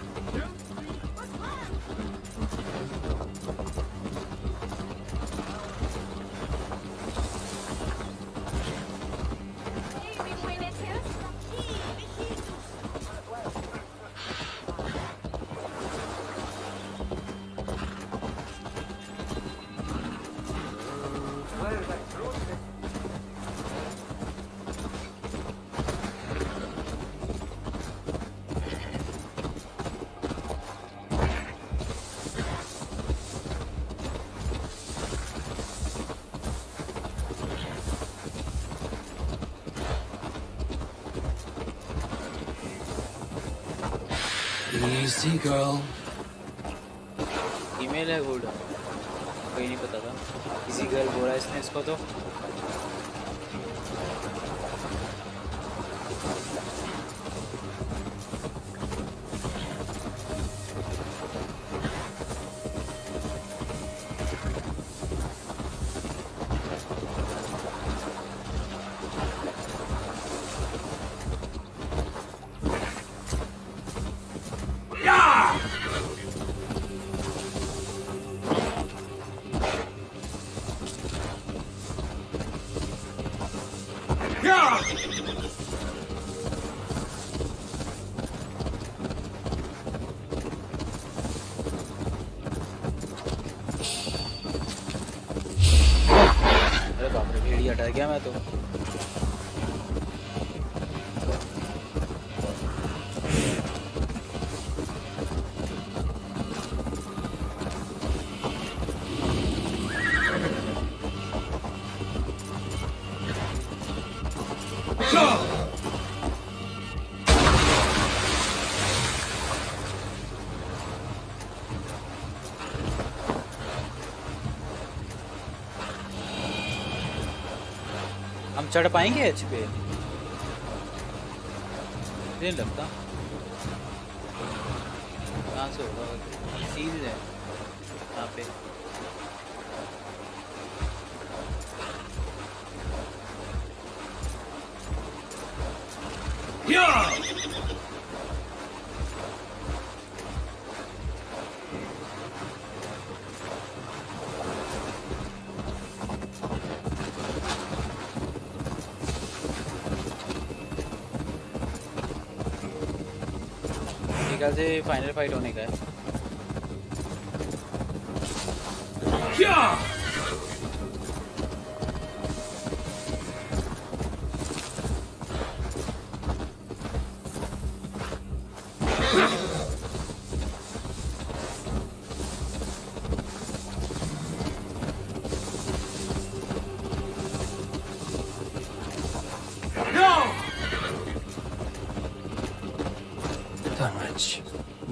Easy, girl. Email है गुड कोई नहीं पता था इसी गर्ल बोला इसने इसको तो डर गया मैं तो हम चढ़ पाएंगे एच पे? नहीं लगता। कहाँ से होगा? सीधे है यहाँ पे। से फाइनल फाइट होने का है।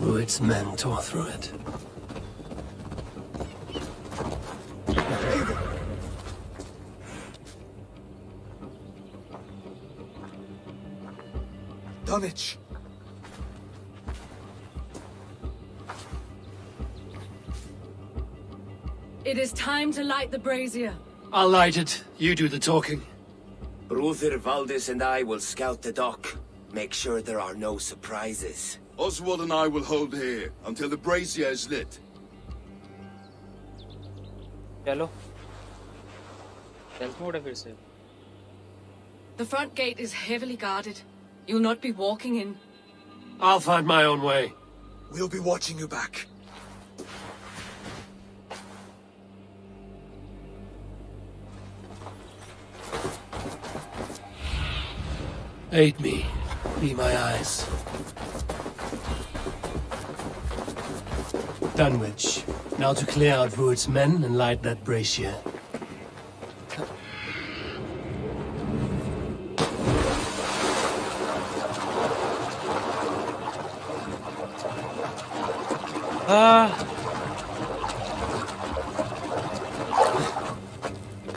Rued's men tore through it. Dunwich! It is time to light the brazier. I'll light it. You do the talking. Brother Valdis and I will scout the dock. Make sure there are no surprises. Oswald and I will hold here until the brazier is lit. चलो stealth mode है फिर से। The front gate is heavily guarded. You'll not be walking in. I'll find my own way. We'll be watching you back. Aid me. Be my eyes. Dunwich. Now to clear out Rued's men and light that brazier.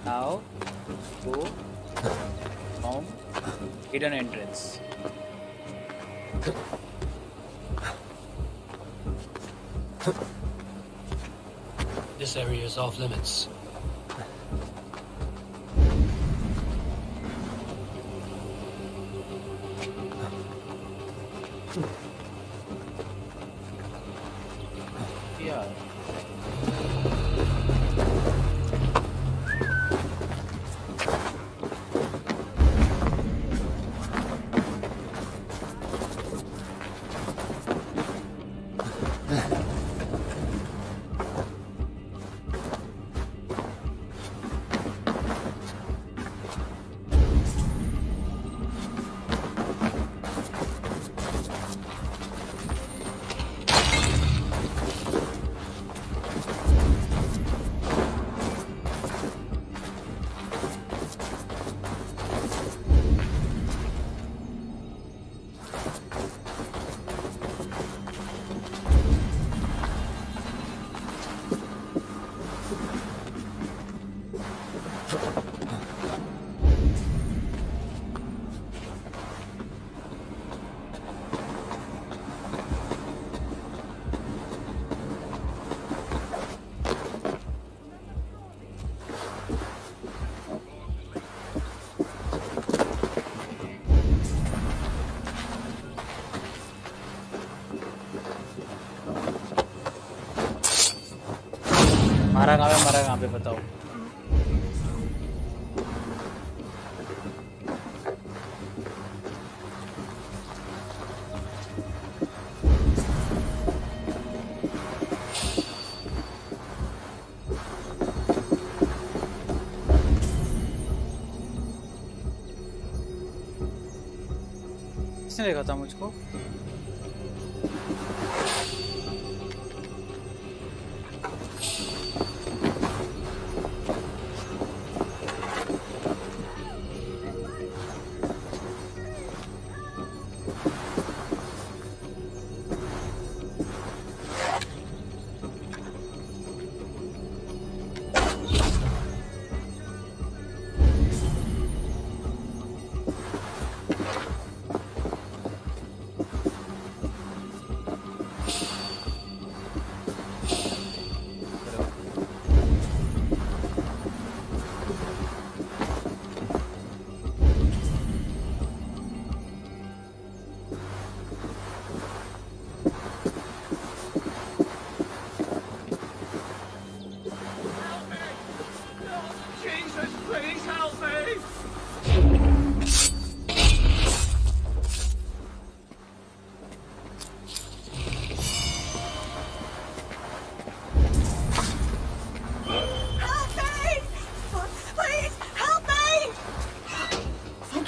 Now go from hidden entrance. This area is off limits. Yeah. मारा कहाँ पे बताओ। किसने देखा था मुझको?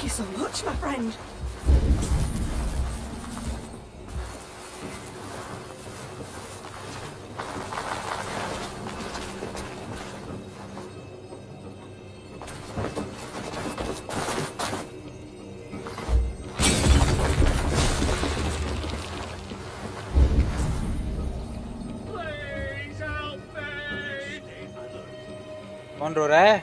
Thank you so much, my friend. कौन रो रहा है?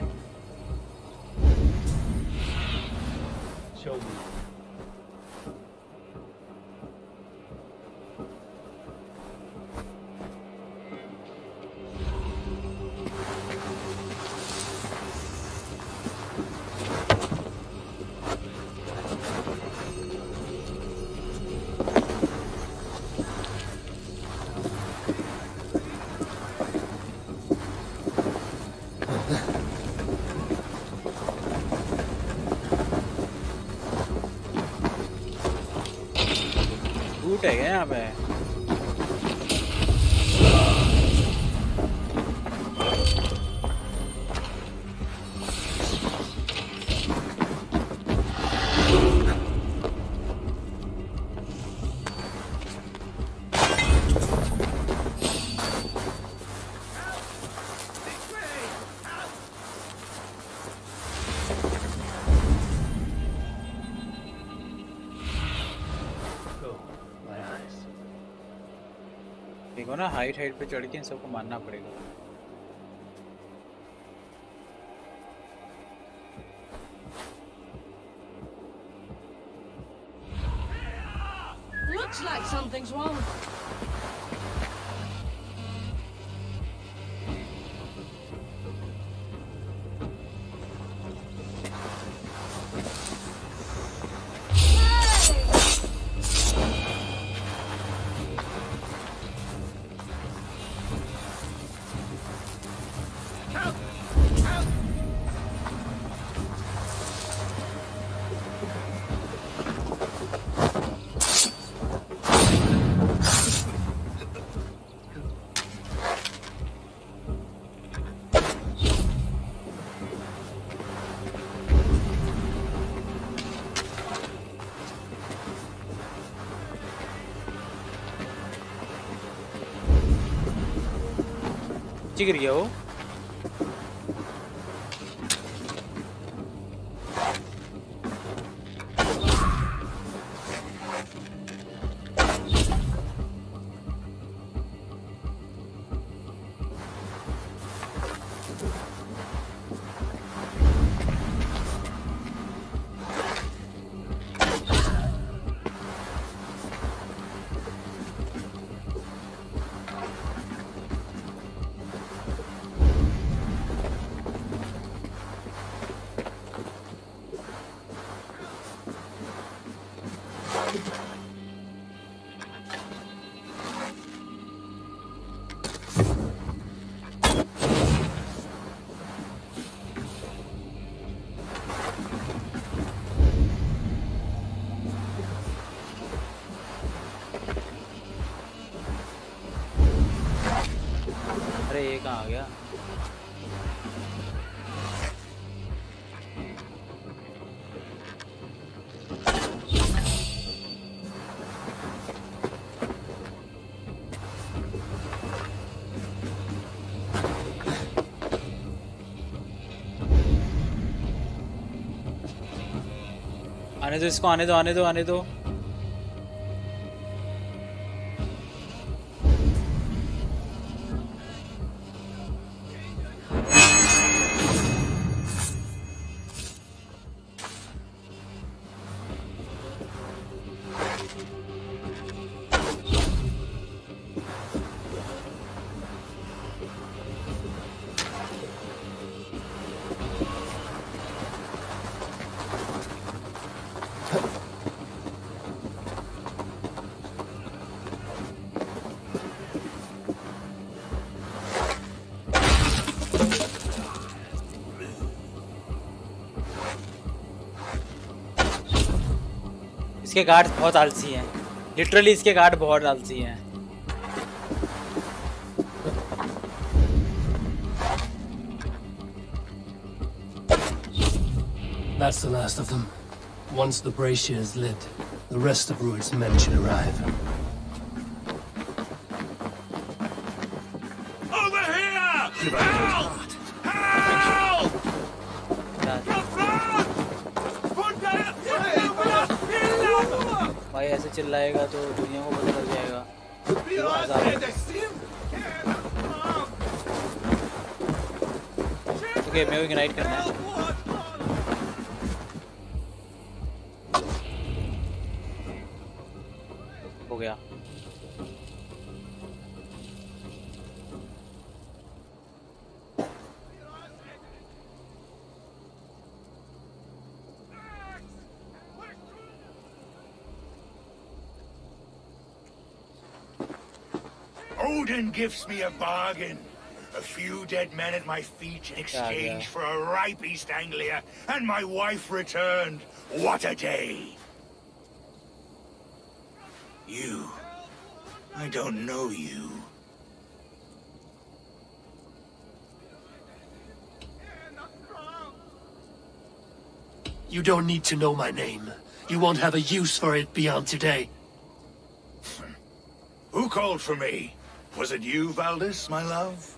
बूट है क्या यहाँ पे? देखो ना हाइट पे चढ़ के इन सबको मारना पड़ेगा। Looks like something's wrong. गिर गया वो। अरे ये कहाँ आ गया? आने दो इसको, आने दो, आने दो, आने दो। इसके गार्ड बहुत आलसी हैं, लिटरली इसके गार्ड बहुत आलसी हैं। That's the last of them. Once the brazier is lit, the rest of Rued's men should arrive. Over here! Help! Help! भाई ऐसे चिल्लाएगा तो दुनिया को पता लग जाएगा। ओके मैं इग्नाइट करना है। हो गया। Odin gives me a bargain. A few dead men at my feet in exchange for a ripe East Anglia, and my wife returned. What a day! You. I don't know you. You don't need to know my name. You won't have a use for it beyond today. Who called for me? Was it you, Valdis, my love?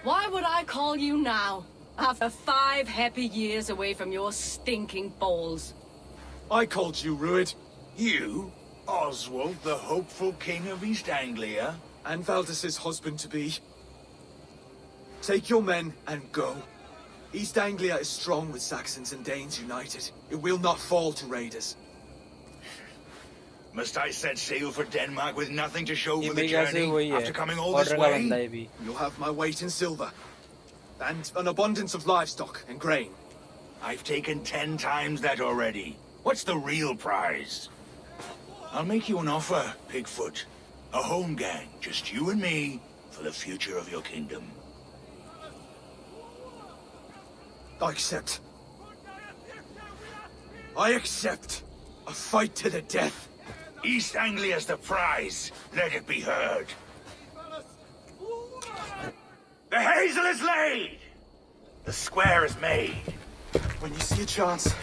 Why would I call you now, after 5 happy years away from your stinking balls? I called you, Rued. You? Oswald, the hopeful king of East Anglia? And Valdis's husband-to-be. Take your men and go. East Anglia is strong with Saxons and Danes united. It will not fall to raiders. Must I set sail for Denmark with nothing to show for the journey after coming all this way? You'll have my weight in silver. And an abundance of livestock and grain. I've taken 10 times that already. What's the real prize? I'll make you an offer, Pigfoot. A home gang, just you and me, for the future of your kingdom. I accept. I accept. A fight to the death. East Anglia's the prize. Let it be heard. The hazel is laid! The square is made. When you see a chance,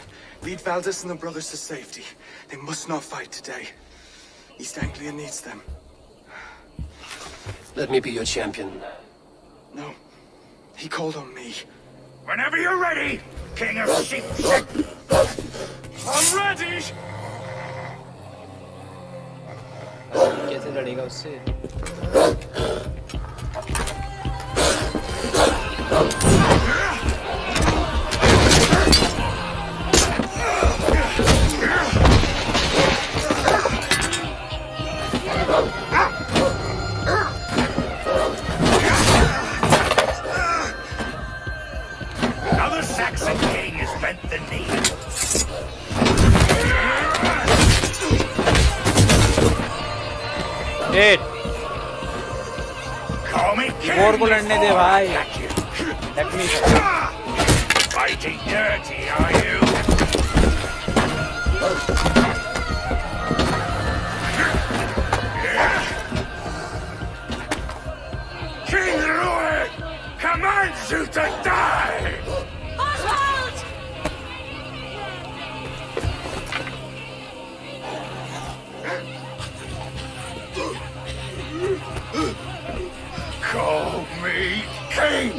lead Valdis and the brothers to safety. They must not fight today. East Anglia needs them. Let me be your champion. No. He called on me. Whenever you're ready, King of Sheep. I'm ready! कैसे लड़ेगा उससे? Now the Saxon king has bent the knee. Dead. Call me king. और को लड़ने दे भाई. Let me. Fighting dirty, are you? King Rued commands you to die. Oswald! Call me king.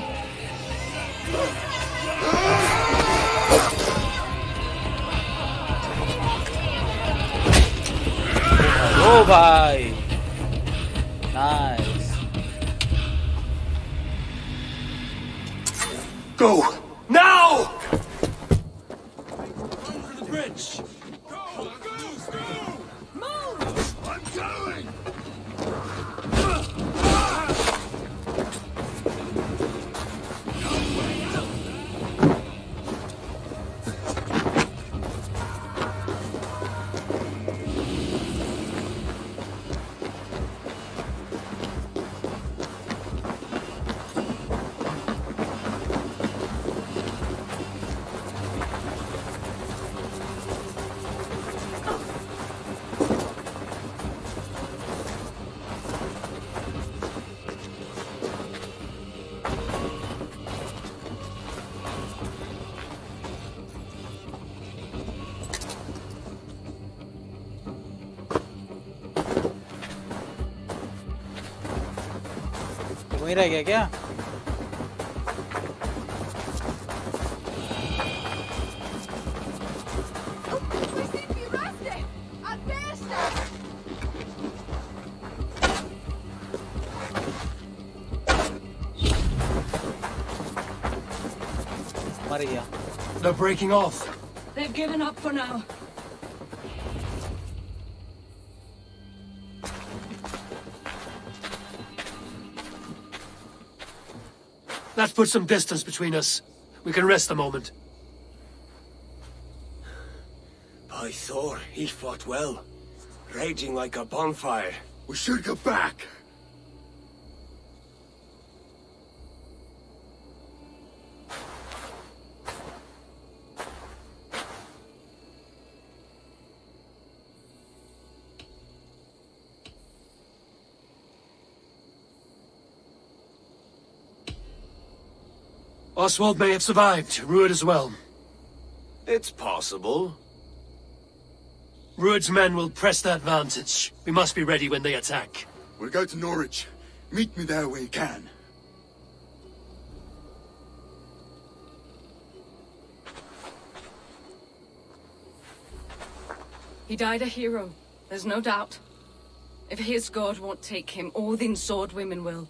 Oh भाई. Nice. Go now. Over the bridge. Go! Move! I'm going. वहीं रह गया क्या? मर गया. They're breaking off. They've given up for now. Let's put some distance between us. We can rest a moment. By Thor, he fought well. Raging like a bonfire. We should go back. Oswald may have survived. Ruud as well. It's possible. Ruud's men will press that vantage. We must be ready when they attack. We'll go to Norwich. Meet me there when you can. He died a hero, there's no doubt. If his god won't take him, Odin's sword women will.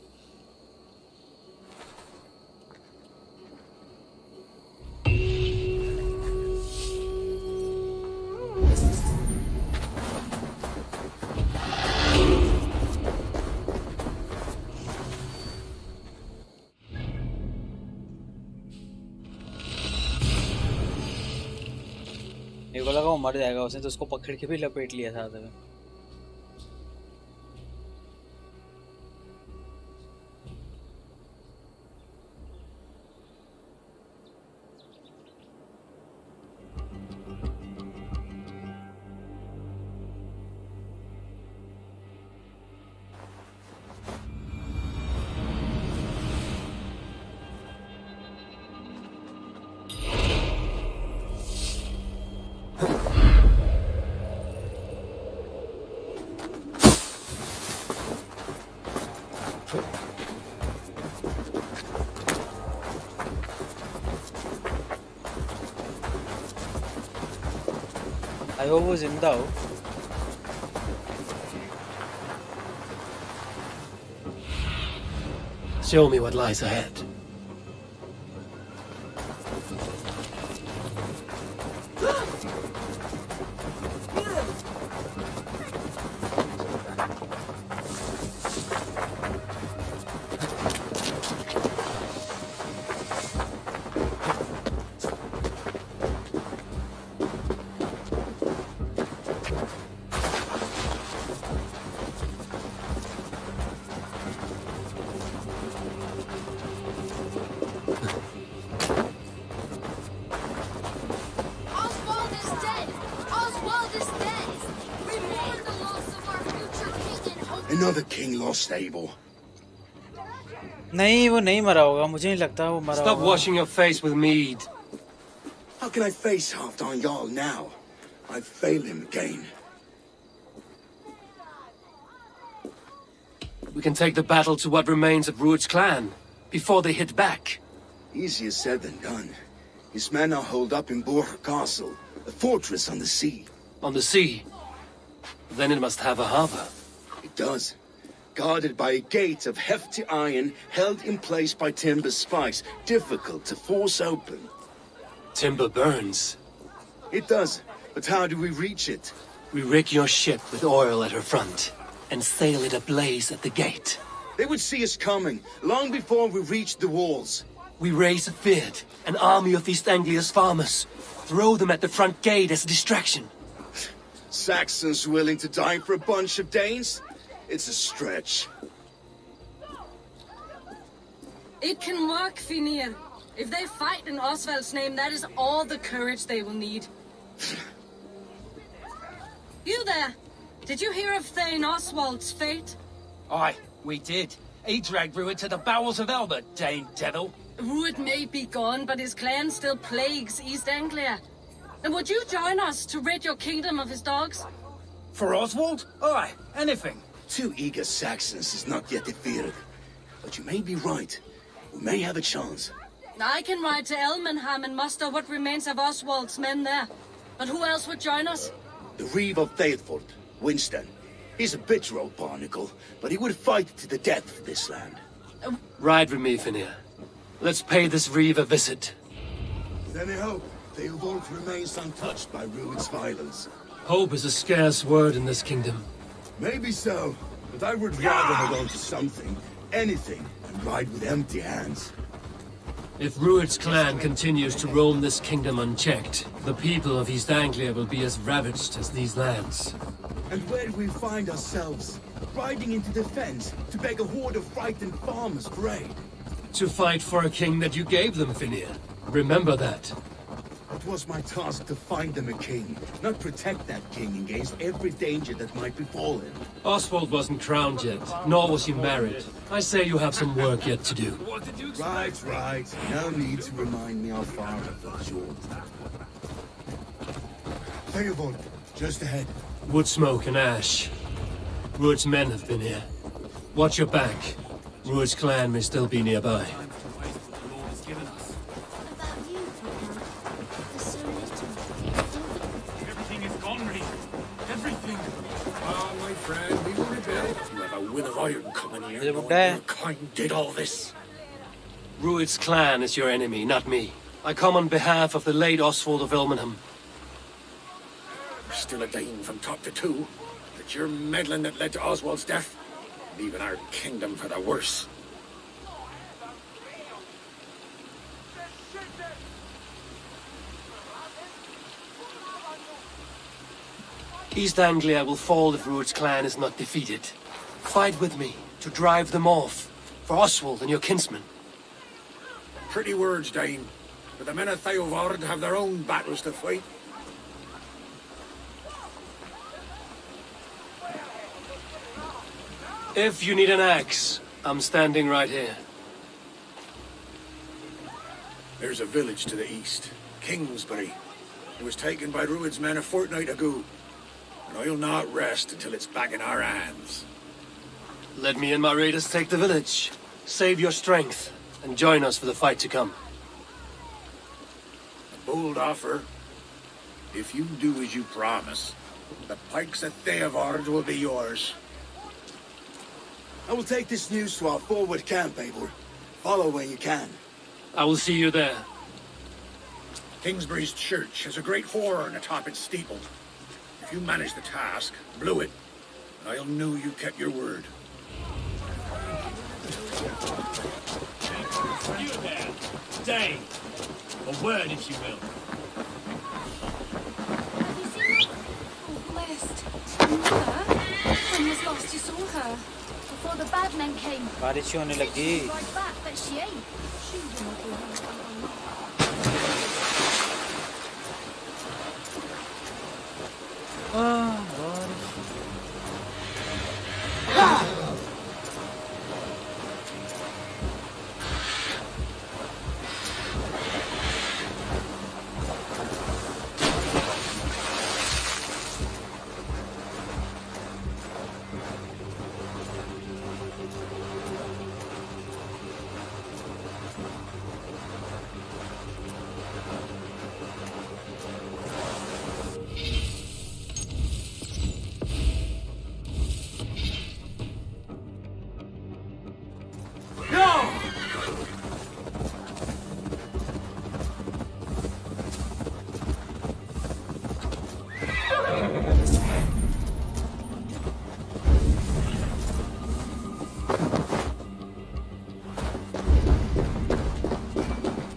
मेरे को लगा वो मर जाएगा, उसने तो उसको पकड़ के भी लपेट लिया था आधे में. I hope वो जिंदा हो. Show me what lies ahead. Another king lost, Abel. नहीं वो नहीं मरा होगा, मुझे नहीं लगता वो मरा होगा. Stop washing your face with mead. How can I face Halfdan Jarl now? I fail him again. We can take the battle to what remains of Ruud's clan before they hit back. Easier said than done. His men are holed up in Borg Castle, a fortress on the sea. On the sea? Then it must have a harbor. It does. Guarded by a gate of hefty iron held in place by timber spikes, difficult to force open. Timber burns. It does, but how do we reach it? We rig your ship with oil at her front and sail it ablaze at the gate. They would see us coming, long before we reach the walls. We raise a Fyrd, an army of East Anglia's farmers. Throw them at the front gate as a distraction. Saxons willing to die for a bunch of Danes? It's a stretch. It can work, Finir. If they fight in Oswald's name, that is all the courage they will need. You there? Did you hear of Thane Oswald's fate? Aye, we did. He dragged Ruud to the bowels of Elba, Dane devil. Ruud may be gone, but his clan still plagues East Anglia. And would you join us to rid your kingdom of his dogs? For Oswald? Aye, anything. 2 eager Saxons is not yet defeated. but you may be right. We may have a chance. I can ride to Elmenham and muster what remains of Oswald's men there. But who else would join us? The Reeve of Thetford, Winston. He's a bitter old barnacle, but he would fight to the death for this land. Ride with me, Finir. Let's pay this Reeve a visit. Then I hope Theobald remains untouched by Rued's violence. Hope is a scarce word in this kingdom. Maybe so, but I would rather hold on to something, anything, than ride with empty hands. If Rued's clan continues to roam this kingdom unchecked, the people of East Anglia will be as ravaged as these lands. And where do we find ourselves? Riding into defense to beg a horde of frightened farmers for aid. To fight for a king that you gave them, Finir. Remember that. It was my task to find them a king, not protect that king against every danger that might befall him. Oswald wasn't crowned yet, nor was he married. I say you have some work yet to do. Right. No need to remind me how far I've matured. Theobald, just ahead. Wood smoke and ash. Rued's men have been here. Watch your back. Rued's clan may still be nearby. Everything is gone, Reeve. Everything. Ah, my friend, we will rebel. You have a will of iron coming here. Is it knowing okay? your kind did all this. Rued's clan is your enemy, not me. I come on behalf of the late Oswald of Elmenham. Still a Dane from top to two. It's your meddling that led to Oswald's death. Leaving our kingdom for the worse. East Anglia will fall if Rued's clan is not defeated. Fight with me to drive them off. For Oswald and your kinsmen. Pretty words, Dane. But the men of Theovard have their own battles to fight. If you need an axe, I'm standing right here. There's a village to the east, Kingsbury. It was taken by Rued's men a fortnight ago. And I'll not rest until it's back in our hands. Let me and my raiders take the village. Save your strength, and join us for the fight to come. A bold offer. If you do as you promise, the pikes at Theovard will be yours. I will take this news to our forward camp, Eivor. Follow when you can. I will see you there. Kingsbury's church has a great horn atop its steeple. If you manage the task, blew it, I'll know you kept your word. You there, Dane. A word, if you will. When was last you saw her? Before the bad men came. बारिश ही होने लगी. Right back, but she ain't. She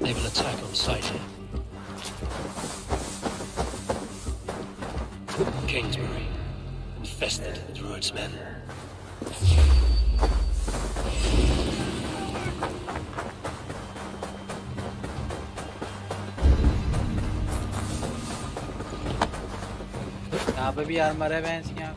They will attack on sight here. Kingsbury, infested with Rued's men. यहाँ पे भी armour है भैंस यहाँ.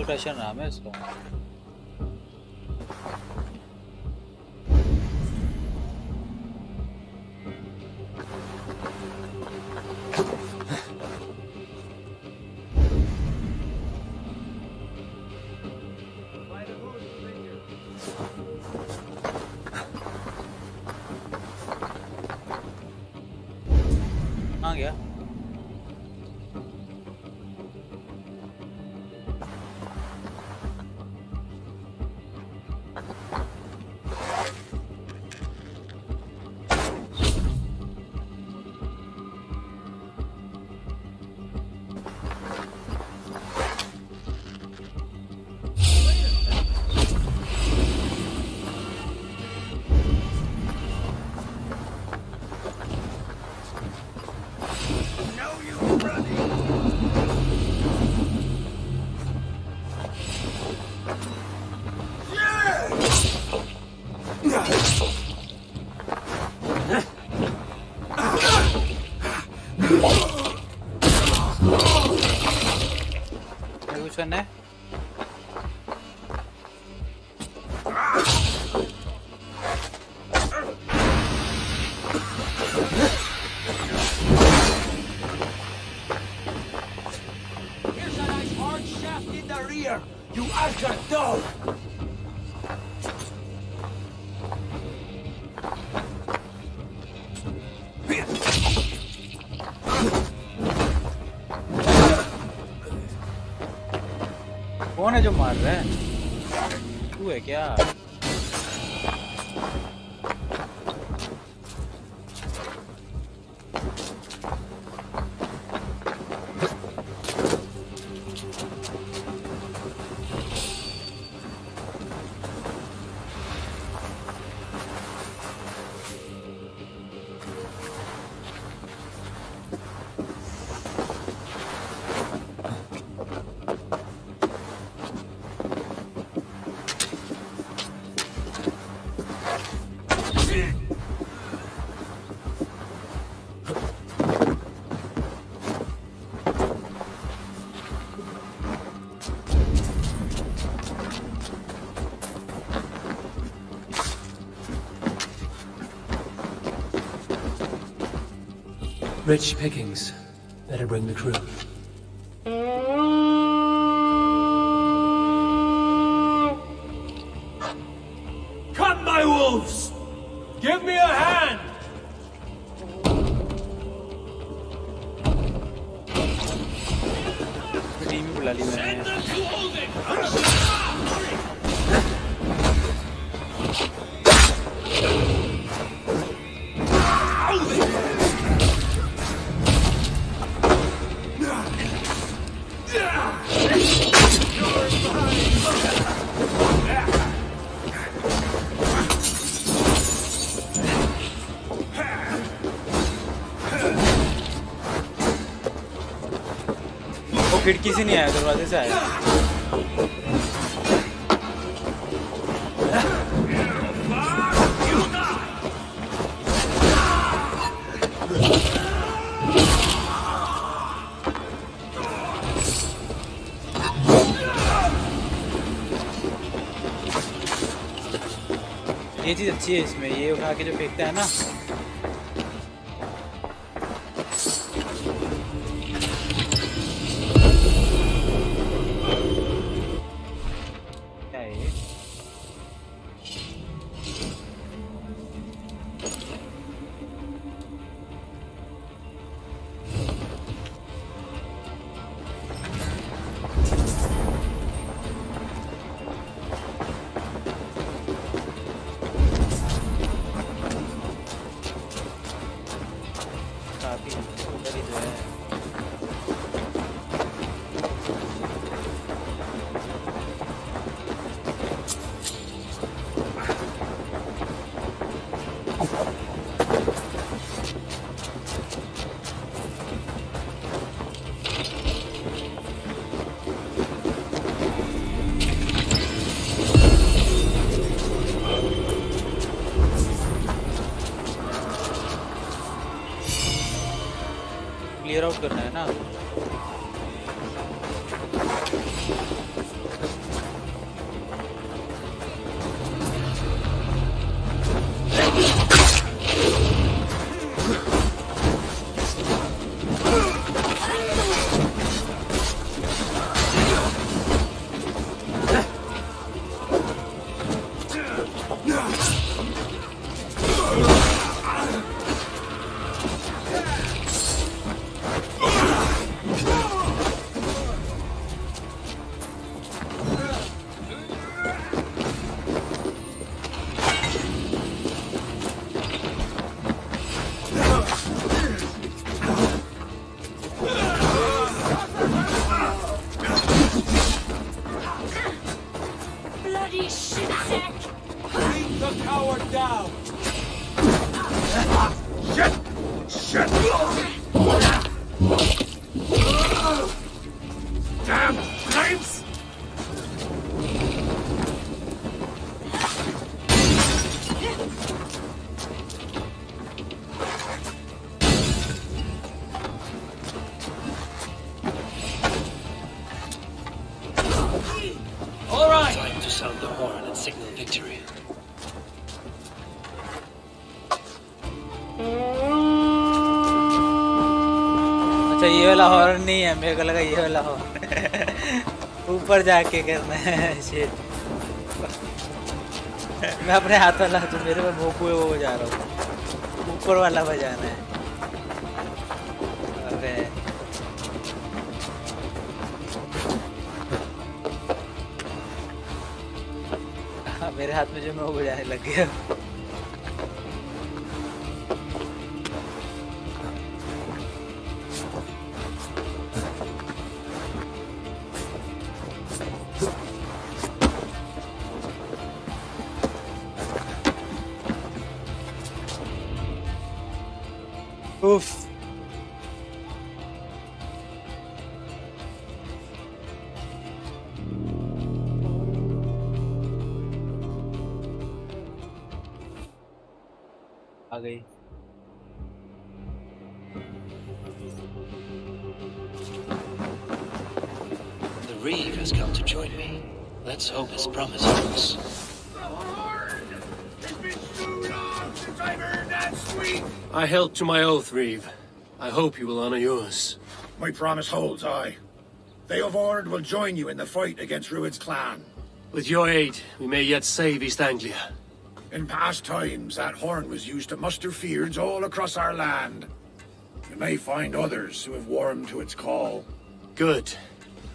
Crusher नाम है इसका। आ गया। कुछ करना है? Here's a nice hard shaft in the rear, you archer dog! कौन है जो मार रहा है? तू है क्या? Rich pickings. Better bring the crew. Come, my wolves! Give me a hand! Team ही बुला ली मैंने। वो खिड़की से नहीं आया, दरवाजे से आया। ये चीज अच्छी है इसमें, ये उठा के जो फेंकता है ना, क्या है ये? काफी उधर ही तो है। क्लियर आउट करना है ना। bloody shitsack! Bring the coward down! Shit! Damn flames! All right. Time to sound the horn and signal victory. अच्छा ये वाला हॉर्न नहीं है, मेरे को लगा ये वाला हॉर्न ऊपर जाके करना है। शिट, मैं अपने हाथ वाला जो मेरे में मोकू है वो बजा रहा हूँ, ऊपर वाला बजाना है। अरे मेरे हाथ में जो मैं वो बजाने लग गया। Oof. आ गई। The Reeve has come to join me. Let's hope his promise holds. I held to my oath, Reeve. I hope you will honor yours. My promise holds, aye. They of Ord will join you in the fight against Rued's clan. With your aid, we may yet save East Anglia. In past times, that horn was used to muster fyrds all across our land. You may find others who have warmed to its call. Good.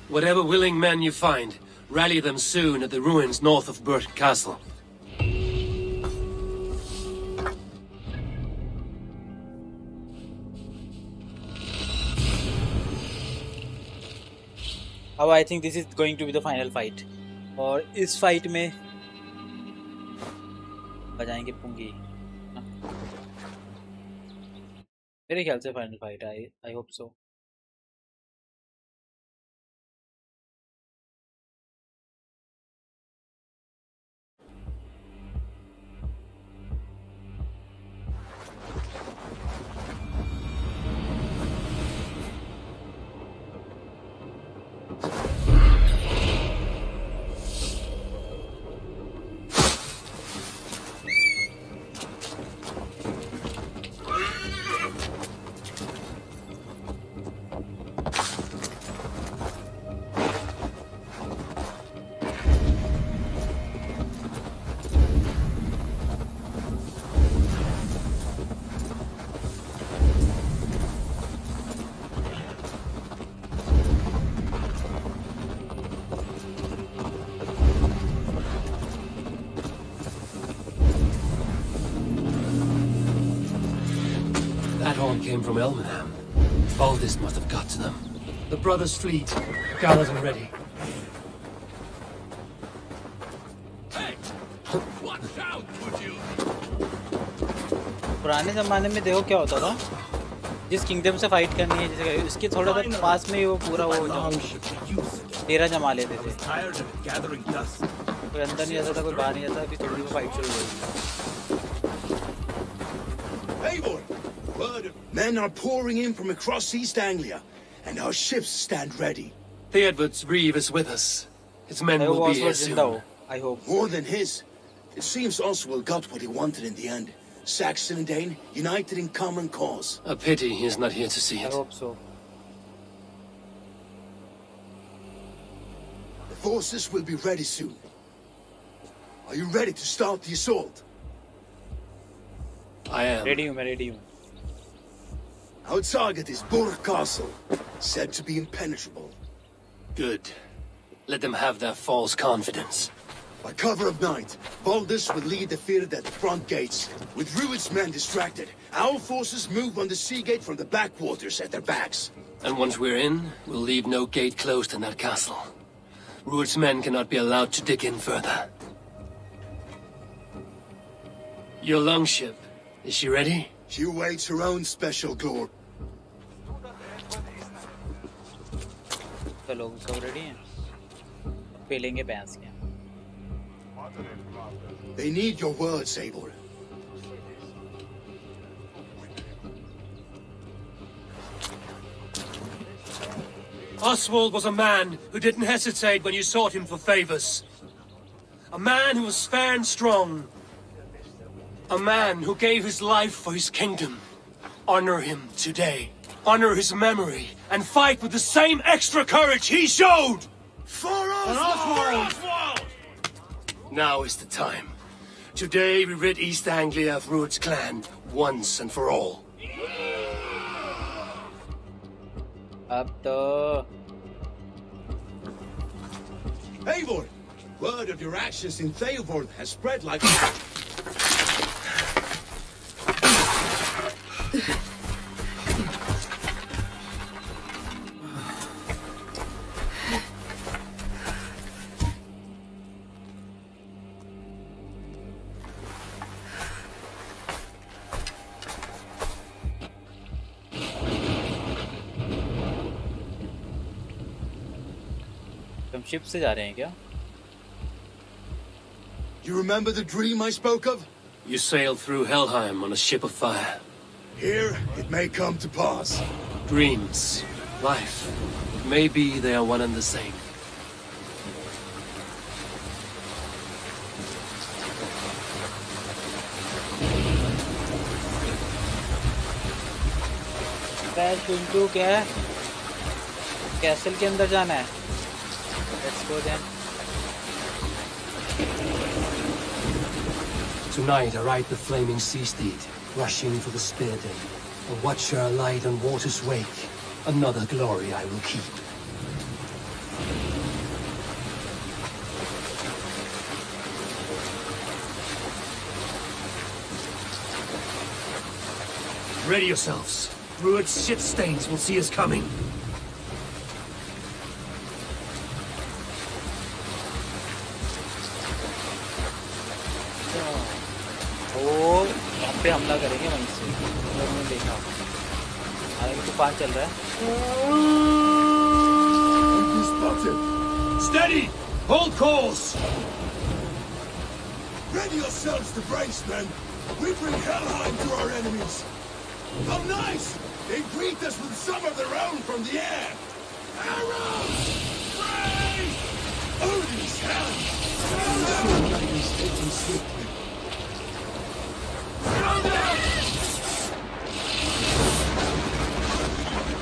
Whatever willing men you find, rally them soon at the ruins north of Burt Castle. अब I think this is going to be the final fight, और इस fight में बजाएंगे पुंगी। मेरे ख्याल से final fight I hope so. Came from Elmenham. All this must have got to them. The brothers' fleet. Gathered and ready. Hey! Watch out, would you? पुराने जमाने में देखो क्या होता था, जिस किंगडम से फाइट करनी है, जैसे इसके थोड़ा सा पास में ही वो पूरा वो डेरा जमा लेते थे। कोई अंदर नहीं जाता था, कोई बाहर नहीं जाता, अभी थोड़ी फाइट शुरू हो गई। Men are pouring in from across East Anglia, and our ships stand ready. The Edward's Reeve is with us. His men will be here soon. I hope. More than his. It seems Oswald got what he wanted in the end. Saxon and Dane united in common cause. A pity he is not here to see it. I hope so. The forces will be ready soon. Are you ready to start the assault? I am. Ready, ready. Our target is Burt Castle, said to be impenetrable. Good. Let them have their false confidence. By cover of night, Baldus will lead the field at the front gates. With Rued's men distracted, our forces move on the sea gate from the backwaters at their backs. And once we're in, we'll leave no gate closed in that castle. Rued's men cannot be allowed to dig in further. Your longship, is she ready? She waits her own special glory. तो लोग सब ready हैं पे लेंगे बैंस के They need your words, Eivor. Oswald was a man who didn't hesitate when you sought him for favors. A man who was fair and strong. A man who gave his life for his kingdom. Honor him today. Honor his memory. And fight with the same extra courage he showed! For Oswald! Now is the time. Today we rid East Anglia of Rued's clan, once and for all. अब तो Eivor! Word of your actions in Theoborg has spread like... हम ship से जा रहे हैं क्या? You remember the dream I spoke of? You sailed through Helheim on a ship of fire. Here, it may come to pass. Dreams, life, maybe they are one and the same. Pintu क्या है? Castle के अंदर जाना है? Let's go then. Tonight I ride the flaming sea steed, rushing for the spear den. A watcher alight on water's wake. Another glory I will keep. Ready yourselves. Rued's ship stains will see us coming. पे हमला करेंगे वहीं से मैंने देखा हालांकि तूफान चल रहा है Steady! Hold course! Ready yourselves to brace, men! We bring Helheim to our enemies! How nice! They greet us with some of their own from the air! Arrows! Praise! Odin's hand! This is taking swiftly.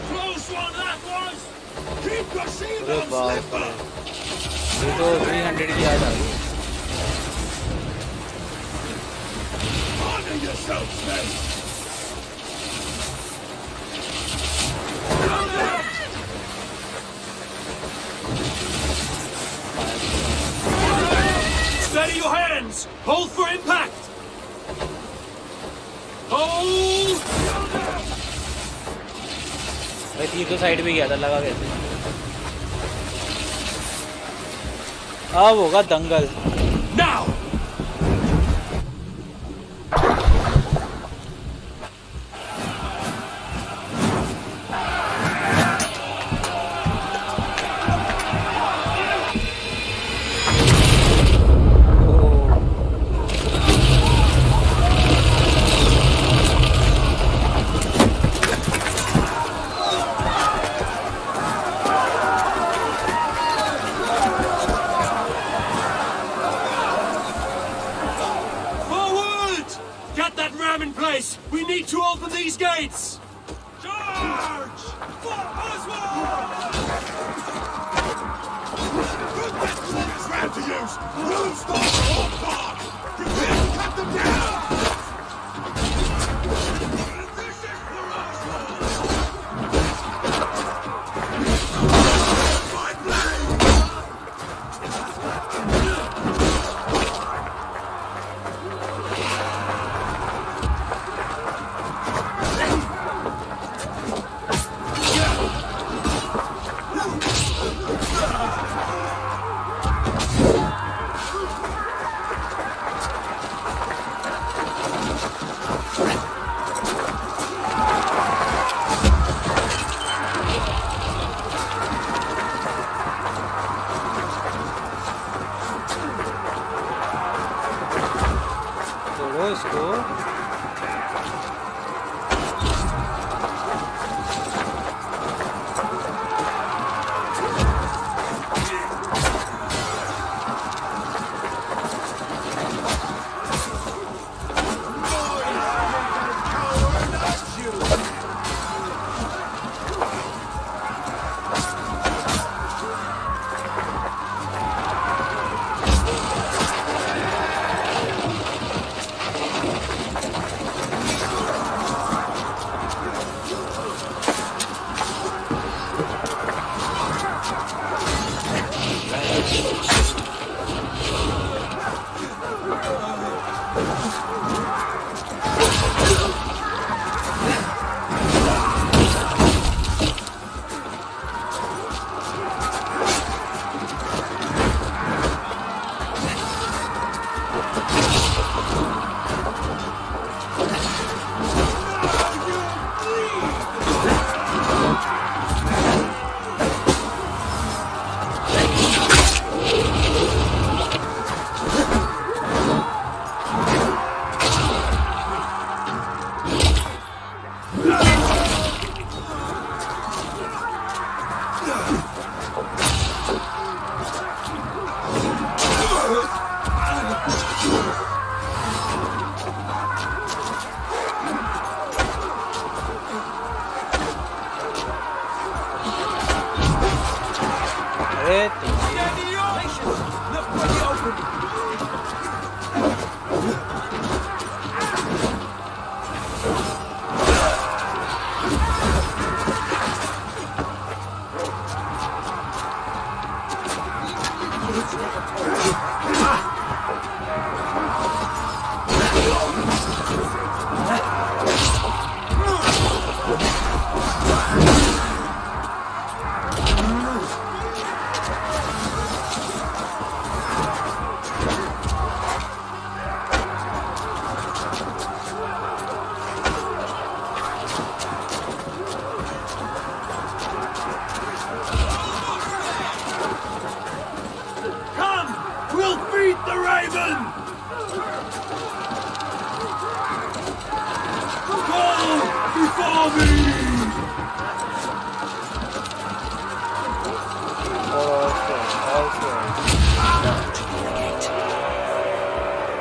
Close one, that was! Keep your shield on, Slipper! ये तो 300 की आ जाएगी Honor yourselves, men! Steady your hands! Hold for impact! Hold! भाई तीर तो side में गया था लगा कैसे अब होगा दंगल Now! We need to open these gates! Charge! For Oswald! Put that cleaners round to use! Move stop the whole park! Prepare to cut them down! This is for Oswald! My blade! इसको।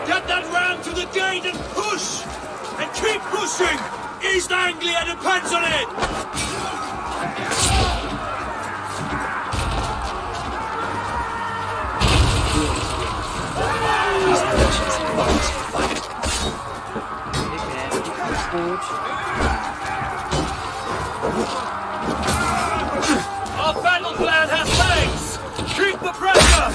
Get that ram to the gate and push! And keep pushing! East Anglia depends on it! Our battle plan has legs! Keep the pressure!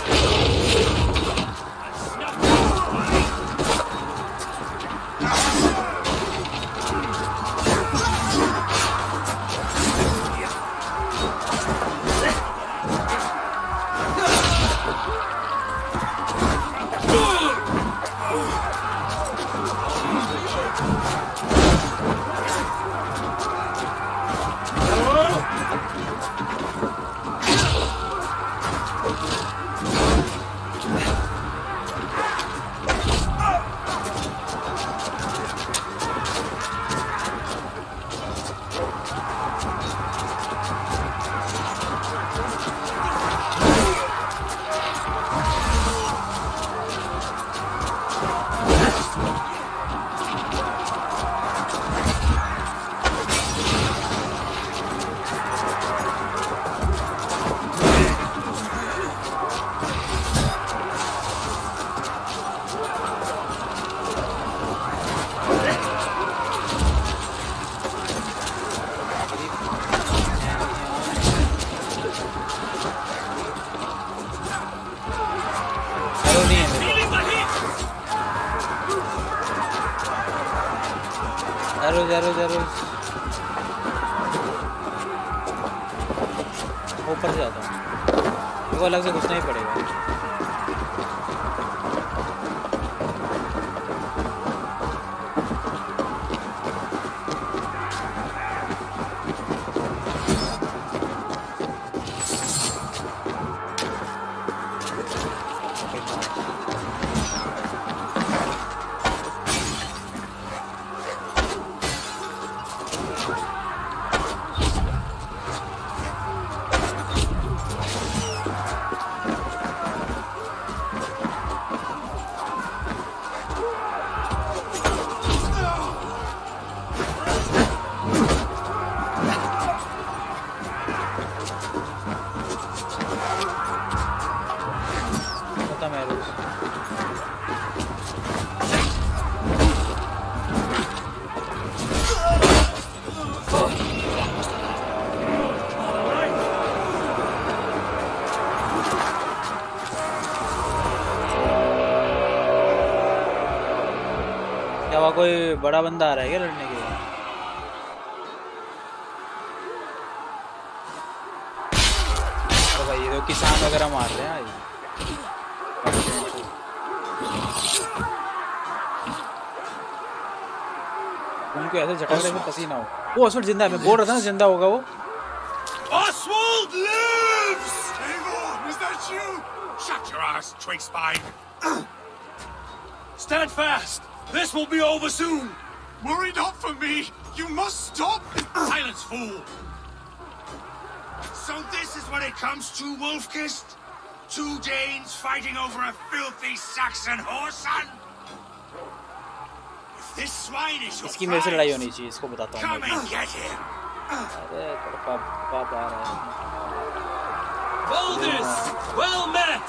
ऊपर से जाता हूँ, मेरे को अलग से घुसना ही पड़ेगा। था मैं रोज। क्या वहाँ कोई बड़ा बंदा आ रहा है क्या लड़ने के लिए? अरे भाई ये तो किसान वगैरह मार रहे हैं। उनको ऐसे झटक रहे पसीना हो। वो असवल्ड जिंदा है, मैं बोल रहा था ना जिंदा होगा वो। Oswald lives! Eivor, is that you? Shut your ass, twig spine. Stand fast! This will be over soon! Worry not for me! You must stop! Silence, fool! So this is what it comes to, Wolfkist? 2 Danes fighting over a filthy Saxon whoreson? If this swine is your इसकी मेरे से लड़ाई होनी चाहिए, इसको बताता हूँ। come and get him! अरे पाप आ रहा है। Baldus! Well met!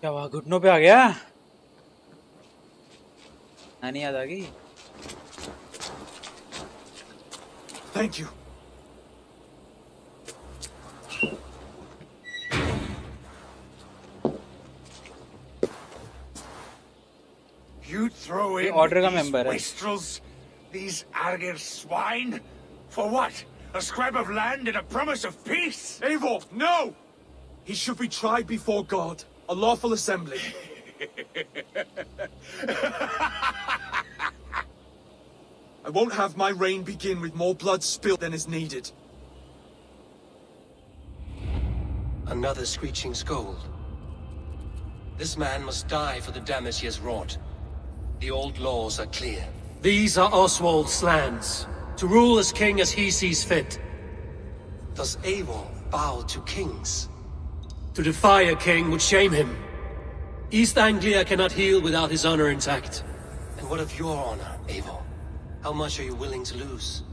क्या वहाँ घुटनों पे आ गया? नानी याद आ गई? Thank you. You throw in order का these member है। wastrels, these arger swine? For what? A scrap of land and a promise of peace? Eivor, no! He should be tried before God, a lawful assembly. I won't have my reign begin with more blood spilled than is needed. Another screeching scold. This man must die for the damage he has wrought. The old laws are clear. These are Oswald's lands, to rule as king as he sees fit. Does Eivor bow to kings? To defy a king would shame him. East Anglia cannot heal without his honor intact. And what of your honor, Eivor? How much are you willing to lose?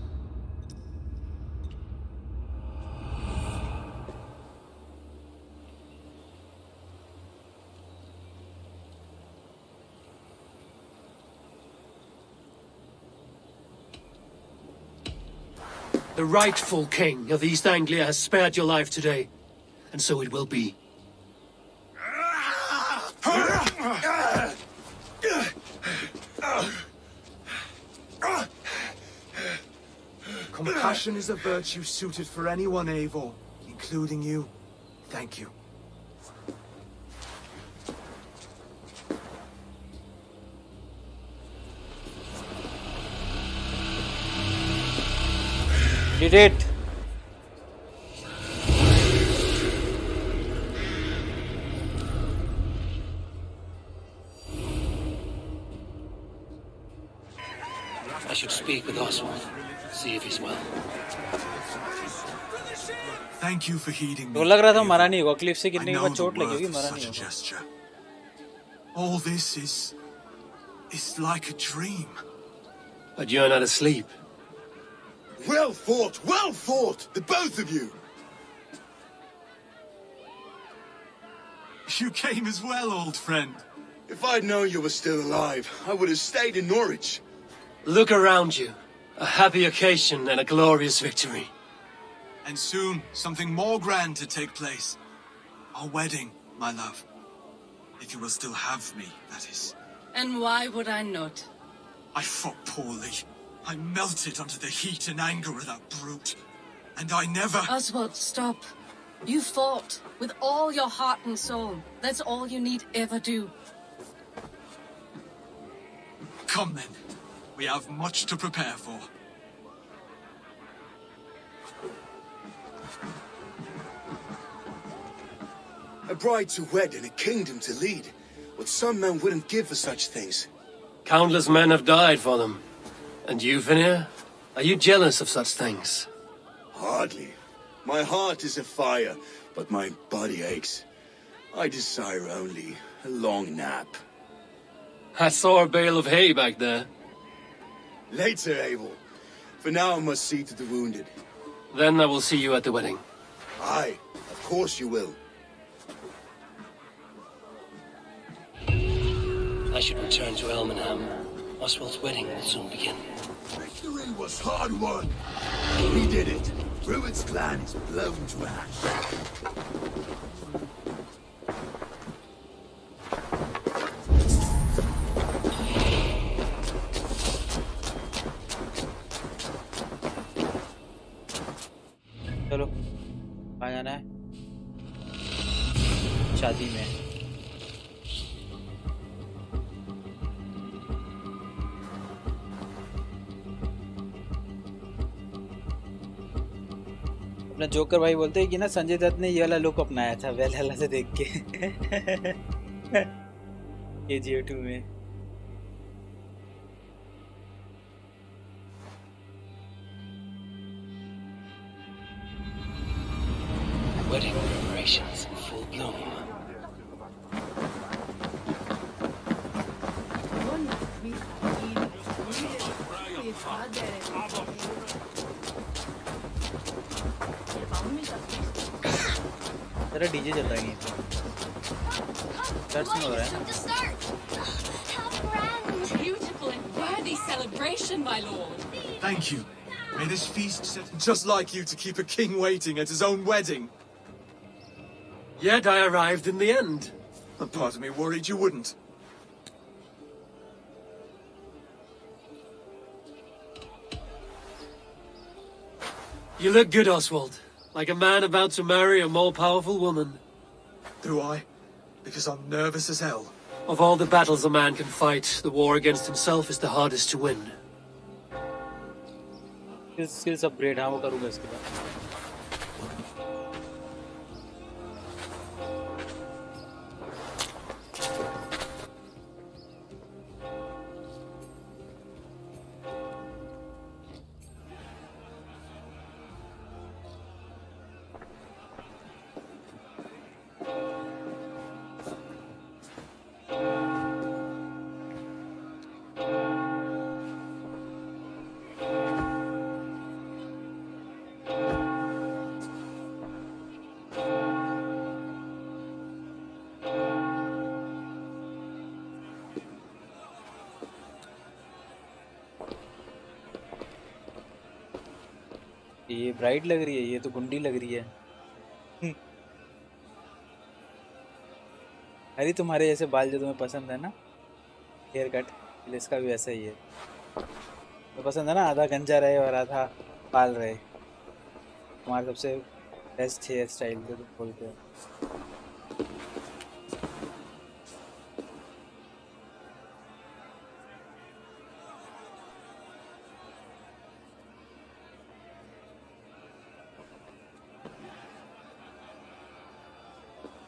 The rightful king of East Anglia has spared your life today, and so it will be. Compassion is a virtue suited for anyone, Eivor, including you. Thank you. Did it? I should speak with Oswald. See if he's well. Thank you for heeding me. तो लग रहा था मरा नहीं होगा, Cliff से गिरने के I बाद know चोट the लगी worth होगी, of मरा such नहीं a होगा. gesture. All this is like a dream. But you're not asleep. Well fought, the both of you. You came as well, old friend. If I'd known you were still alive, I would have stayed in Norwich. Look around you. A happy occasion and a glorious victory. And soon, something more grand to take place. Our wedding, my love. If you will still have me, that is. And why would I not? I fought poorly. I melted under the heat and anger of that brute. And I never... Oswald, stop. You fought with all your heart and soul. That's all you need ever do. Come then. We have much to prepare for. A bride to wed and a kingdom to lead. What some men wouldn't give for such things. Countless men have died for them. And you, Vinir? Are you jealous of such things? Hardly. My heart is afire, but my body aches. I desire only a long nap. I saw a bale of hay back there. Later, Abel. For now, I must see to the wounded. Then I will see you at the wedding. Aye, of course you will. I should return to Elmenham. Oswald's wedding will soon begin. Victory was hard won. We did it. Rued's clan is blown to ash. चलो कहाँ जाना है? शादी में. अपना joker भाई बोलते हैं कि ना संजय दत्त ने ये वाला लुक अपनाया था वैल्हल्ला से देख के KGF 2 में. Wedding preparations in full bloom. तेरा डीजे चल रहा है यहीं पे. चर्च में हो रहा है ना. Beautiful and worthy celebration, my lord. Thank you. May this feast set... Just like you to keep a king waiting at his own wedding. Yet I arrived in the end. A part of me worried you wouldn't. You look good, Oswald. Like a man about to marry a more powerful woman. Do I? Because I'm nervous as hell. Of all the battles a man can fight, the war against himself is the hardest to win. Skills upgrade, हाँ वो करूँगा इसके बाद. ये bright लग रही है, ये तो गुंडी लग रही है। अरे तुम्हारे जैसे बाल जो तुम्हें पसंद है ना, हेयर कट, इसका भी वैसा ही है। तो पसंद है ना, आधा गंजा रहे और आधा बाल रहे। तुम्हारा सबसे बेस्ट हेयर स्टाइल जो तुम बोलते हो।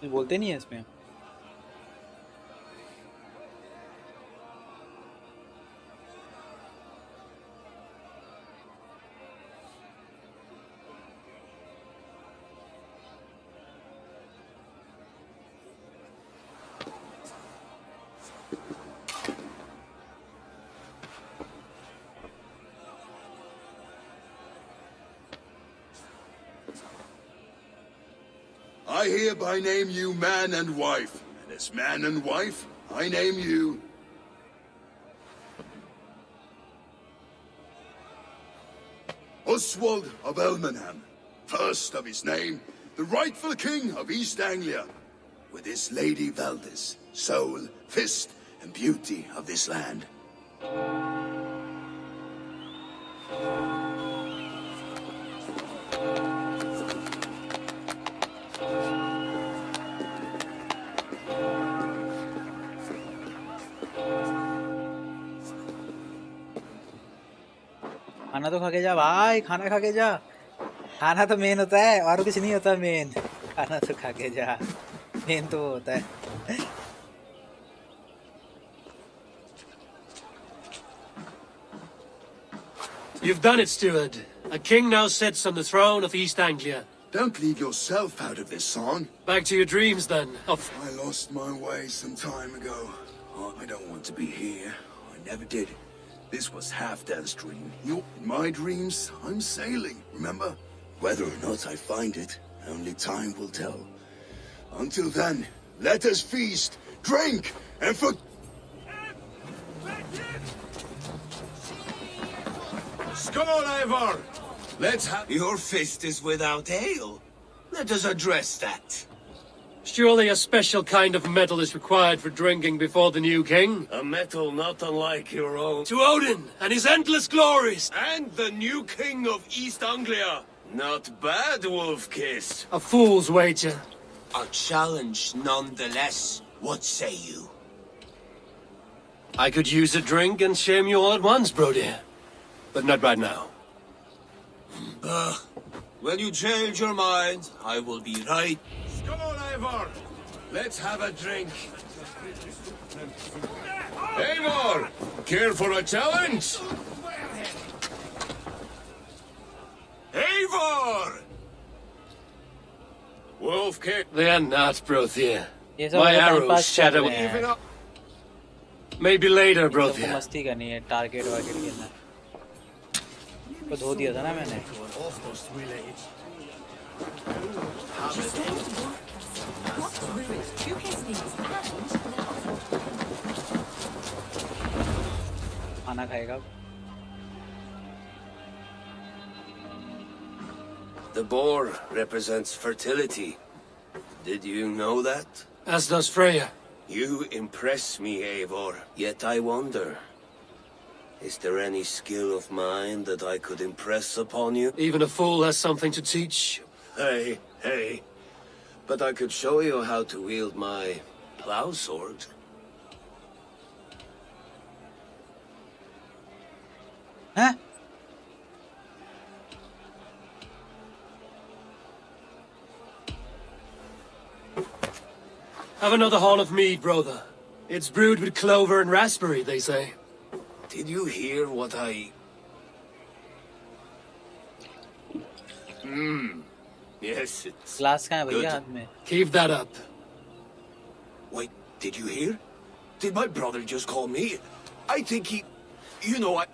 बोलते नहीं है इसमें। I hereby name you man and wife, and as man and wife, I name you Oswald of Elmenham, first of his name, the rightful king of East Anglia, with his lady Valdis, soul, fist, and beauty of this land. खाना तो खा के जा भाई, खाना खा के जा। खाना तो मेन होता है, और कुछ नहीं होता मेन। खाना तो खा के जा, मेन तो वो होता है। You've done it, steward. A king now sits on the throne of East Anglia. Don't leave yourself out of this song. Back to your dreams, then. I lost my way some time ago. Oh, I don't want to be here. I never did. This was Halfdan's dream. In my dreams, I'm sailing, remember? Whether or not I find it, only time will tell. Until then, let us feast, drink, and Skål, Eivor! Let's have... Your fist is without ale. Let us address that. Surely a special kind of metal is required for drinking before the new king? A metal not unlike your own. To Odin and his endless glories! And the new king of East Anglia. Not bad, Wolf-Kiss. A fool's wager. A challenge nonetheless. What say you? I could use a drink and shame you all at once, Brody. But not right now. When you change your mind, I will be right. Skål, Eivor! Let's have a drink. Eivor! Care for a challenge? Eivor! Wolf-Kiss. They are not, Brothia. My arrows shatter. Maybe later, Brothia. मस्ती करनी है, target वारगेट खेलना है। को धो दिया था ना मैंने। खाना खाएगा। The boar represents fertility. Did you know that? As does Freya. You impress me, Eivor. Yet I wonder, is there any skill of mine that I could impress upon you? Even a fool has something to teach. Hey. But I could show you how to wield my plow sword. Huh? Have another horn of mead, brother. It's brewed with clover and raspberry, they say. Did you hear what I... Yes, it's Glass का है good. भैया हाथ में। Keep that up. Wait, did you hear? Did my brother just call me? I think he... You know, I...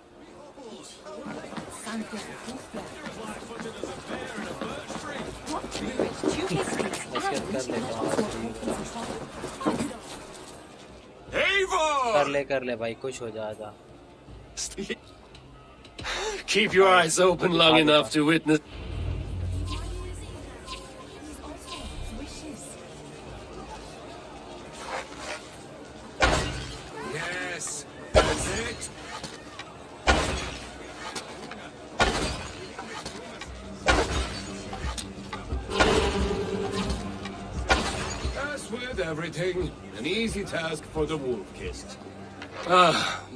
कर ले भाई, खुश हो जा। Keep your eyes open long enough to witness. Yes, that's it. As with everything, an easy task for the wolf-kissed.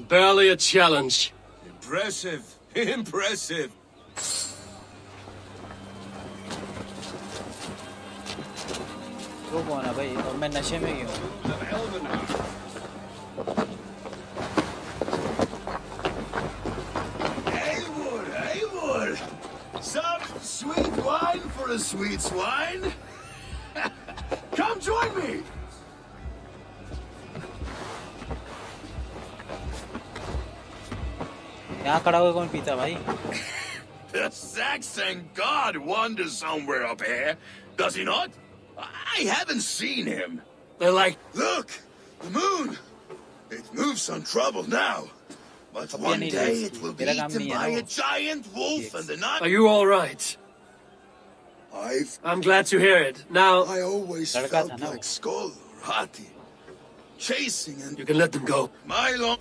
Barely a challenge. Impressive, impressive. वो कौन है भाई? और मैं नशे में क्यों? Haywood! Some sweet wine for a sweet swine? Come join me! यहाँ खड़ा हुआ कौन पीता भाई? The Saxon god wanders somewhere up here, does he not? I haven't seen him. They're like... Look! The moon! It moves some trouble now. But one day it will be eaten by a giant wolf and the night... Are you all right? I'm glad to hear it. Now... I always felt like Skull or Hati. Chasing and... You can let them go. My long...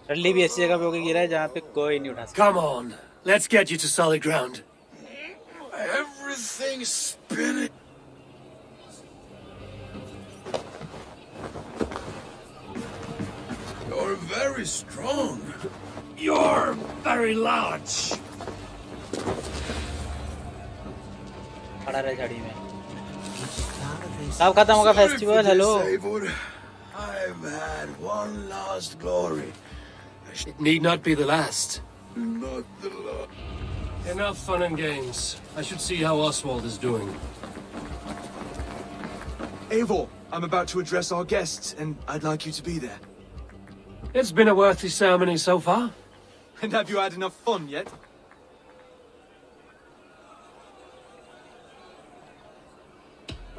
Ralli भी ऐसी जगह पे होके गिरा है जहाँ पे कोई नहीं उठा सकता। Come on, let's get you to solid ground. Everything's spinning. You're very strong. You're very large. खड़ा रहे झाड़ी में। कब खत्म होगा festival? Hello. I've had one last glory. It need not be the last. Not the last. Enough fun and games. I should see how Oswald is doing. Eivor, I'm about to address our guests, and I'd like you to be there. It's been a worthy ceremony so far. And have you had enough fun yet?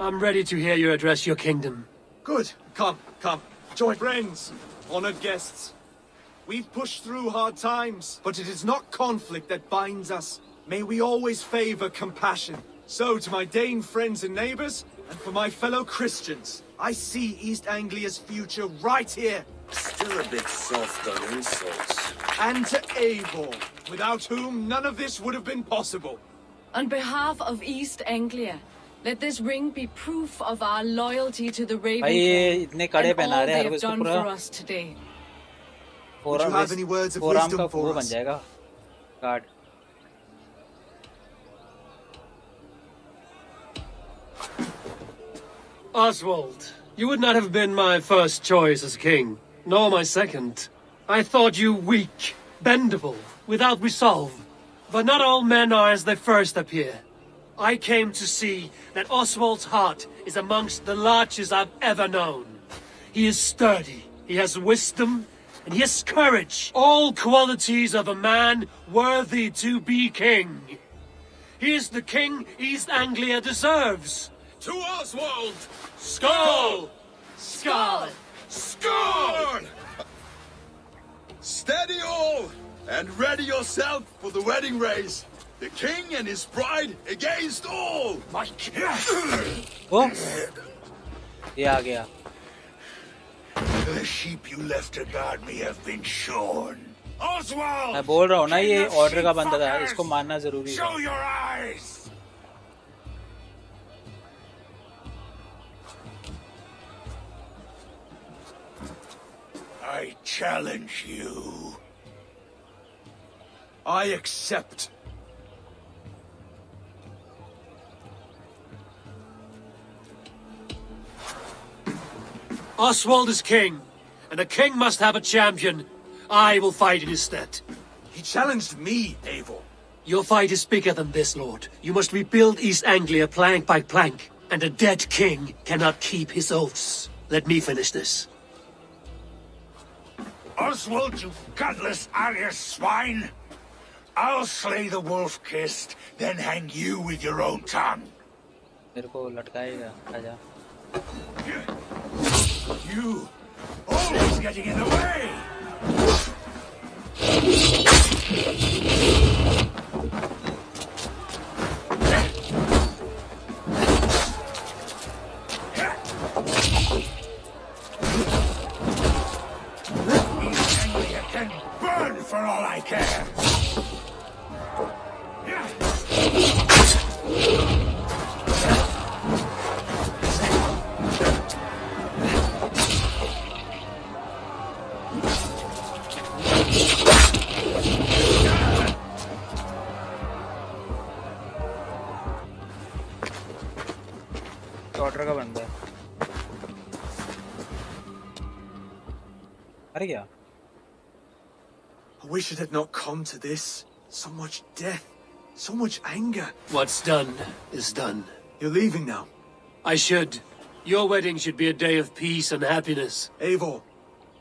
I'm ready to hear you address your kingdom. Good. Come. Join friends, honored guests. We've pushed through hard times, but it is not conflict that binds us. May we always favor compassion. So, to my Dane friends and neighbors, and for my fellow Christians, I see East Anglia's future right here. Still a bit soft on insults. And to Eivor, without whom none of this would have been possible. On behalf of East Anglia, let this ring be proof of our loyalty to the Raven King and all they have done for us today. Would you have any words of wisdom for us? Oswald, you would not have been my first choice as king, nor my second. I thought you weak, bendable, without resolve. But not all men are as they first appear. I came to see that Oswald's heart is amongst the largest I've ever known. He is sturdy, he has wisdom, and he has courage. All qualities of a man worthy to be king. He is the king East Anglia deserves. To Oswald! Skull! Skull! Skull! Steady all, and ready yourself for the wedding race. The king and his bride against all! My Oh! Yeah, yeah. The sheep you left to guard me have been shorn. Oswald! मैं बोल रहा हूँ ना ये order का बंदा था, इसको मारना जरूरी है. Show your eyes! I challenge you. I accept. Oswald is king, and a king must have a champion. I will fight in his stead. He challenged me, Eivor. Your fight is bigger than this, Lord. You must rebuild East Anglia plank by plank, and a dead king cannot keep his oaths. Let me finish this. Oswald, you gutless Arya swine! I'll slay the wolf-kissed, then hang you with your own tongue. मेरे को लटकाएगा, आजा. You always getting in the way. Burn for all I care. Order का बंदा है। अरे क्या? I wish it had not come to this. So much death, so much anger. What's done is done. You're leaving now. I should. Your wedding should be a day of peace and happiness. Eivor,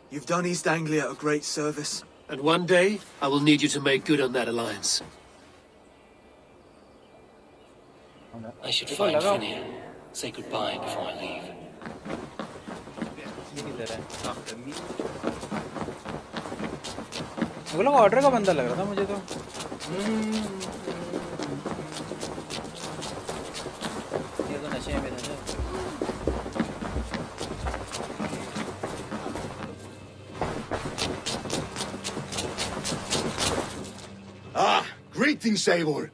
you've done East Anglia a great service. And one day, I will need you to make good on that alliance. I should find Finnear. Say goodbye before I leave. वो लोग order का बंदा लग रहा था मुझे तो। ये तो नशे में था। Ah, greetings, Eivor.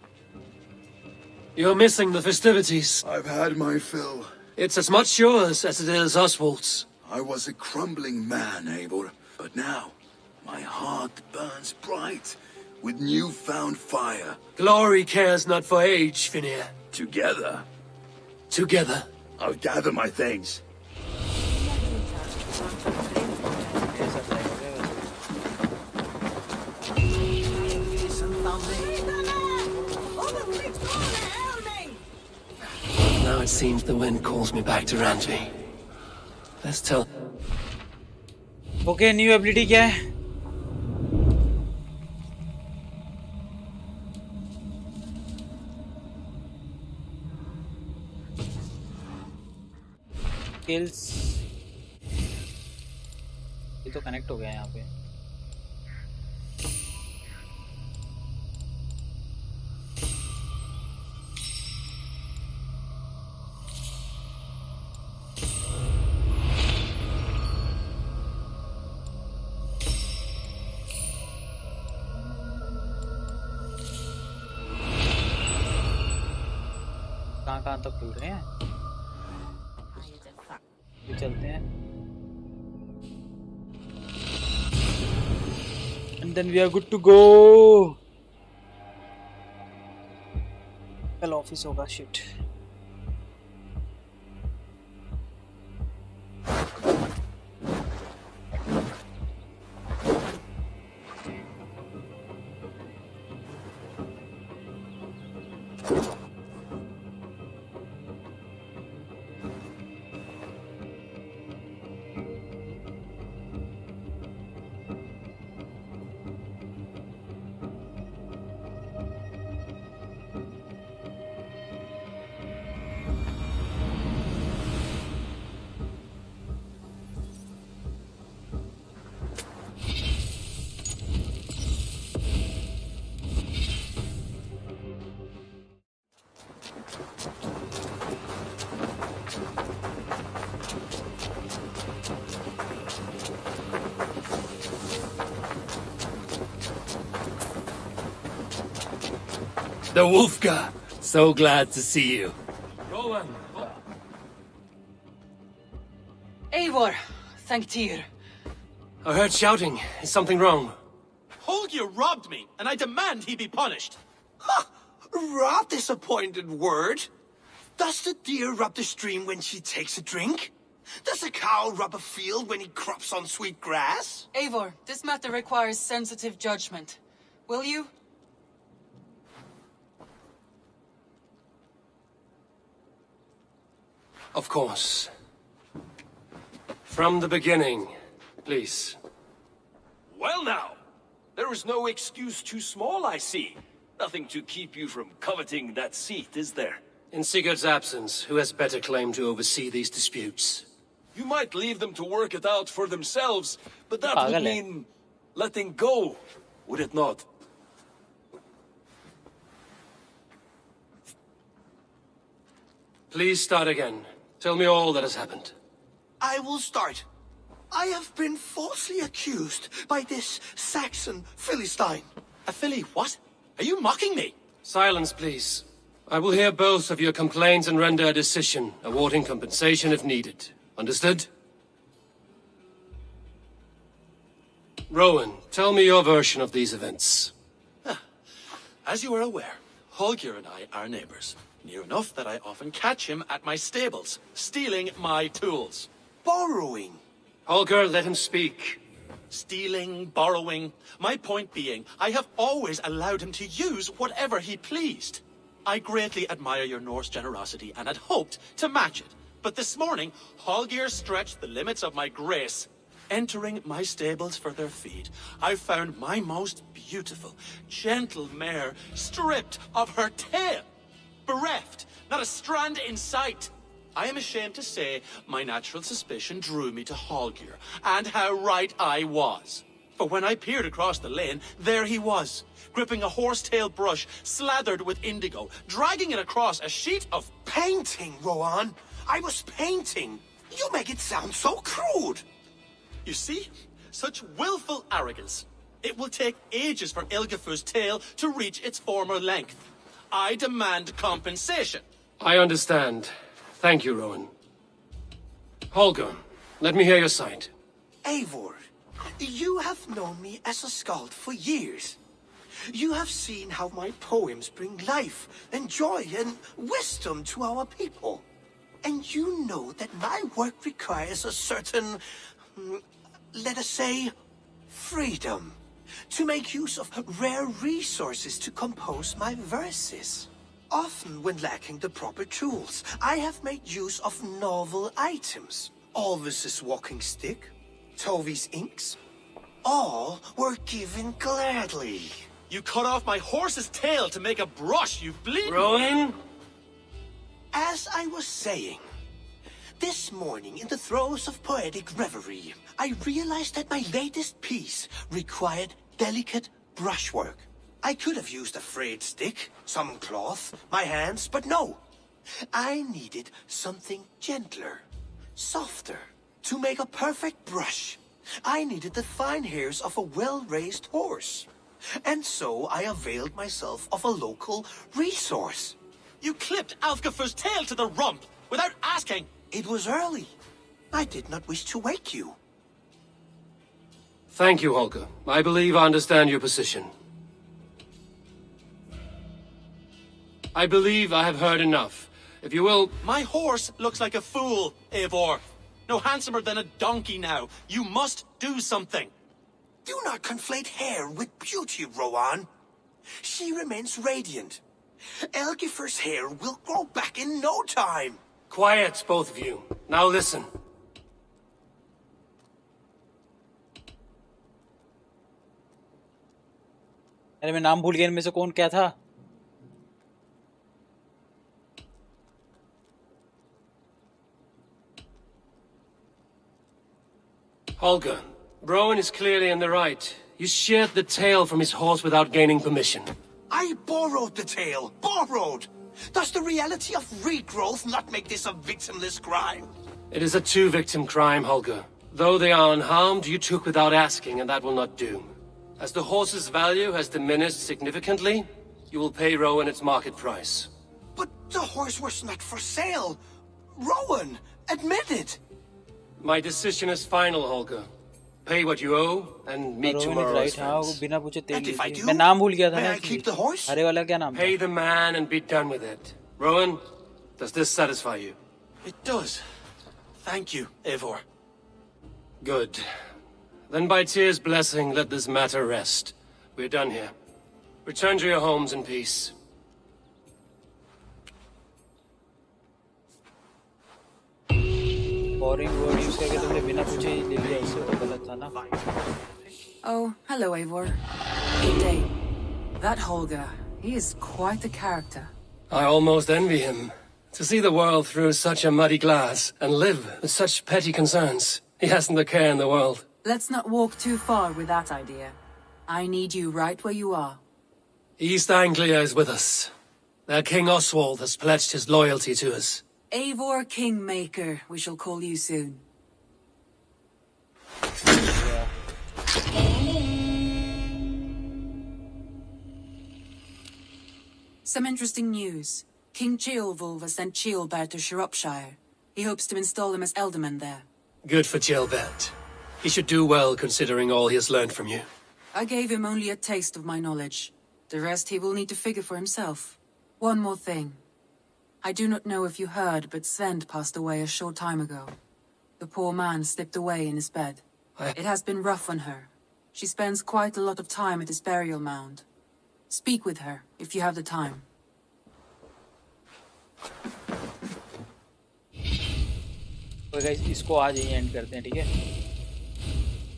You're missing the festivities. I've had my fill. It's as much yours as it is Oswald's. I was a crumbling man, Eivor, but now my heart burns bright with newfound fire. Glory cares not for age, Finnear. Together. Together. I'll gather my things. Now it seems the wind calls me back to Ranji. Let's tell. Okay, new ability क्या है? Skills. ये तो connect हो गया यहाँ पे। कहाँ तक खुल रहे हैं? तो चलते हैं। And then we are good to go. कल ऑफिस होगा shit. The Wolfgar. So glad to see you. Rowan. Eivor, thank Tyr. I heard shouting. Is something wrong? Holger robbed me, and I demand he be punished. Ha! Rub this appointed word. Does the deer rub the stream when she takes a drink? Does a cow rub a field when he crops on sweet grass? Eivor, this matter requires sensitive judgment. Will you? Of course. From the beginning, please. Well now, there is no excuse too small, I see. Nothing to keep you from coveting that seat, is there? In Sigurd's absence, who has better claim to oversee these disputes? You might leave them to work it out for themselves, but that would mean letting go. would it not? Please start again. Tell me all that has happened. I will start. I have been falsely accused by this Saxon Philistine. A Philly what? Are you mocking me? Silence, please. I will hear both of your complaints and render a decision, awarding compensation if needed. Understood? Rowan, tell me your version of these events. As you are aware, Holger and I are neighbors. Near enough that I often catch him at my stables, stealing my tools. Borrowing. Holger, let him speak. Stealing, borrowing. My point being, I have always allowed him to use whatever he pleased. I greatly admire your Norse generosity and had hoped to match it. But this morning, Holger stretched the limits of my grace. Entering my stables for their feed, I found my most beautiful, gentle mare stripped of her tail. Bereft, not a strand in sight. I am ashamed to say my natural suspicion drew me to Holger, and how right I was. For when I peered across the lane, there he was, gripping a horsetail brush slathered with indigo, dragging it across a sheet of painting, Rowan. I was painting. You make it sound so crude. You see? Such willful arrogance. It will take ages for Ilgafur's tail to reach its former length. I demand compensation. I understand. Thank you, Rowan. Holger, let me hear your side. Eivor, you have known me as a skald for years. You have seen how my poems bring life and joy and wisdom to our people. And you know that my work requires a certain, let us say, freedom. To make use of rare resources to compose my verses. Often when lacking the proper tools, I have made use of novel items. Alvis's walking stick, Tovi's inks, all were given gladly. You cut off my horse's tail to make a brush, you bleed. Rowan? As I was saying, this morning in the throes of poetic reverie, I realized that my latest piece required delicate brushwork. I could have used a frayed stick, some cloth, my hands, but no. I needed something gentler, softer. To make a perfect brush, I needed the fine hairs of a well-raised horse. And so I availed myself of a local resource. You clipped Alfgafur's tail to the rump without asking. It was early. I did not wish to wake you. Thank you, Holger. I believe I understand your position. I believe I have heard enough. If you will... My horse looks like a fool, Eivor. No handsomer than a donkey now. You must do something. Do not conflate hair with beauty, Rowan. She remains radiant. Elgifur's hair will grow back in no time. Quiet, both of you. Now listen. अरे मैं नाम भूल गया इनमें से कौन क्या था? Holger, Rowan is clearly in the right. You sheared the tail from his horse without gaining permission. I borrowed the tail. Borrowed! Does the reality of regrowth not make this a victimless crime? It is a two-victim crime, Holger. Though they are unharmed, you took without asking, and that will not do. As the horse's value has diminished significantly, you will pay Rowan its market price. But the horse was not for sale. Rowan, admit it. My decision is final, Holger. Pay what you owe, and meet tomorrow as friends. And if I do, मैं नाम भूल गया था may ना I keep the horse? हरे वाला क्या नाम था? Pay the man and be done with it. Rowan, does this satisfy you? It does. Thank you, Eivor. Good. Then by Tyr's blessing, let this matter rest. We're done here. Return to your homes in peace. Boring word use करके तुमने बिना पूछे ही ले लिया इससे तो गलत था ना? Oh, hello, Eivor. Good day. That Holger, he is quite the character. I almost envy him. To see the world through such a muddy glass and live with such petty concerns. He hasn't a care in the world. Let's not walk too far with that idea. I need you right where you are. East Anglia is with us. Their King Oswald has pledged his loyalty to us. Eivor Kingmaker, we shall call you soon. Some interesting news. King Ceolwulf has sent Ceolbert to Shropshire. He hopes to install him as Elderman there. Good for Ceolbert. He should do well considering all he has learned from you. I gave him only a taste of my knowledge. The rest he will need to figure for himself. One more thing. I do not know if you heard, but Svend passed away a short time ago. The poor man slipped away in his bed. It has been rough on her. She spends quite a lot of time at his burial mound. Speak with her, if you have the time. तो guys इसको आज यहीं and करते हैं, ठीक है?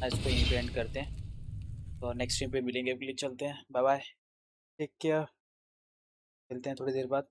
आज इसको यहीं पे एंड करते हैं, तो नेक्स्ट स्ट्रीम पे मिलेंगे, अभी चलते हैं, बाय बाय, टेक केयर, मिलते हैं थोड़ी देर बाद।